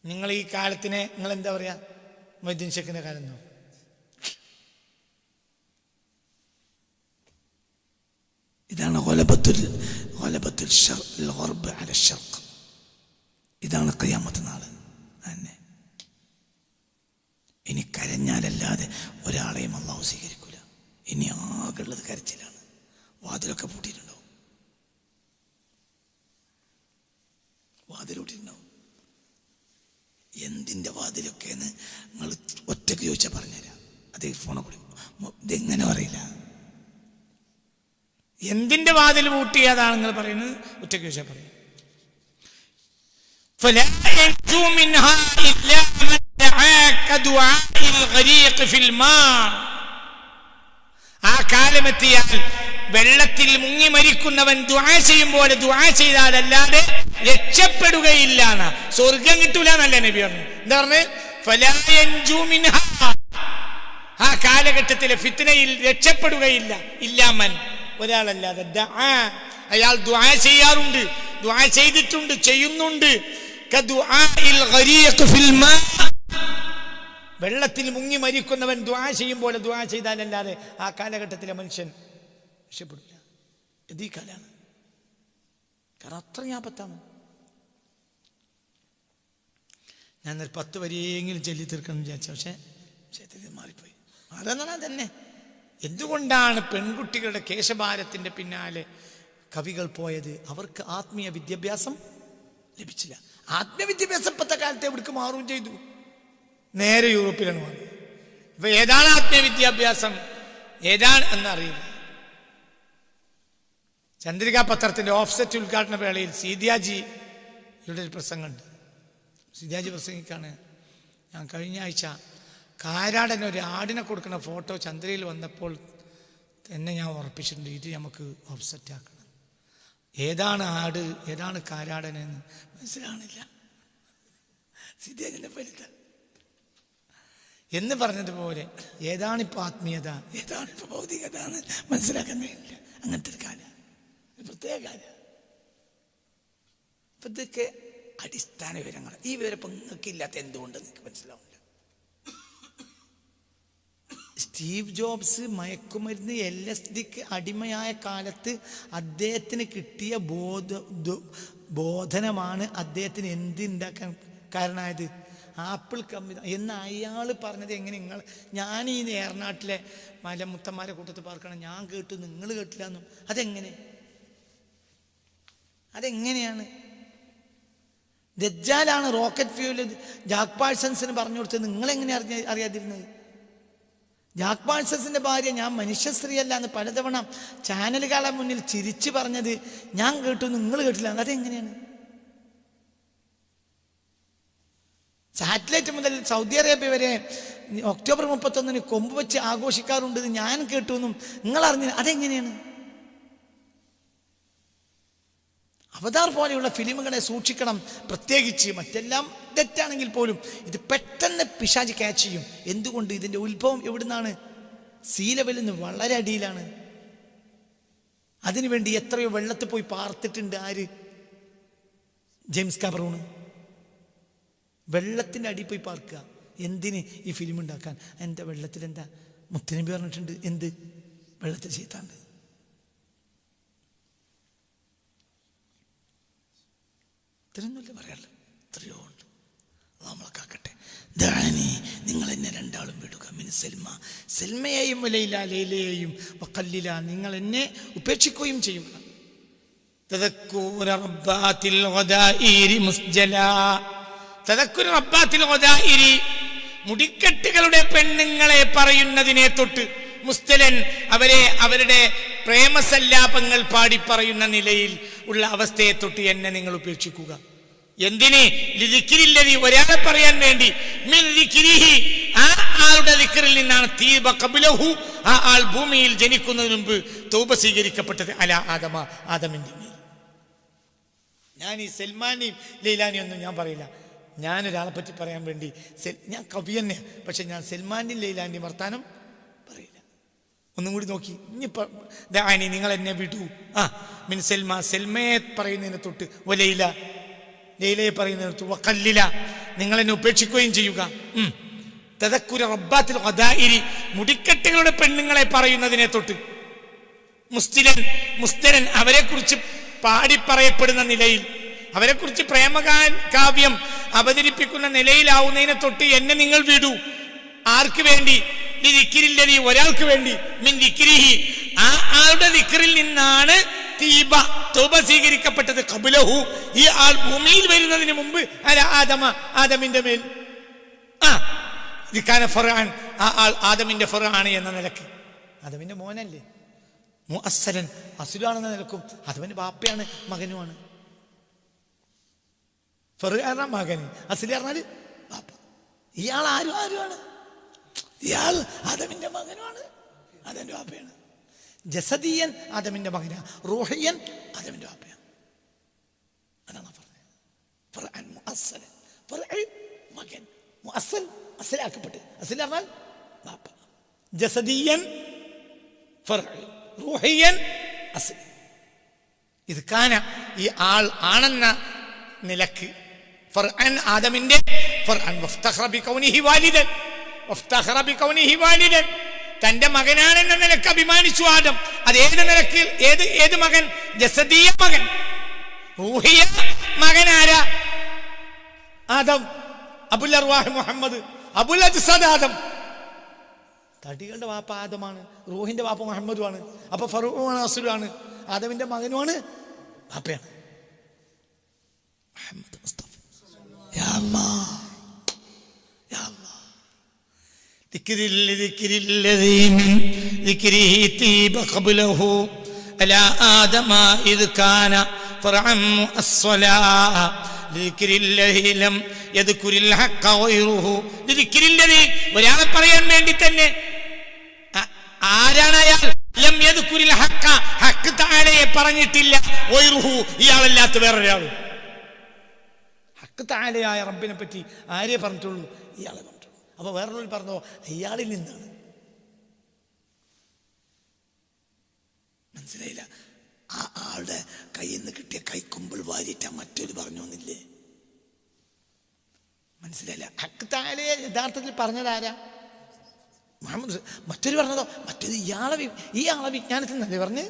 നിങ്ങൾ ഈ കാലത്തിനെ നിങ്ങൾ എന്താ പറയാ? മൊയ്തീൻ ഷേഖിന്റെ കാലം എന്നോ?
ഇതാണ് ഇതാണ് ഖിയാമത്ത് നാള്. തന്നെ ഇനി കരഞ്ഞാലല്ലാതെ ഒരാളെയും അല്ലാഹു സ്വീകരിക്കൂല. ഇനി ആകെയുള്ളത് കരച്ചിലാണ്. വാതിലൊക്കെ പൂട്ടിയിട്ടുണ്ടാവും. വാതിലൂട്ടിട്ടുണ്ടാവും. എന്തിൻ്റെ വാതിലൊക്കെയെന്ന് നിങ്ങൾ ഒറ്റക്ക് ചോദിച്ചാൽ പറഞ്ഞുതരാം. അതേ ഫോണെ കൂടി ഇതെങ്ങനെ പറയില്ല.
എന്തിന്റെ വാതിൽ പൂട്ടിയതാണ് നിങ്ങൾ പറയുന്നത്? ഒറ്റയ്ക്ക് ചോദിച്ചാൽ പറയും. ആ കാലമെത്തിയാൽ വെള്ളത്തിൽ മുങ്ങി മരിക്കുന്നവൻ ദുആ ചെയ്യും പോലെ ദുആ ചെയ്താലല്ലാതെ രക്ഷപ്പെടുകയില്ല. സ്വർഗം കിട്ടൂല എന്നല്ല നബി പറഞ്ഞു. എന്താ പറഞ്ഞത്? ആ കാലഘട്ടത്തിലെ ഫിത്നയിൽ രക്ഷപ്പെടുകയില്ല. ഇല്ലാമൻ, ഒരാളല്ലാതെ. അയാൾ ദുആ ചെയ്യാറുണ്ട്, ദുആ ചെയ്തിട്ടുണ്ട്, ചെയ്യുന്നുണ്ട്. വെള്ളത്തിൽ മുങ്ങി മരിക്കുന്നവൻ ദുആ ചെയ്യും പോലെ ദുആ ചെയ്താലല്ലാതെ ആ കാലഘട്ടത്തിലെ മനുഷ്യൻ രക്ഷപ്പെടില്ല. ഇത് ഈ കാലാണ്. കാരണം അത്രയും ആപത്താണ്. ഞാനൊരു 10 വരിയെങ്കിലും ചൊല്ലി തീർക്കണം വിചാരിച്ചു. പക്ഷേ മാറിപ്പോയി. അതെന്നാ തന്നെ. എന്തുകൊണ്ടാണ് പെൺകുട്ടികളുടെ കേശഭാരത്തിന്റെ പിന്നാലെ കവികൾ പോയത്? അവർക്ക് ആത്മീയ വിദ്യാഭ്യാസം ലഭിച്ചില്ല. ആത്മീയ വിദ്യാഭ്യാസം ഇപ്പോഴത്തെ കാലത്ത് എവിടേക്ക് മാറുകയും ചെയ്തു. നേരെ യൂറോപ്പിലാണ് മാറുന്നത്. ഇപ്പൊ ഏതാണ് ആത്മീയ വിദ്യാഭ്യാസം, ഏതാണ് എന്നറിയില്ല. ചന്ദ്രിക പത്രത്തിന്റെ ഓഫ്സെറ്റ് ഉദ്ഘാടന വേളയിൽ സീതിയാജിയുടെ ഒരു പ്രസംഗമുണ്ട്. സീതിയാജി പ്രസംഗിക്കാണ്. ഞാൻ കഴിഞ്ഞ ആഴ്ച കാരാടന് ഒരു ആടിനെ കൊടുക്കുന്ന ഫോട്ടോ ചന്ദ്രയിൽ വന്നപ്പോൾ തന്നെ ഞാൻ ഉറപ്പിച്ചിട്ടുണ്ട്, ഇത് നമുക്ക് ഓഫ്സെറ്റ് ആക്കണം. ഏതാണ് ആട്, ഏതാണ് കാരാടനെന്ന് മനസ്സിലാണില്ല. സീതിയാജിന്റെ ഫലിത എന്ന് പറഞ്ഞതുപോലെ ഏതാണിപ്പോൾ ആത്മീയത, ഏതാണിപ്പോൾ ഭൗതികത എന്ന് മനസ്സിലാക്കാൻ കഴിയില്ല. അങ്ങനത്തെ ഒരു കാലം, പ്രത്യേക കാലം. അപ്പൊ ഇതൊക്കെ അടിസ്ഥാന വിവരങ്ങൾ. ഈ വിവരം ഇപ്പം നിങ്ങൾക്ക് ഇല്ലാത്ത എന്തുകൊണ്ട് നിങ്ങൾക്ക് മനസ്സിലാവില്ല. സ്റ്റീവ് ജോബ്സ് മയക്കുമരുന്ന് LSDക്ക് അടിമയായ കാലത്ത് അദ്ദേഹത്തിന് കിട്ടിയ ബോധനമാണ് അദ്ദേഹത്തിന് എന്തുണ്ടാക്കാൻ കാരണമായത്. ആപ്പിൾ കമ്പനി എന്ന് അയാൾ പറഞ്ഞത് എങ്ങനെ? ഞാൻ ഈ ഏറനാട്ടിലെ മലമുത്തന്മാരെ കൂട്ടത്തിൽ പാർക്കണം, ഞാൻ കേട്ടു, നിങ്ങൾ കേട്ടില്ല എന്നും. അതെങ്ങനെയാണ്? ദജ്ജാലാണ് റോക്കറ്റ് ഫ്യൂല് ജാക്ക് പാഴ്സൺസിന് പറഞ്ഞു കൊടുത്തത്. നിങ്ങളെങ്ങനെ അറിയാതിരുന്നത്? ജാക്ക് പാഴ്സൺസിന്റെ ഭാര്യ ഞാൻ മനുഷ്യസ്ത്രീയല്ല എന്ന് പലതവണ ചാനലുകളെ മുന്നിൽ ചിരിച്ചു പറഞ്ഞത് ഞാൻ കേട്ടു, നിങ്ങൾ കേട്ടില്ല. അതെങ്ങനെയാണ്? സാറ്റലൈറ്റ് മുതൽ സൗദി അറേബ്യ വരെ ഒക്ടോബർ 31 കൊമ്പ് വെച്ച് ആഘോഷിക്കാറുണ്ട് ഞാൻ കേട്ടു എന്നും നിങ്ങൾ അറിഞ്ഞ. അതെങ്ങനെയാണ്? അവതാർ പോലെയുള്ള ഫിലിമുകളെ സൂക്ഷിക്കണം. പ്രത്യേകിച്ച് മറ്റെല്ലാം തെറ്റാണെങ്കിൽ പോലും ഇത് പെട്ടെന്ന് പിശാച് ക്യാച്ച് ചെയ്യും. എന്തുകൊണ്ട്? ഇതിന്റെ ഉത്ഭവം എവിടുന്നാണ്? സീ ലെവലിൽ നിന്ന് വളരെ അടിയിലാണ്. അതിനുവേണ്ടി എത്രയോ വെള്ളത്തിൽ പോയി പാർത്തിട്ടുണ്ട്. ആര്? James Cameron. വെള്ളത്തിൻ്റെ അടിയിൽ പോയി പാർക്കുക. എന്തിന്? ഈ ഫിലിം ഉണ്ടാക്കാൻ. എന്താ വെള്ളത്തിൽ എന്താ? മുത്തനബി പറഞ്ഞിട്ടുണ്ട് എന്ത്? വെള്ളത്തിൽ ചെയ്താണ്ട്. ഇത്രയൊന്നുമില്ല പറയാറില്ല, എത്രയോ ഉണ്ട്.
നമ്മളെ കാക്കട്ടെ. ദാനി, നിങ്ങൾ എന്നെ രണ്ടാളും വിടുക. മിൻ സൽമ, സൽമയെയും ലൈല, ലൈലയെയും വഖല്ലില, നിങ്ങൾ എന്നെ ഉപേക്ഷിക്കുകയും ചെയ്യുക.
തദക്കുര റബ്ബാത്തിൽ ഗദാഇരി മുസ്ജലാ, തദക്കുര റബ്ബാത്തിൽ ഗദാഇരി, മുടിക്കെട്ടുകളുടെ പെണ്ണുങ്ങളെ പറയുന്നതിനെ തൊട്ട്, മുസ്തലൻ, അവരെ അവരുടെ പ്രേമസല്ലാപങ്ങൾ പാടി പറയുന്ന നിലയിൽ ഉള്ള അവസ്ഥയെ തൊട്ട് എന്നെ നിങ്ങൾ ഉപേക്ഷിക്കുക. എന്തിന്? ലിദിക്രില്ലദി, ഒരാളെ പറയാൻ വേണ്ടി, മിൻ ദിക്രിഹി, ആ ആളുടെ ദിക്റിൽ നിന്നാണ്, തീബ ഖബ്ലഹു, ആ ആൾ ഭൂമിയിൽ ജനിക്കുന്നതിന് മുമ്പ് തൗബ സ്വീകരിക്കപ്പെട്ടത്, അലാ ആദമ, ആദമിന്റെ മേൽ. ഞാൻ ഈ സൽമാനെയും ലൈലാനെയും ഒന്നും ഞാൻ പറയില്ല. ഞാനൊരാളെ പറ്റി പറയാൻ വേണ്ടി, ഞാൻ കവി തന്നെ, പക്ഷെ ഞാൻ സൽമാന്റെയും ലൈലാന്റെയും വർത്താനം പറയില്ല. ഒന്നും കൂടി നോക്കി, ഇനിയിപ്പോൾ ദാനി, നിങ്ങൾ എന്നെ വിടൂ. മിൻ സൽമ, സൽമയെ പറയുന്നതിനെ തൊട്ട്, ലൈല, ലൈലയെ പറയുന്നതിനെ തൊട്ട്, വഖല്ലില, നിങ്ങൾ എന്നെ ഉപേക്ഷിക്കുകയും ചെയ്യുക. തദക്കുര റബ്ബാത്തിൽ ഗദാഇരി, മുടിക്കെട്ടുകളുടെ പെണ്ണുങ്ങളെ പറയുന്നതിനെ തൊട്ട്, മുസ്തലൻ, അവരെ കുറിച്ച് പാടിപ്പറയപ്പെടുന്ന നിലയിൽ, അവരെ കുറിച്ച് പ്രേമകാവ്യം അവതരിപ്പിക്കുന്ന നിലയിലാവുന്നതിനെ തൊട്ട് എന്നെ നിങ്ങൾ വിടൂ. ആർക്ക് വേണ്ടി? ദിക്രില്ലദി, ഒരാൾക്ക് വേണ്ടി, മിൻ ദിക്രിഹി, ആ ആളുടെ ദിക്റിൽ നിന്നാണ് തീബ, തൗബ സ്വീകരിക്കപ്പെട്ടത്, ഖബ്ലഹു, ഈ ആൾ ഭൂമിയിൽ വരുന്നതിന് മുമ്പ്, അല ആദമ, ആദമിന്റെ മേൽ. ദിക്കാന ഫർആൻ, ആ ആൾ ആദമിന്റെ ഫർആൻ എന്ന നിലക്ക്, ആദമിന്റെ മോനല്ലേ, മുഅസ്സലൻ, അസ്ലാണെന്ന നിലക്കും, ആദമിന്റെ ബാപ്പയാണ്, മകനുമാണ്. ഫർആൻ മകന്, അസ്ലി പറഞ്ഞാല് ബാപ്പ. ഇയാൾ ആരുമാണ്? ഇയാൾ ആദമിന്റെ മകനുമാണ്, ആദമിന്റെ ബാപ്പയാണ്. ജസദിയൻ ആദമിന്റെ മകനാ, റൂഹിയൻ ആദമിന്റെ ബാപ്പയാണ്. അതാണ് പറഞ്ഞത്. ഫർആൻ മുഅസ്സലൻ, ഫർആൻ മകൻ, മുഅസ്സൽ അസ്ലാക്കപ്പെട്ട്, അസ്ലി പറഞ്ഞാൽ ബാപ്പ. ജസദിയൻ ഫർആൻ, റൂഹിയൻ അസ്ലി. ഇത് കാന, ഈ ആൾ ആണെന്ന നിലക്ക് ഫർആൻ, ആദമിന്റെ ഫർആൻ, വഫ്തഖറ ബികൗനിഹി വാലിദൻ, വഫ്തഖറ ബികൗനിഹി വാലിദൻ, തന്റെ മകനാണെന്ന നിലക്ക് അഭിമാനിച്ചു ആദം. അത് ഏത് നിലക്ക്? ഏത് മകൻ? ജസദിയ മകൻ. റൂഹിയ മകൻ ആരാ? ആദം. അബുൽ അർവാഹ് മുഹമ്മദ്, അബുൽ അജ്സദ് ആദം. തടികളുടെ വാപ്പ ആദമാണ്, റൂഹിന്റെ വാപ്പ മുഹമ്മദുമാണ്. അപ്പൊ ഫറൂഖാണ്, അസ്ലുമാണ്, ആദമിന്റെ മകനുമാണ്, വാപ്പയാണ്. മുഹമ്മദ് മുസ്തഫ. യാ അല്ലാഹ്, യാ അല്ലാഹ്. ദിക്രില്ലദി മിൻ ദിക്രിഹി തീബ ഖബ്ലഹു അലാ ആദമ ഇദ് കാന ഫർഅൻ മുഅസ്സലാ ദിക്രില്ലദി ലം യദ്കുരിൽ ഹഖ ഗൈറുഹു. ദിക്രില്ലദി, ഒരാളെ പറയാൻ വേണ്ടി തന്നെ, ആരാണ് അയാൾ? ലം യദ്കുരിൽ ഹഖ, ഹഖ് തആലയെ പറഞ്ഞിട്ടില്ല, ഗൈറുഹു, ഇയാളല്ലാത്ത വേറൊരാളും. ഹഖ് തആലയായ റബ്ബിനെ പറ്റി ആരെ പറഞ്ഞിട്ടുള്ളൂ? ഇയാളെ പറഞ്ഞിട്ടുള്ളൂ. അപ്പൊ വേറൊരു പറഞ്ഞോ, ഇയാളിൽ നിന്നാണ്. മനസ്സിലായില്ല? ആ ആളുടെ കയ്യിൽ നിന്ന് കിട്ടിയ കൈക്കുമ്പിൾ വാരിറ്റ മറ്റൊരു പറഞ്ഞോന്നില്ലേ? മനസ്സിലായില്ല? ഹഖ് തആലയെ യഥാർത്ഥത്തിൽ പറഞ്ഞതാരാ? മുഹമ്മദ്. മറ്റൊരു പറഞ്ഞതോ, മറ്റൊരു ഇയാളെ വിജ്ഞാനത്തിൽ നിന്നല്ലേ പറഞ്ഞ്?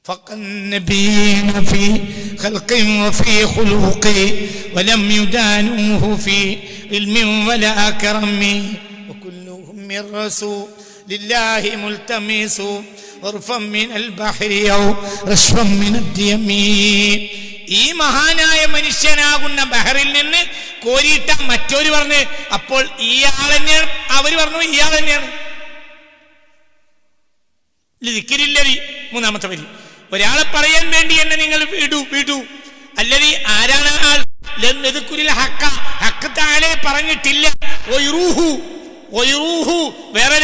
فالنبيين في خلق وفي خلق ولم يدانوه في علم ولا كرم وكلهم من رسول لله ملتمس غرفا من البحر أو رشفا من الديم. ഈ മഹാനായ മനുഷ്യനാകുന്ന ബഹറിൽ നിന്ന് കോരിയിട്ട മറ്റൊരു പറഞ്ഞ്, അപ്പോൾ ഇയാൾ തന്നെയാണ്. അവര് പറഞ്ഞു ഇയാൾ തന്നെയാണ്. ദിക്രില്ലദി, മൂന്നാമത്തെ വരി, ഒരാളെ പറയാൻ വേണ്ടി എന്നെ നിങ്ങൾ വിടൂ. അല്ലതി, ആരാണ് ആൾ? ലം യദ്കുരിൽ ഹഖ, ഹഖ് തആലയെ പറഞ്ഞിട്ടില്ല. വയറൂഹു, വേറെ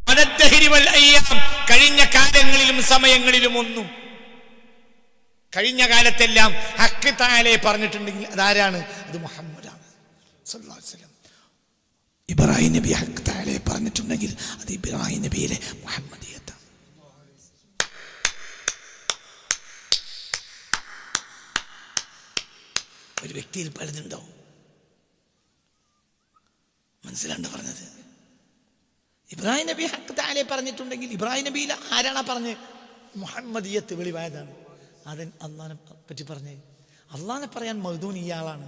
മദദ്ദഹരി വൽ അയ്യാം, കഴിഞ്ഞ കാലങ്ങളിലും സമയങ്ങളിലും ഒന്നും, കഴിഞ്ഞ കാലത്തെല്ലാം ഹഖ് തആലയെ പറഞ്ഞിട്ടുണ്ടെങ്കിൽ അതാരാണ്? അത് മുഹമ്മദാണ് സല്ലല്ലാഹു അലൈഹി വസല്ലം. ഇബ്രാഹിം നബി ഹഖ് തആലയെ പറഞ്ഞിട്ടുണ്ടെങ്കിൽ അത് ഇബ്രാഹിം നബിയിലെ മുഹമ്മദിയത്താണ്. ഒരു വ്യക്തിയിൽ പലതുണ്ടാവും. മനസ്സിലാണ്ട് പറഞ്ഞത്? ഇബ്രാഹിം നബി ഹഖ് തആലയെ പറഞ്ഞിട്ടുണ്ടെങ്കിൽ ഇബ്രാഹിം നബിയിൽ ആരാണ് പറഞ്ഞ്? മുഹമ്മദിയത്ത് വെളിവായതാണ്. അതൻ അള്ളാഹിനെ പറ്റി പറഞ്ഞ്, അള്ളാഹിനെ പറയാൻ മഅ്ദൂൻ ഇയാളാണ്.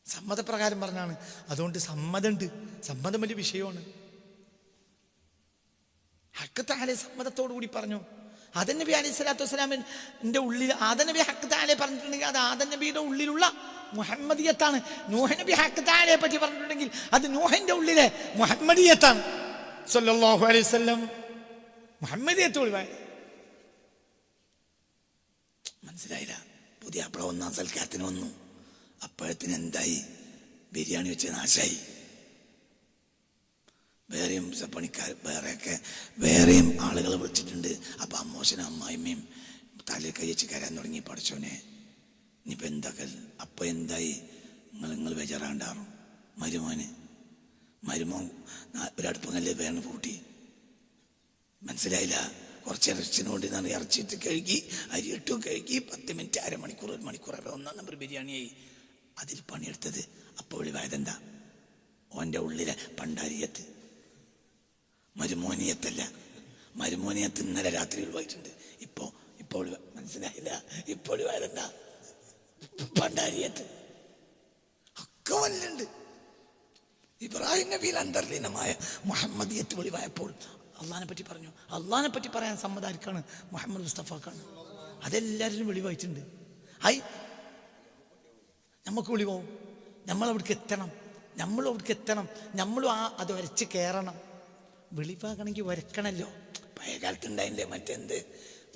സമ്മതപ്രകാരം പറഞ്ഞാണ്. അതുകൊണ്ട് സമ്മതമുണ്ട്, സമ്മതം വലിയ വിഷയമാണ്. ഹക്ക് തആല സമ്മതത്തോടു കൂടി പറഞ്ഞു. ആദം നബി അലൈഹി സ്വലാത്തു വസ്സലാമിന്റെ ഉള്ളിൽ ആദം നബി ഹക്ക് തആലയെ പറഞ്ഞിട്ടുണ്ടെങ്കിൽ അത് ആദം നബിയുടെ ഉള്ളിലുള്ള മുഹമ്മദിയത്താണ്. നൂഹ് നബി ഹക്ക് തആലയെ പറ്റി പറഞ്ഞിട്ടുണ്ടെങ്കിൽ അത് നൂഹിന്റെ ഉള്ളിലെ മുഹമ്മദിയത്താണ്. സല്ലല്ലാഹു അലൈഹി വസല്ലം മുഹമ്മദിയത്ത് ഒളിവായി. മനസ്സിലായില്ല? പുതിയ അപ്പള ഒന്നാം സൽക്കാരത്തിന് വന്നു, അപ്പോഴത്തിന് എന്തായി? ബിരിയാണി വെച്ച് നാശായി. വേറെയും പണിക്കാർ വേറെയും ആളുകളെ വിളിച്ചിട്ടുണ്ട്. അപ്പം അമ്മോശനും അമ്മായിമ്മയും തലയിൽ കൈവച്ച് കയറാൻ തുടങ്ങി. പഠിച്ചോനെ ഇനിയിപ്പോൾ എന്താക്കൽ? അപ്പം എന്തായി? നിങ്ങൾ ബേജാറാണ്ടാറും. മരുമോൻ ഒരടുപ്പങ്ങല്ലേ വേണം പൂട്ടി. മനസ്സിലായില്ല? കുറച്ച് ഇറച്ചിനോണ്ട് നിന്നാണ് ഇറച്ചിട്ട് കഴുകി, അരിയിട്ടു കഴുകി 10 മിനിറ്റ്, അരമണിക്കൂർ, 1 മണിക്കൂർ 1 നമ്പർ ബിരിയാണിയായി. അതിൽ പണിയെടുത്തത് അപ്പോൾ ഒളിവായതെന്താ? ഓൻ്റെ ഉള്ളിലെ പണ്ടാരിയത്ത്, മരുമോനിയത്തല്ല. മരുമോനിയത്ത് ഇന്നലെ രാത്രി ഒളിവായിട്ടുണ്ട്. ഇപ്പോൾ മനസ്സിലായില്ല? ഇപ്പോൾ ഒളിവായതെന്താ? പണ്ടാരിയത്ത്. ഒക്കെ വല്ലുണ്ട്. ഇബ്രാഹിം നബിയിൽ അന്തർലീനമായ മുഹമ്മദിയത്ത് വെളിവായപ്പോൾ അള്ളാഹിനെ പറ്റി പറഞ്ഞു. അള്ളാഹിനെ പറ്റി പറയാൻ സമ്മതായിരിക്കാണ്? മുഹമ്മദ് മുസ്തഫാക്കാണ്. അതെല്ലാവരിലും വെളിവായിട്ടുണ്ട്. നമുക്ക് വെളിവാവും. നമ്മളവിടേക്ക് എത്തണം, നമ്മളും അത് വരച്ച് കയറണം. വെളിവാകണമെങ്കിൽ വരക്കണല്ലോ. പഴയ കാലത്തുണ്ടായില്ലേ മറ്റെന്ത്,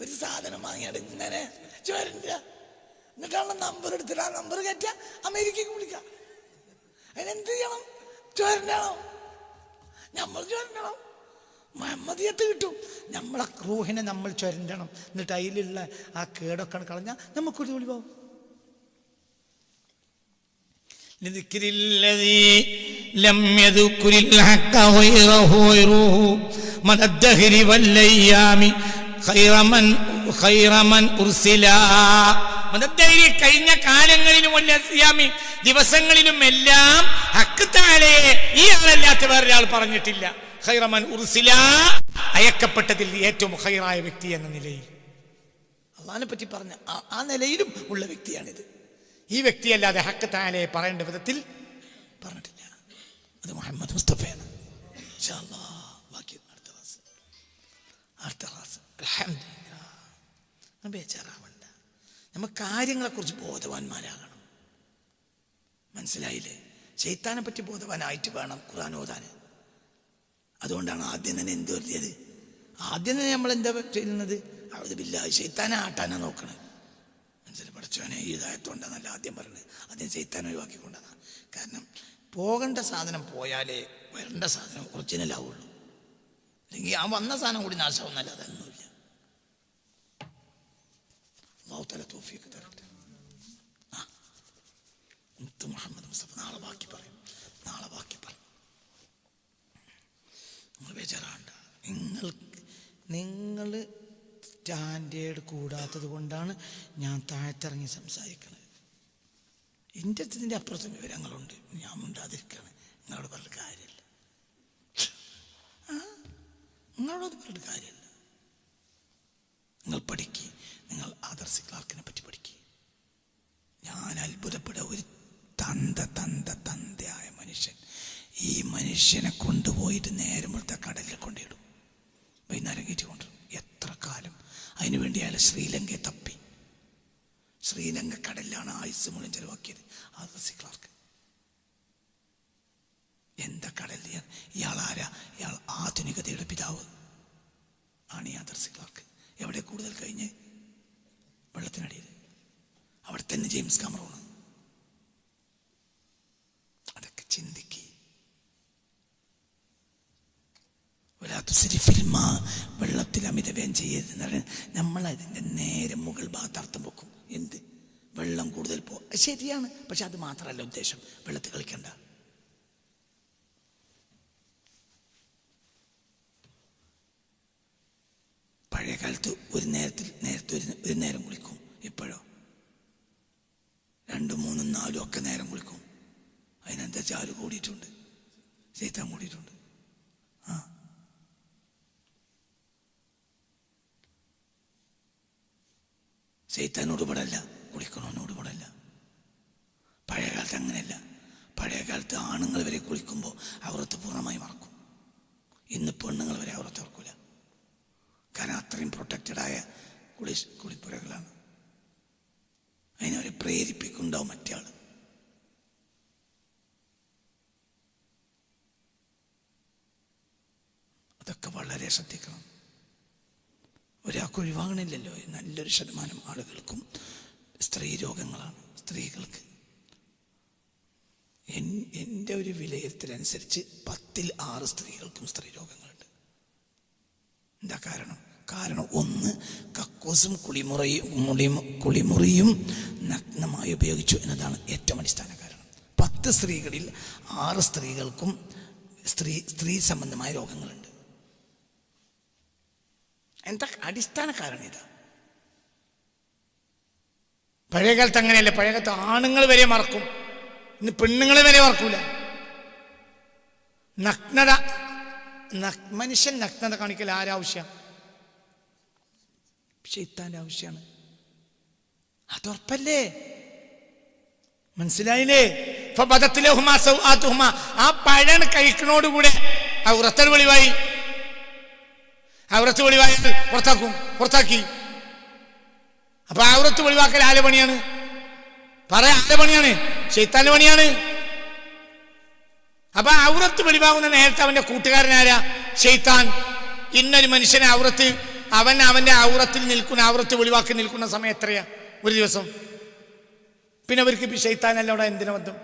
ഒരു സാധനം വാങ്ങിയാട് ഇങ്ങനെ ചോരണ്ട, എന്നിട്ടാണ് നമ്പർ എടുത്തിട്ട് ആ നമ്പർ കയറ്റുക, അമേരിക്കക്ക് വിളിക്കുക. അതിനെന്ത് ചെയ്യണം? ചോരണ്ടണം. നമ്മൾ ചോരണ്ടണം, മുഹമ്മദിയത്ത് കിട്ടും. നമ്മളെ റൂഹിനെ നമ്മൾ ചൊരണ്ടണം. എന്നിട്ട് അതിലുള്ള ആ കേടൊക്കെ കളഞ്ഞാൽ നമുക്കൊരു ഒളിവാവും. കഴിഞ്ഞ കാലങ്ങളിലും ദിവസങ്ങളിലും എല്ലാം ഹക്ക് തആലയെ ഈ ആളല്ലാത്ത വേറൊരാൾ പറഞ്ഞിട്ടില്ല. ഖൈറമൻ ഉർസില, അയക്കപ്പെട്ടതിൽ ഏറ്റവും ഖൈറായ വ്യക്തി എന്ന നിലയിൽ അള്ളാഹിനെ പറ്റി പറഞ്ഞ ആ നിലയിലും ഉള്ള വ്യക്തിയാണിത്. ഈ വ്യക്തിയല്ലാതെ ഹക്ക് തആലയെ പറയേണ്ട വിധത്തിൽ പറഞ്ഞിട്ടില്ല. അത് മുഹമ്മദ് മുസ്തഫയാണ്. ഇൻഷാ അല്ലാഹ് ബാക്കി അടുത്ത ക്ലാസ് അൽഹംദുലില്ലാഹ്. ബേജാറാവണ്ട, നമുക്ക് കാര്യങ്ങളെക്കുറിച്ച് ബോധവാന്മാരാകണം. മനസ്സിലായില്ലേ? ശൈത്താനെ പറ്റി ബോധവാനായിട്ട് വേണം ഖുർആൻ ഓതാൻ. അതുകൊണ്ടാണ് ആദ്യം തന്നെ എന്ത് വലിയത്? ആദ്യം തന്നെ നമ്മൾ എന്താ ചെയ്യുന്നത്? അഊദു ബില്ലാഹി, ശൈത്താനെ ആട്ടാനാണ് നോക്കണത്. മനസ്സിലായി? പഠിച്ചവനെ ഈ ഇതായത്തോണ്ടെന്നല്ല ആദ്യം പറയുന്നത്. ആദ്യം ശൈത്താനെ ഒഴിവാക്കിക്കൊണ്ടതാണ്. കാരണം പോകേണ്ട സാധനം പോയാലേ വരേണ്ട സാധനം ഒറിജിനൽ ആവുള്ളൂ. അല്ലെങ്കിൽ ആ വന്ന സാധനം കൂടി നാശമാവുന്നല്ല, അതൊന്നുമില്ല. അല്ലാഹു തആല തൗഫീഖ് തരട്ടെ. മുഹമ്മദ് മുസ്തഫ നാളെ ബാക്കി പറയും. നിങ്ങൾ ബേജാറാണ്ട. നിങ്ങൾ സ്റ്റാൻഡേർഡ് കൂടാത്തത് കൊണ്ടാണ് ഞാൻ താഴത്തിറങ്ങി സംസാരിക്കുന്നത്. എൻ്റെ അടുത്തതിൻ്റെ അപ്പുറത്തും വിവരങ്ങളുണ്ട്. ഞാൻ മിണ്ടാതിരിക്കണം. നിങ്ങളോട് പറഞ്ഞിട്ട് കാര്യമില്ല. നിങ്ങളോട് പറഞ്ഞിട്ട് കാര്യമില്ല. നിങ്ങൾ പഠിക്കുക. നിങ്ങൾ ആദർശ് ക്ലാർക്കിനെ പറ്റി പഠിക്കുക. ഞാൻ അത്ഭുതപ്പെടുക, ഒരു തന്തയായ മനുഷ്യൻ ഈ മനുഷ്യനെ കൊണ്ടുപോയിട്ട് നേരമുള്ള കടലിൽ കൊണ്ടിടും, വൈകുന്നേരം കയറ്റി കൊണ്ടുവരും. എത്ര കാലം അതിനുവേണ്ടി അയാൾ ശ്രീലങ്കയെ തപ്പി. ശ്രീലങ്ക കടലിലാണ് ആയുസ് മുഴുവൻ ചെലവാക്കിയത് ആദർശ് ക്ലാർക്ക്. എന്താ കടൽ? ഇയാളാരാ? ഇയാൾ ആധുനികതയുടെ പിതാവ് ആണ് ഈ ആദർശ് ക്ലാർക്ക്. എവിടെ കൂടുതൽ കഴിഞ്ഞ്? വെള്ളത്തിനടിയിൽ. അവിടെ തന്നെ ജെയിംസ് കാമറൂൺ. അതൊക്കെ ചിന്തിക്കുക. വെള്ളത്തിൽ അമിതവ്യയം ചെയ്യരുത്. നമ്മൾ അതിൻ്റെ നേരെ മുകൾ ഭാഗത്ത് അർത്ഥം വെക്കും. എന്ത്? വെള്ളം കൂടുതൽ ശരിയാണ്, പക്ഷെ അത് മാത്രമല്ല ഉദ്ദേശം. വെള്ളത്തിൽ കളിക്കണ്ട. പഴയ കാലത്ത് ഒരു നേരം കുളിക്കും. ഇപ്പോഴോ 2, 3, 4 ഒക്കെ നേരം കുളിക്കും. അതിനെന്താ? ചാല് കൂടിയിട്ടുണ്ട്, ശൈത്താൻ കൂടിയിട്ടുണ്ട്. ശൈത്താനോട് പെടല്ല, കുളിക്കണോനോട് പെടല്ല. പഴയ കാലത്ത് അങ്ങനെയല്ല. കാലത്ത് ആണുങ്ങൾ വരെ കുളിക്കുമ്പോൾ ഔറത്ത് പൂർണ്ണമായി മറക്കും. ഇന്ന് പെണ്ണുങ്ങൾ വരെ ഔറത്ത് ഓർക്കൂല. കാരണം അത്രയും പ്രൊട്ടക്റ്റഡായ കുളിപ്പുരകളാണ്. അതിനവരെ പ്രേരിപ്പിക്കുന്നുണ്ടാവും മറ്റേ ആൾ. അതൊക്കെ വളരെ ശ്രദ്ധിക്കണം. ഒരാൾക്ക് ഒഴിവാകണില്ലല്ലോ. നല്ലൊരു ശതമാനം ആളുകൾക്കും സ്ത്രീ രോഗങ്ങളാണ്. സ്ത്രീകൾക്ക് എൻ്റെ ഒരു വിലയിരുത്തലനുസരിച്ച് 10ൽ 6 സ്ത്രീകൾക്കും സ്ത്രീ രോഗങ്ങളുണ്ട്. എന്താ കാരണം? ഒന്ന്, കക്കൂസും കുളിമുറിയും നഗ്നമായി ഉപയോഗിച്ചു എന്നതാണ് ഏറ്റവും അടിസ്ഥാന കാരണം. 10 സ്ത്രീകളിൽ 6 സ്ത്രീകൾക്കും സ്ത്രീ സംബന്ധമായ രോഗങ്ങളുണ്ട്. എന്താ അടിസ്ഥാന കാരണം? ഇതാ. പഴയ കാലത്ത് അങ്ങനെയല്ല. പഴയ കാലത്ത് ആണുങ്ങൾ വരെ മറക്കും, ഇന്ന് പെണ്ണുങ്ങളെ വരെ മറക്കൂല. നഗ്നത, മനുഷ്യൻ നഗ്നത കാണിക്കൽ ആരാവശ്യം? ശൈത്താന്റെ ആവശ്യമാണ്. അതുറപ്പല്ലേ? മനസ്സിലായില്ലേ? ആ പഴം കഴിക്കണോടുകൂടെ ഔറത്ത് വെളിവായി. ഔറത്ത് വെളിവായാൽ പുറത്താക്കി. അപ്പൊ ഔറത്ത് വെളിവാക്കൽ ആരുടെ പണിയാണ്? ആരുടെ പണിയാണ്? ശൈത്താന്റെ പണിയാണ്. അപ്പൊ ഔറത്ത് വെളിവാകുന്ന നേരത്തെ അവന്റെ കൂട്ടുകാരനാരാ? ശൈത്താൻ. ഇന്നൊരു മനുഷ്യനെ അവന്റെ ഔറത്തിൽ നിൽക്കുന്ന, ഔറത്ത് വെളിവാക്കി നിൽക്കുന്ന സമയം എത്രയാ? ഒരു ദിവസം. പിന്നെ അവർക്ക് ശൈത്താനല്ല അവിടെ എന്തിനു ബന്ധം?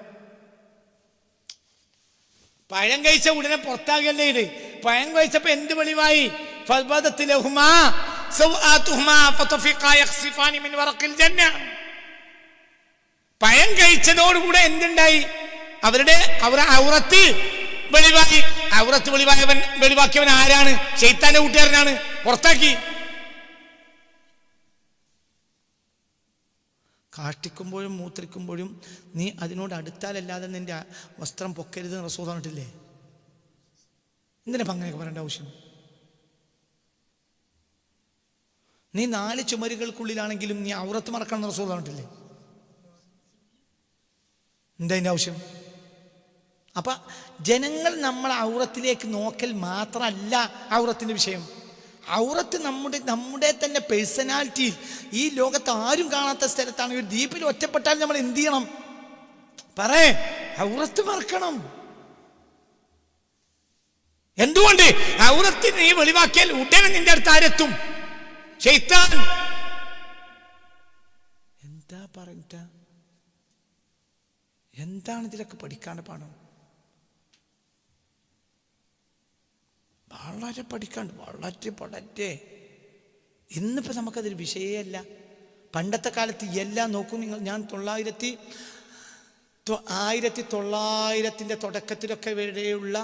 പഴം കഴിച്ച ഉടനെ പുറത്താകല്ലേ ഇത്? പഴം കഴിച്ചപ്പോ എന്ത് വെളിവായി? പഴം കഴിച്ചതോടുകൂടെ എന്തുണ്ടായി? അവരുടെ ഔറത്ത് വെളിവായി. ഔറത്ത് വെളിവാക്കിയവൻ ആരാണ്? ശൈത്താന്റെ കൂട്ടുകാരനാണ്. പുറത്താക്കി. കാഷ്ടിക്കുമ്പോഴും മൂത്രിക്കുമ്പോഴും നീ അതിനോട് അടുത്താലല്ലാതെ നിന്റെ വസ്ത്രം പൊക്കരുത് റസൂൽ പറഞ്ഞിട്ടില്ലേ? എന്തിനാ അങ്ങനെയൊക്കെ പറയേണ്ട ആവശ്യം? നീ 4 ചുമരുകൾക്കുള്ളിലാണെങ്കിലും നീ ഔറത്ത് മറക്കണം റസൂൽ പറഞ്ഞിട്ടില്ലേ? എന്താ അതിൻ്റെ ആവശ്യം? അപ്പൊ ജനങ്ങൾ നമ്മളെ ഔറത്തിലേക്ക് നോക്കൽ മാത്രമല്ല ഔറത്തിന്റെ വിഷയം. ഔറത്ത് നമ്മുടെ തന്നെ പേഴ്സണാലിറ്റി ഈ ലോകത്ത് ആരും കാണാത്ത സ്ഥലത്താണ്. ഒരു ദ്വീപിൽ ഒറ്റപ്പെട്ടാൽ നമ്മൾ എന്ത് ചെയ്യണം? ഔറത്ത് മറക്കണം. എന്തുകൊണ്ട്? ഔറത്ത് നീ വെളിവാക്കിയാൽ ഉടനെ നിന്റെ അടുത്ത് ആരെത്തും? ശൈത്താൻ. എന്താ പറഞ്ഞ? എന്താണ് ഇതിലൊക്കെ പഠിക്കാണ്ട് പാഠം? വളരെ പഠിക്കാണ്ട്, വളരെ. ഇന്നിപ്പോ നമുക്കതൊരു വിഷയമല്ല. പണ്ടത്തെ കാലത്ത് എല്ലാം നോക്കും നിങ്ങൾ. ഞാൻ 1900-ന്റെ തുടക്കത്തിലൊക്കെ വരെയുള്ള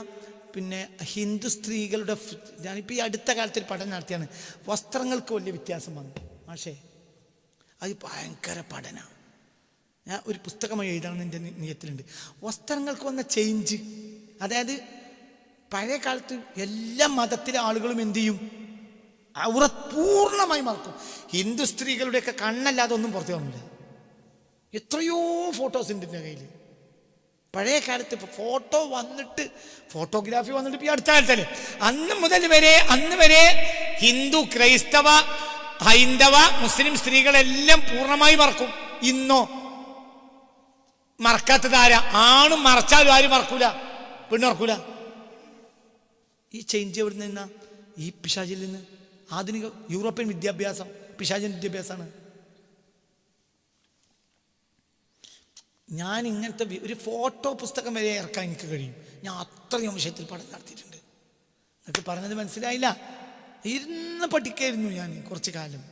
പിന്നെ ഹിന്ദു സ്ത്രീകളുടെ, ഞാനിപ്പോൾ ഈ അടുത്ത കാലത്തൊരു പഠനം നടത്തിയാണ്. വസ്ത്രങ്ങൾക്ക് വലിയ വ്യത്യാസം വന്നു. പക്ഷേ അത് ഭയങ്കര പഠനമാണ്. ഞാൻ ഒരു പുസ്തകമായി എഴുതാമെന്ന് എൻ്റെ നിയത്തിലുണ്ട്. വസ്ത്രങ്ങൾക്ക് വന്ന ചേഞ്ച്, അതായത് പഴയ കാലത്ത് എല്ലാ മതത്തിലെ ആളുകളും എന്ത് ചെയ്യും? ഔറത്ത് പൂർണ്ണമായി മറക്കും. ഹിന്ദു സ്ത്രീകളുടെയൊക്കെ കണ്ണല്ലാതെ ഒന്നും പുറത്തു കാണില്ല. എത്രയോ ഫോട്ടോസ് ഉണ്ട് എൻ്റെ കയ്യിൽ. പഴയ കാലത്ത് ഇപ്പോൾ ഫോട്ടോഗ്രാഫി വന്നിട്ട് ഇപ്പോൾ ഈ അടുത്ത കാലത്തല്ലേ. അന്ന് വരെ ഹിന്ദു, ക്രൈസ്തവ, ഹൈന്ദവ, മുസ്ലിം സ്ത്രീകളെല്ലാം പൂർണ്ണമായി മറക്കും. ഇന്നോ മറക്കാത്തത് ആരാ? ആണും മറച്ചാലും ആരും മറക്കൂല, പെണ്ണ് മറക്കൂല. ഈ ചേഞ്ച് എവിടെ നിന്നാ? ഈ പിശാചിൽ നിന്ന്. ആധുനിക യൂറോപ്യൻ വിദ്യാഭ്യാസം പിശാചിൻ വിദ്യാഭ്യാസമാണ്. ഞാൻ ഇങ്ങനത്തെ ഒരു ഫോട്ടോ പുസ്തകം വരെ ഇറക്കാൻ എനിക്ക് കഴിയും. ഞാൻ അത്രയും വിഷയത്തിൽ പഠനം നടത്തിയിട്ടുണ്ട്. എനിക്ക് പറഞ്ഞത് മനസ്സിലായില്ല? ഇരുന്ന് പഠിക്കായിരുന്നു ഞാൻ കുറച്ചു കാലം.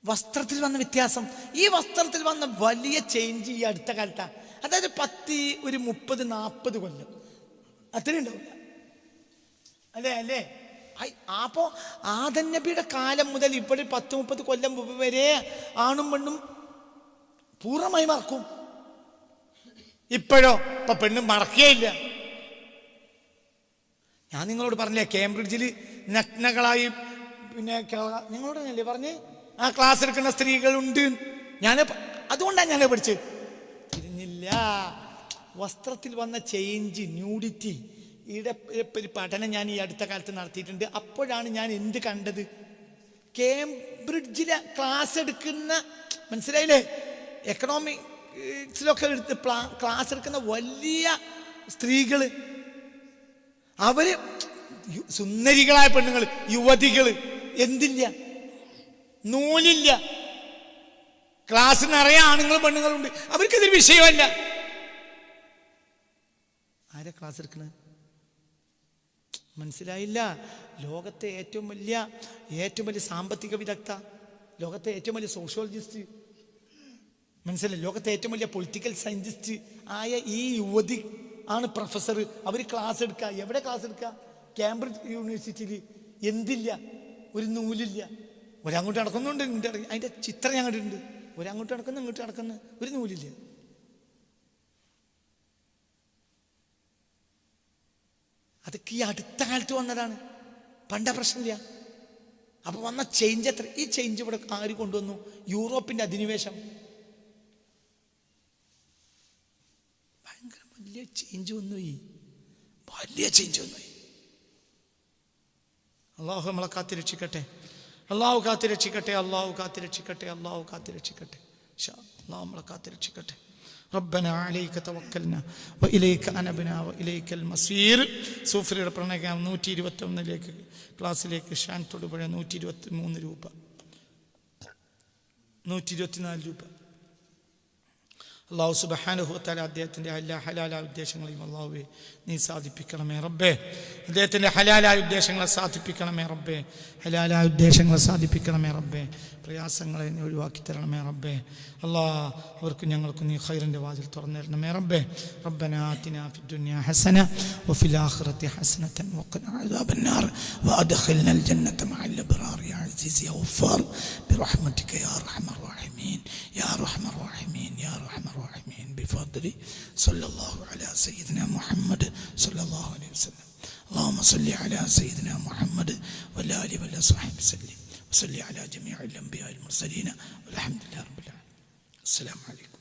വസ്ത്രത്തിൽ വന്ന വ്യത്യാസം, ഈ വസ്ത്രത്തിൽ വന്ന വലിയ ചേഞ്ച് ഈ അടുത്ത കാലത്താണ്. അതായത് 30-40 കൊല്ലം അത്രയും ഉണ്ടാവില്ല അല്ലേ? അപ്പോ ആദം നബിയുടെ കാലം മുതൽ ഇപ്പോൾ 10-30 കൊല്ലം വരെ ആണും പെണ്ണും പൂർണ്ണമായി മറക്കും. ഇപ്പോഴോ? ഇപ്പൊ പെണ്ണും മറക്കുകയില്ല. ഞാൻ നിങ്ങളോട് പറഞ്ഞില്ലേ, കേംബ്രിഡ്ജിൽ നഗ്നകളായി, പിന്നെ നിങ്ങളോട് തന്നെയല്ലേ പറഞ്ഞ് ആ ക്ലാസ് എടുക്കുന്ന സ്ത്രീകളുണ്ട്. അതുകൊണ്ടാണ് ഞാൻ പഠിച്ചത്. തിരിഞ്ഞില്ല. വസ്ത്രത്തിൽ വന്ന ചേഞ്ച്, ന്യൂഡിറ്റി, ഇവിടെ ഒരു പഠനം ഞാൻ ഈ അടുത്ത കാലത്ത് നടത്തിയിട്ടുണ്ട്. അപ്പോഴാണ് ഞാൻ എന്ത് കണ്ടത്, കേംബ്രിഡ്ജിലെ ക്ലാസ് എടുക്കുന്ന, മനസ്സിലായില്ലേ, എക്കണോമിക്സിലൊക്കെ എടുത്ത് ക്ലാസ് എടുക്കുന്ന വലിയ സ്ത്രീകൾ, അവര് സുന്ദരികളായ പെണ്ണുങ്ങൾ, യുവതികൾ, എന്തില്ല, നൂലില്ല. ക്ലാസ് നിറയെ ആണുങ്ങളും പെണ്ണുങ്ങളുണ്ട്, അവർക്കിതൊരു വിഷയമല്ല. ആരാ ക്ലാസ് എടുക്കുന്നത്? മനസ്സിലായില്ല. ലോകത്തെ ഏറ്റവും വലിയ സാമ്പത്തിക വിദഗ്ധ, ലോകത്തെ ഏറ്റവും വലിയ സോഷ്യോളജിസ്റ്റ്, മനസ്സിലായി, ലോകത്തെ ഏറ്റവും വലിയ പൊളിറ്റിക്കൽ സയന്റിസ്റ്റ് ആയ ഈ യുവതി ആണ് പ്രൊഫസർ. അവർ ക്ലാസ് എടുക്കുക. എവിടെ ക്ലാസ് എടുക്കുക? കേംബ്രിഡ്ജ് യൂണിവേഴ്സിറ്റിയിൽ. എന്തില്ല, ഒരു നൂലില്ല. ഒരങ്ങോട്ട് നടക്കുന്നുണ്ട്, അതിൻ്റെ ചിത്രം ഞാൻ കണ്ടിട്ടുണ്ട്. ഒരങ്ങോട്ട് നടക്കുന്നു, ഇങ്ങോട്ട് നടക്കുന്നു, ഒരു നൂലില്ല. അതൊക്കെ ഈ അടുത്ത കാലത്ത് വന്നതാണ്, പണ്ട പ്രശ്നമില്ല. അപ്പൊ വന്ന ചേഞ്ച് എത്ര? ഈ ചേഞ്ച് ഇവിടെ ആര് കൊണ്ടുവന്നു? യൂറോപ്പിന്റെ അധിനിവേശം. ഭയങ്കര വലിയ ചേഞ്ച് വന്നുപോയി, വലിയ ചേഞ്ച് വന്നുപോയി. അള്ളാഹു നമ്മളെ കാത്തിരക്ഷിക്കട്ടെ, അള്ളാഹു കാത്തിരക്ഷിക്കട്ടെ, അള്ളാഹു കാത്തിരക്ഷിക്കട്ടെ, അള്ളാഹു കാത്തിരക്ഷിക്കട്ടെ, അള്ളാഹു നമ്മളെ കാത്തിരക്ഷിക്കട്ടെ. ربنا عليك توكلنا وإليك أنبنا وإليك المصير. സൂഫിയുടെ പ്രണയം 121 ക്ലാസ്സിലേക്ക് ഷാൻ തൊടുപുഴ 123 രൂപ, 124 രൂപ. അള്ളാഹു സുബ്ഹാനഹു വ തആല അദ്ദേഹത്തിൻ്റെ എല്ലാ ഹലാലായ ഉദ്ദേശങ്ങളെയും അള്ളാഹുവേ നീ സാധിപ്പിക്കണമേ റബ്ബേ. അദ്ദേഹത്തിൻ്റെ ഹലാലായ ഉദ്ദേശങ്ങളെ സാധിപ്പിക്കണമേ റബ്ബേ, ഹലാലായ ഉദ്ദേശങ്ങളെ സാധിപ്പിക്കണമേ റബ്ബേ. പ്രയാസങ്ങളെ നീ ഒഴിവാക്കി തരണമേ റബ്ബേ. അള്ളാഹ് അവർക്കും ഞങ്ങൾക്കും നീ ഖൈറിൻ്റെ വാതിൽ തുറന്നു തരണമേ റബ്ബേ. റബ്ബനാ ആതിനാ ഫിദ്ദുനിയാ ഹസന വഫിൽ ആഖിറതി ഹസനതൻ വഖിനാ അദാബന്നാർ വഅദ്ഖിൽനൽ ജന്നത മഅൽ അബ്റാർ യാ അസീസ് യാ ഗഫാർ ബിറഹ്മതിക യാ അർഹമർ റഹീമീൻ യാ അർഹമർ റഹീമീൻ യാ അർഹമർ റഹീമീൻ ബിഫദ്ലി സല്ലല്ലാഹു അലാ സയ്യിദിനാ മുഹമ്മദ് സല്ലല്ലാഹു അലൈഹി വസല്ലം. اللهم صل على سيدنا محمد وعلى آله وصحبه وسلم وصل على جميع الأنبياء المرسلين والحمد لله رب العالمين. السلام عليكم.